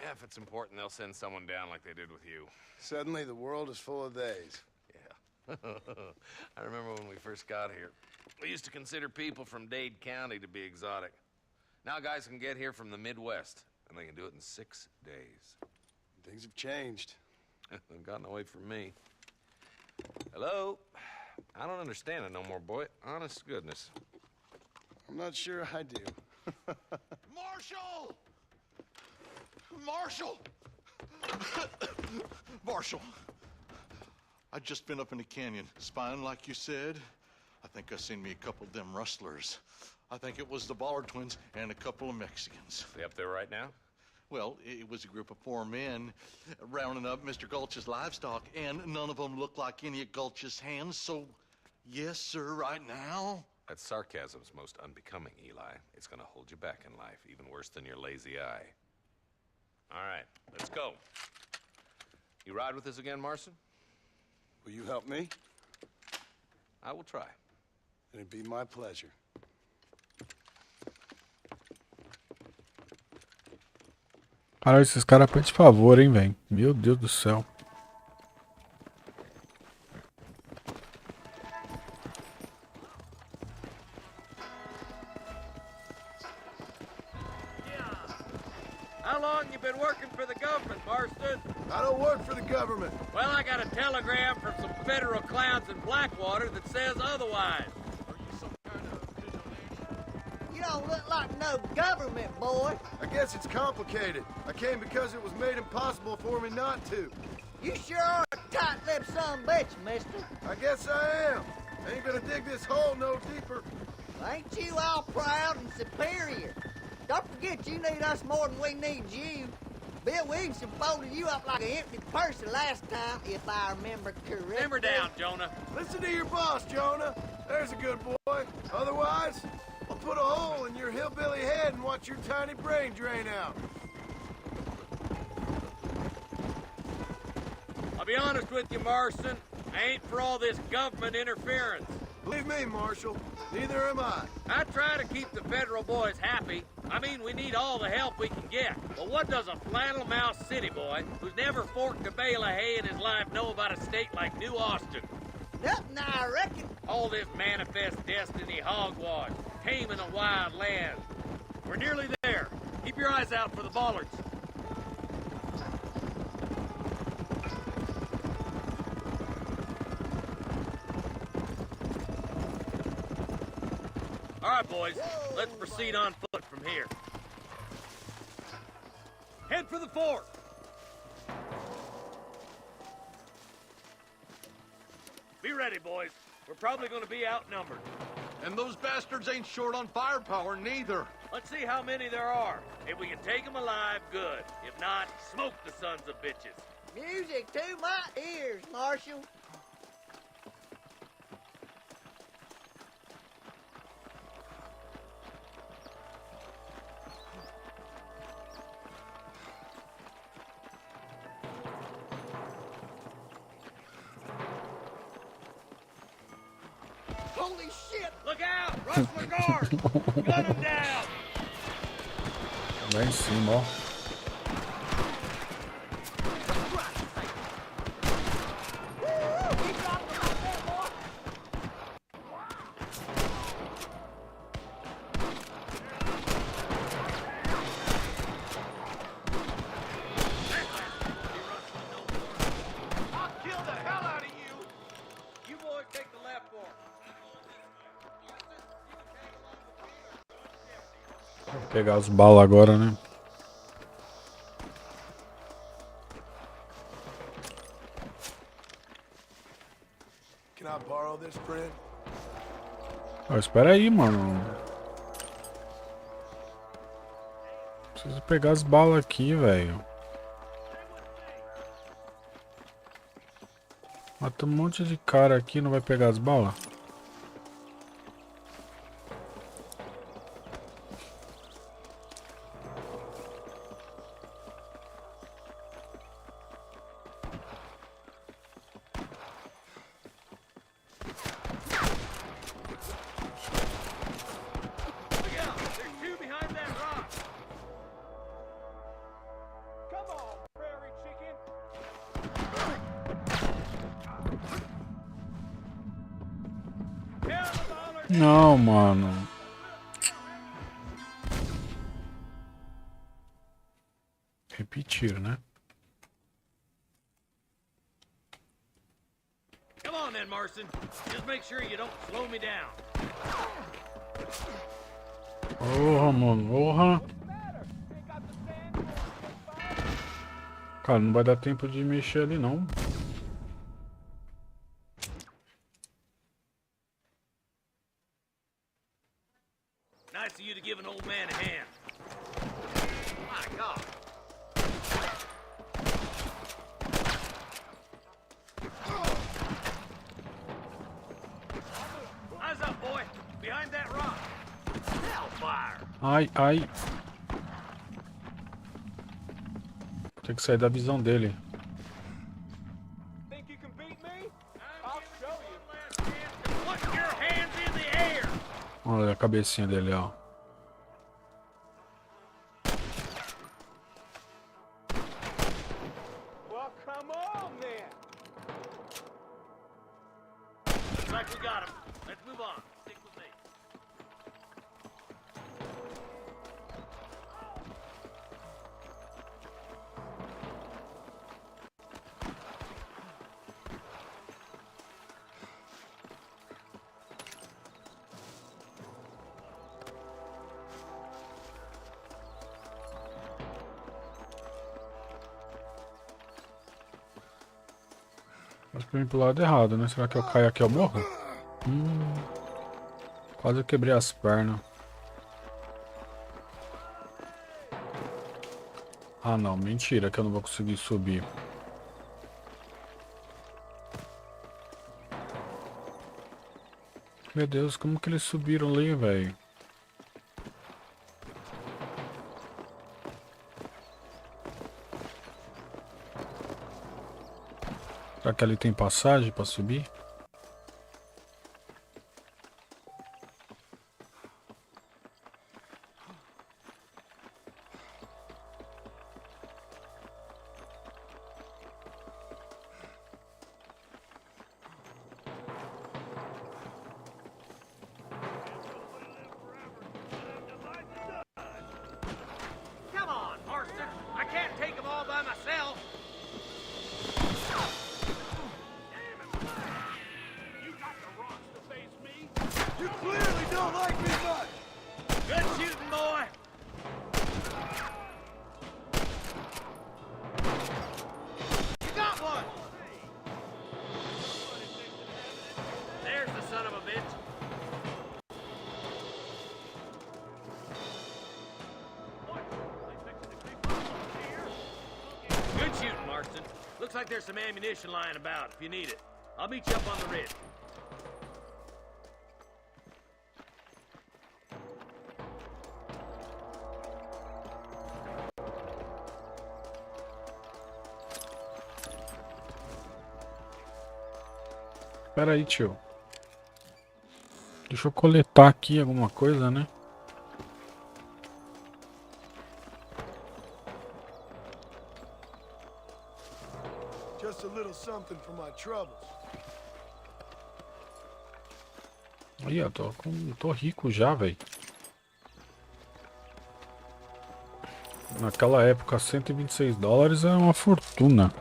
Yeah, if it's important, they'll send someone down like they did with you. Suddenly, the world is full of theys. Yeah. I remember when we first got here. We used to consider people from Dade County to be exotic. Now guys can get here from the Midwest, and they can do it in 6 days. Things have changed. They've gotten away from me. Hello? I don't understand it no more, boy. Honest to goodness. I'm not sure I do. Marshal! Marshall! Marshall! Marshall, I'd just been up in the canyon, spying like you said. I think I seen me a couple of them rustlers. I think it was the Ballard twins and a couple of Mexicans. They up there right now? Well, it was a group of 4 men rounding up Mr. Gulch's livestock, and none of them looked like any of Gulch's hands, so yes, sir, right now. That sarcasm's most unbecoming, Eli. It's gonna hold you back in life, even worse than your lazy eye. All right, let's go. You ride with us again, Marston? Will you help me? I will try. It'd be my pleasure. Caralho, esses caras pedem favor, hein, velho. Meu Deus do céu. How long you been working for the government, Marston? I don't work for the government. Well, I got a telegram from some federal clowns in Blackwater that says otherwise. You don't look like no government, boy. I guess it's complicated. I came because it was made impossible for me not to. You sure are a tight-lipped son-bitch, mister. I guess I am. I ain't gonna dig this hole no deeper. Ain't you all proud and superior? Don't forget you need us more than we need you. Bill Williamson folded you up like an empty purse last time, if I remember correctly. Simmer down, Jonah. Listen to your boss, Jonah. There's a good boy. Otherwise, I'll put a hole in your hillbilly head and watch your tiny brain drain out. I'll be honest with you, Marston. I ain't for all this government interference. Believe me, Marshal, neither am I. I try to keep the federal boys happy. I mean, we need all the help we can get. But what does a flannel-mouthed city boy who's never forked a bale of hay in his life know about a state like New Austin? Nothing, I reckon. All this manifest destiny hogwash, taming a wild land. We're nearly there. Keep your eyes out for the Ballards. All right, boys, let's proceed on foot from here. Head for the fort. Be ready, boys. We're probably going to be outnumbered. And those bastards ain't short on firepower, neither. Let's see how many there are. If we can take them alive, good. If not, smoke the sons of bitches. Music to my ears, Marshal. Holy shit! Look out! Rustler guard! Gun him down! Lá em cima, ó. Vou pegar as balas agora, né? Can I borrow this, friend? Oh, espera aí, mano. Preciso pegar as balas aqui, velho. Mata um monte de cara aqui, não vai pegar as balas? Não, mano. Repetir, né? Come on then, Marston. Just make sure you don't slow me down. Porra, mano, porra. Cara, não vai dar tempo de mexer ali não. Nice of you to give an old man a hand. My God. Eyes up, boy. Behind that rock. Hellfire. Ai, ai. Tem que sair da visão dele. Think you can beat me? I'll show you. One last chance to put your hands in the air. Olha a cabecinha dele, ó. Well, come on then. Looks like we got him. Let's move on. Stick with me. Mas pra mim pro lado errado, né? Será que eu caio aqui eu morro? Quase eu quebrei as pernas. Ah não, mentira que eu não vou conseguir subir. Meu Deus, como que eles subiram ali, velho? Será que ali tem passagem pra subir? Come on, Marston. I can't take them all by myself. You clearly don't like me much! Good shooting, boy. You got one. There's the son of a bitch. Good shooting, Marston. Looks like there's some ammunition lying about if you need it. I'll meet you up on the ridge. Pera aí, tio. Deixa eu coletar aqui alguma coisa, né? Just a little something for my troubles. Aí, ó, tô rico já, velho. Naquela época, $126 era uma fortuna.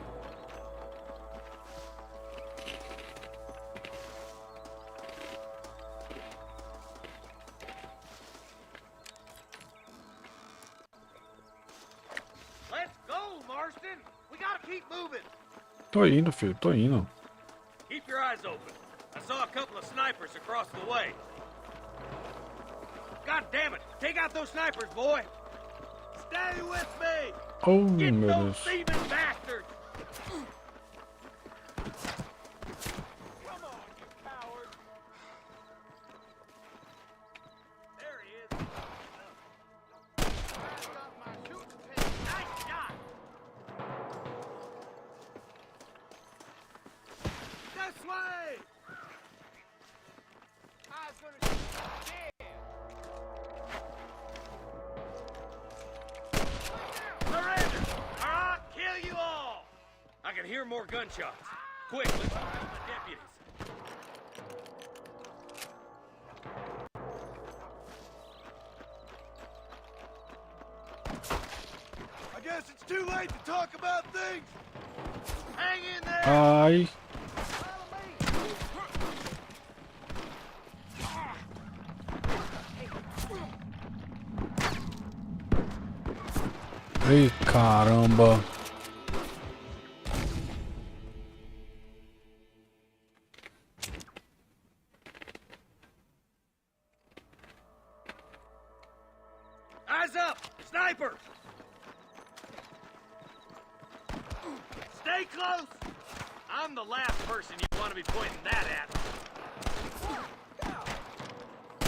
Let's go, Marston. We gotta keep moving. Tô indo, filho, tô indo. Keep your eyes open. I saw a couple of snipers across the way. God damn it! Take out those snipers, boy. Stay with me. Oh, Get meu those Deus. thieving bastards. This way! I was gonna shoot you dead. Surrender, or I'll kill you all! I can hear more gunshots. Quick, let's find the deputies. I guess it's too late to talk about things! Hang in there! Ai. Ei, caramba. sniper! Stay close! I'm the last person you want to be pointing that at.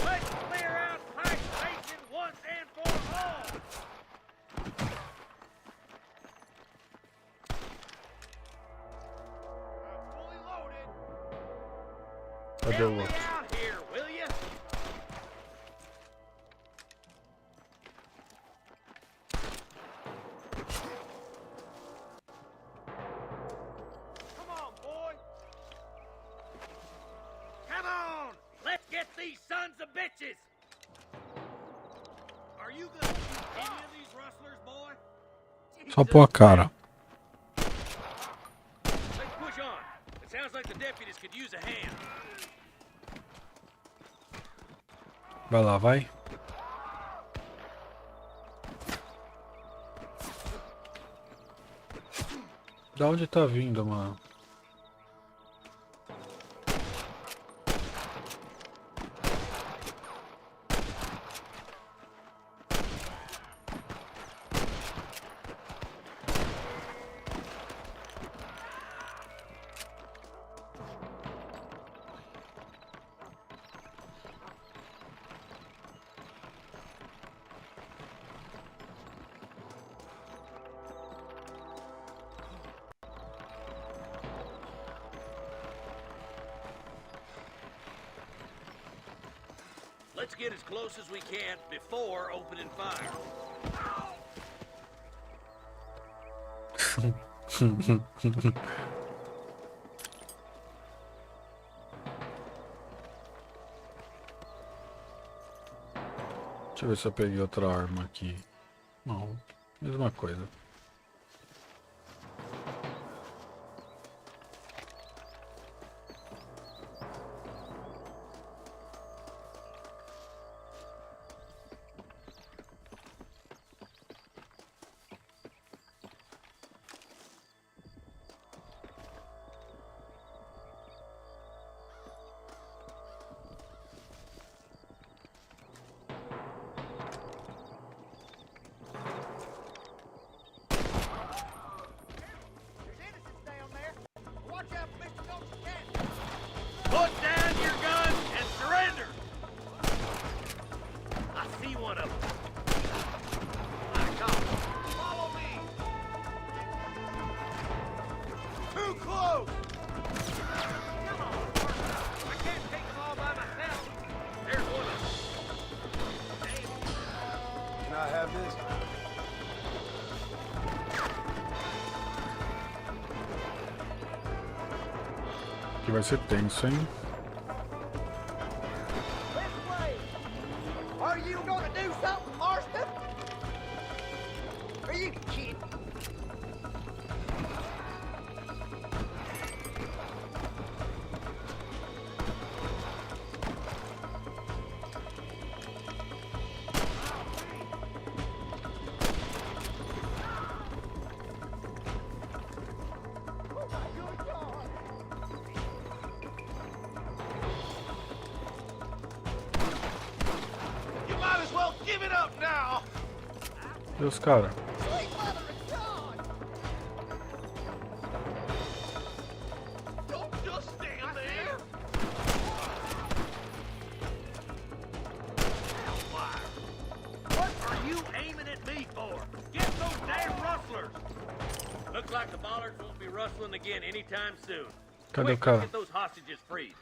Let's clear out Pike Station once and for all! I'm fully loaded. Cadê Help o me outro? out here, will you? Come on, boy. Come on! Let's get these sons of bitches! Are you gonna shoot any of these rustlers, boy? Só pôr a cara. Let's push on. It sounds like the deputies could use a hand. Vai lá, vai. Da onde tá vindo, mano? Let's get as close as we can before opening fire. Deixa eu ver se eu peguei outra arma aqui. Não, mesma coisa. Put down your guns and surrender! I see one of them. My God. Follow me! Too close! Come on, I can't take them all by myself. There's one of them. Can I have this? Que vai ser tenso, hein? Are you gonna do something, Marston? Are you kidding? You might as well give it up now! E os caras? Don't just stand there! Hellfire! What are you aiming at me for? Get those damn rustlers! Looks like the bollards won't be rustling again anytime soon. Cadê o Quick, cara? let's get those hostages freed.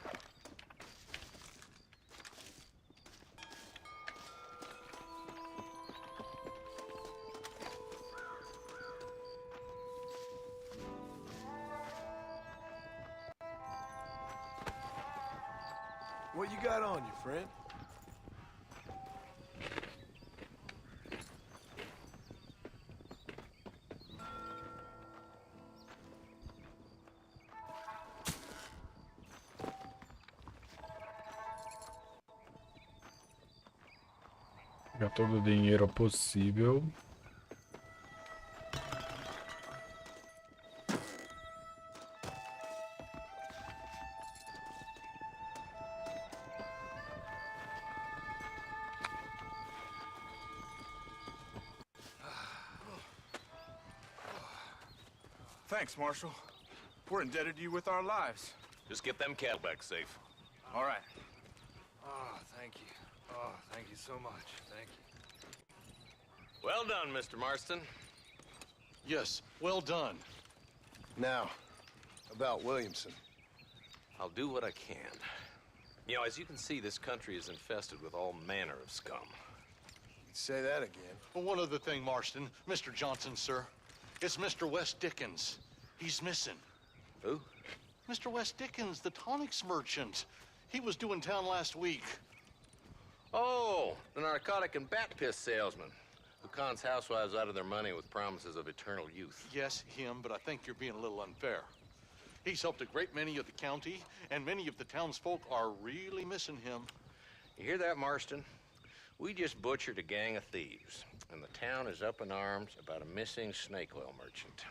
What you got on you, friend? Pegar todo o dinheiro possível. Thanks, Marshal. We're indebted to you with our lives. Just get them cattle back safe. All right. Oh, thank you. Oh, thank you so much. Thank you. Well done, Mr. Marston. Yes, well done. Now, about Williamson. I'll do what I can. You know, as you can see, this country is infested with all manner of scum. Say that again. Well, one other thing, Marston. Mr. Johnson, sir. It's Mr. West Dickens. He's missing. Who? Mr. West Dickens, the tonics merchant. He was due in town last week. Oh, the narcotic and bat piss salesman who cons housewives out of their money with promises of eternal youth. Yes, him, but I think you're being a little unfair. He's helped a great many of the county, and many of the townsfolk are really missing him. You hear that, Marston? We just butchered a gang of thieves, and the town is up in arms about a missing snake oil merchant.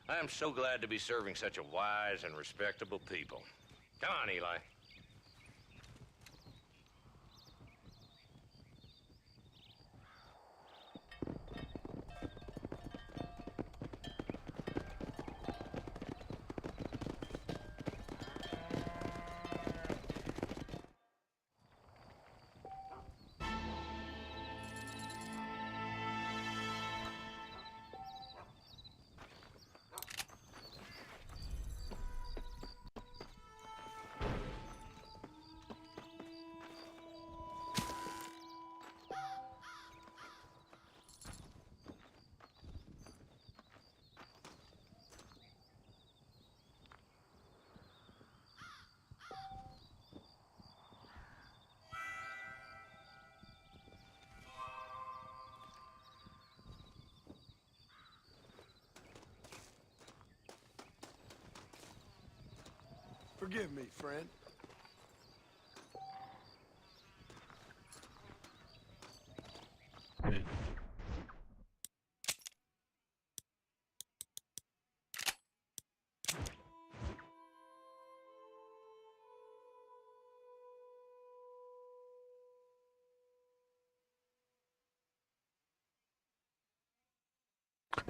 I am so glad to be serving such a wise and respectable people. Come on, Eli. Forgive me, friend.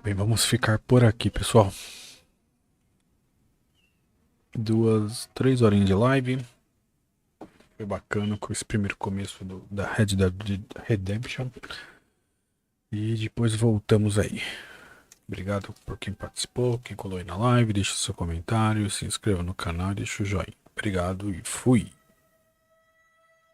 Bem, vamos ficar por aqui, pessoal. 3 horinhas de live. Foi bacana com esse primeiro começo da Red Dead Redemption. E depois voltamos aí. Obrigado por quem participou, quem colou aí na live. Deixa seu comentário, se inscreva no canal e deixa o joinha. Obrigado e fui!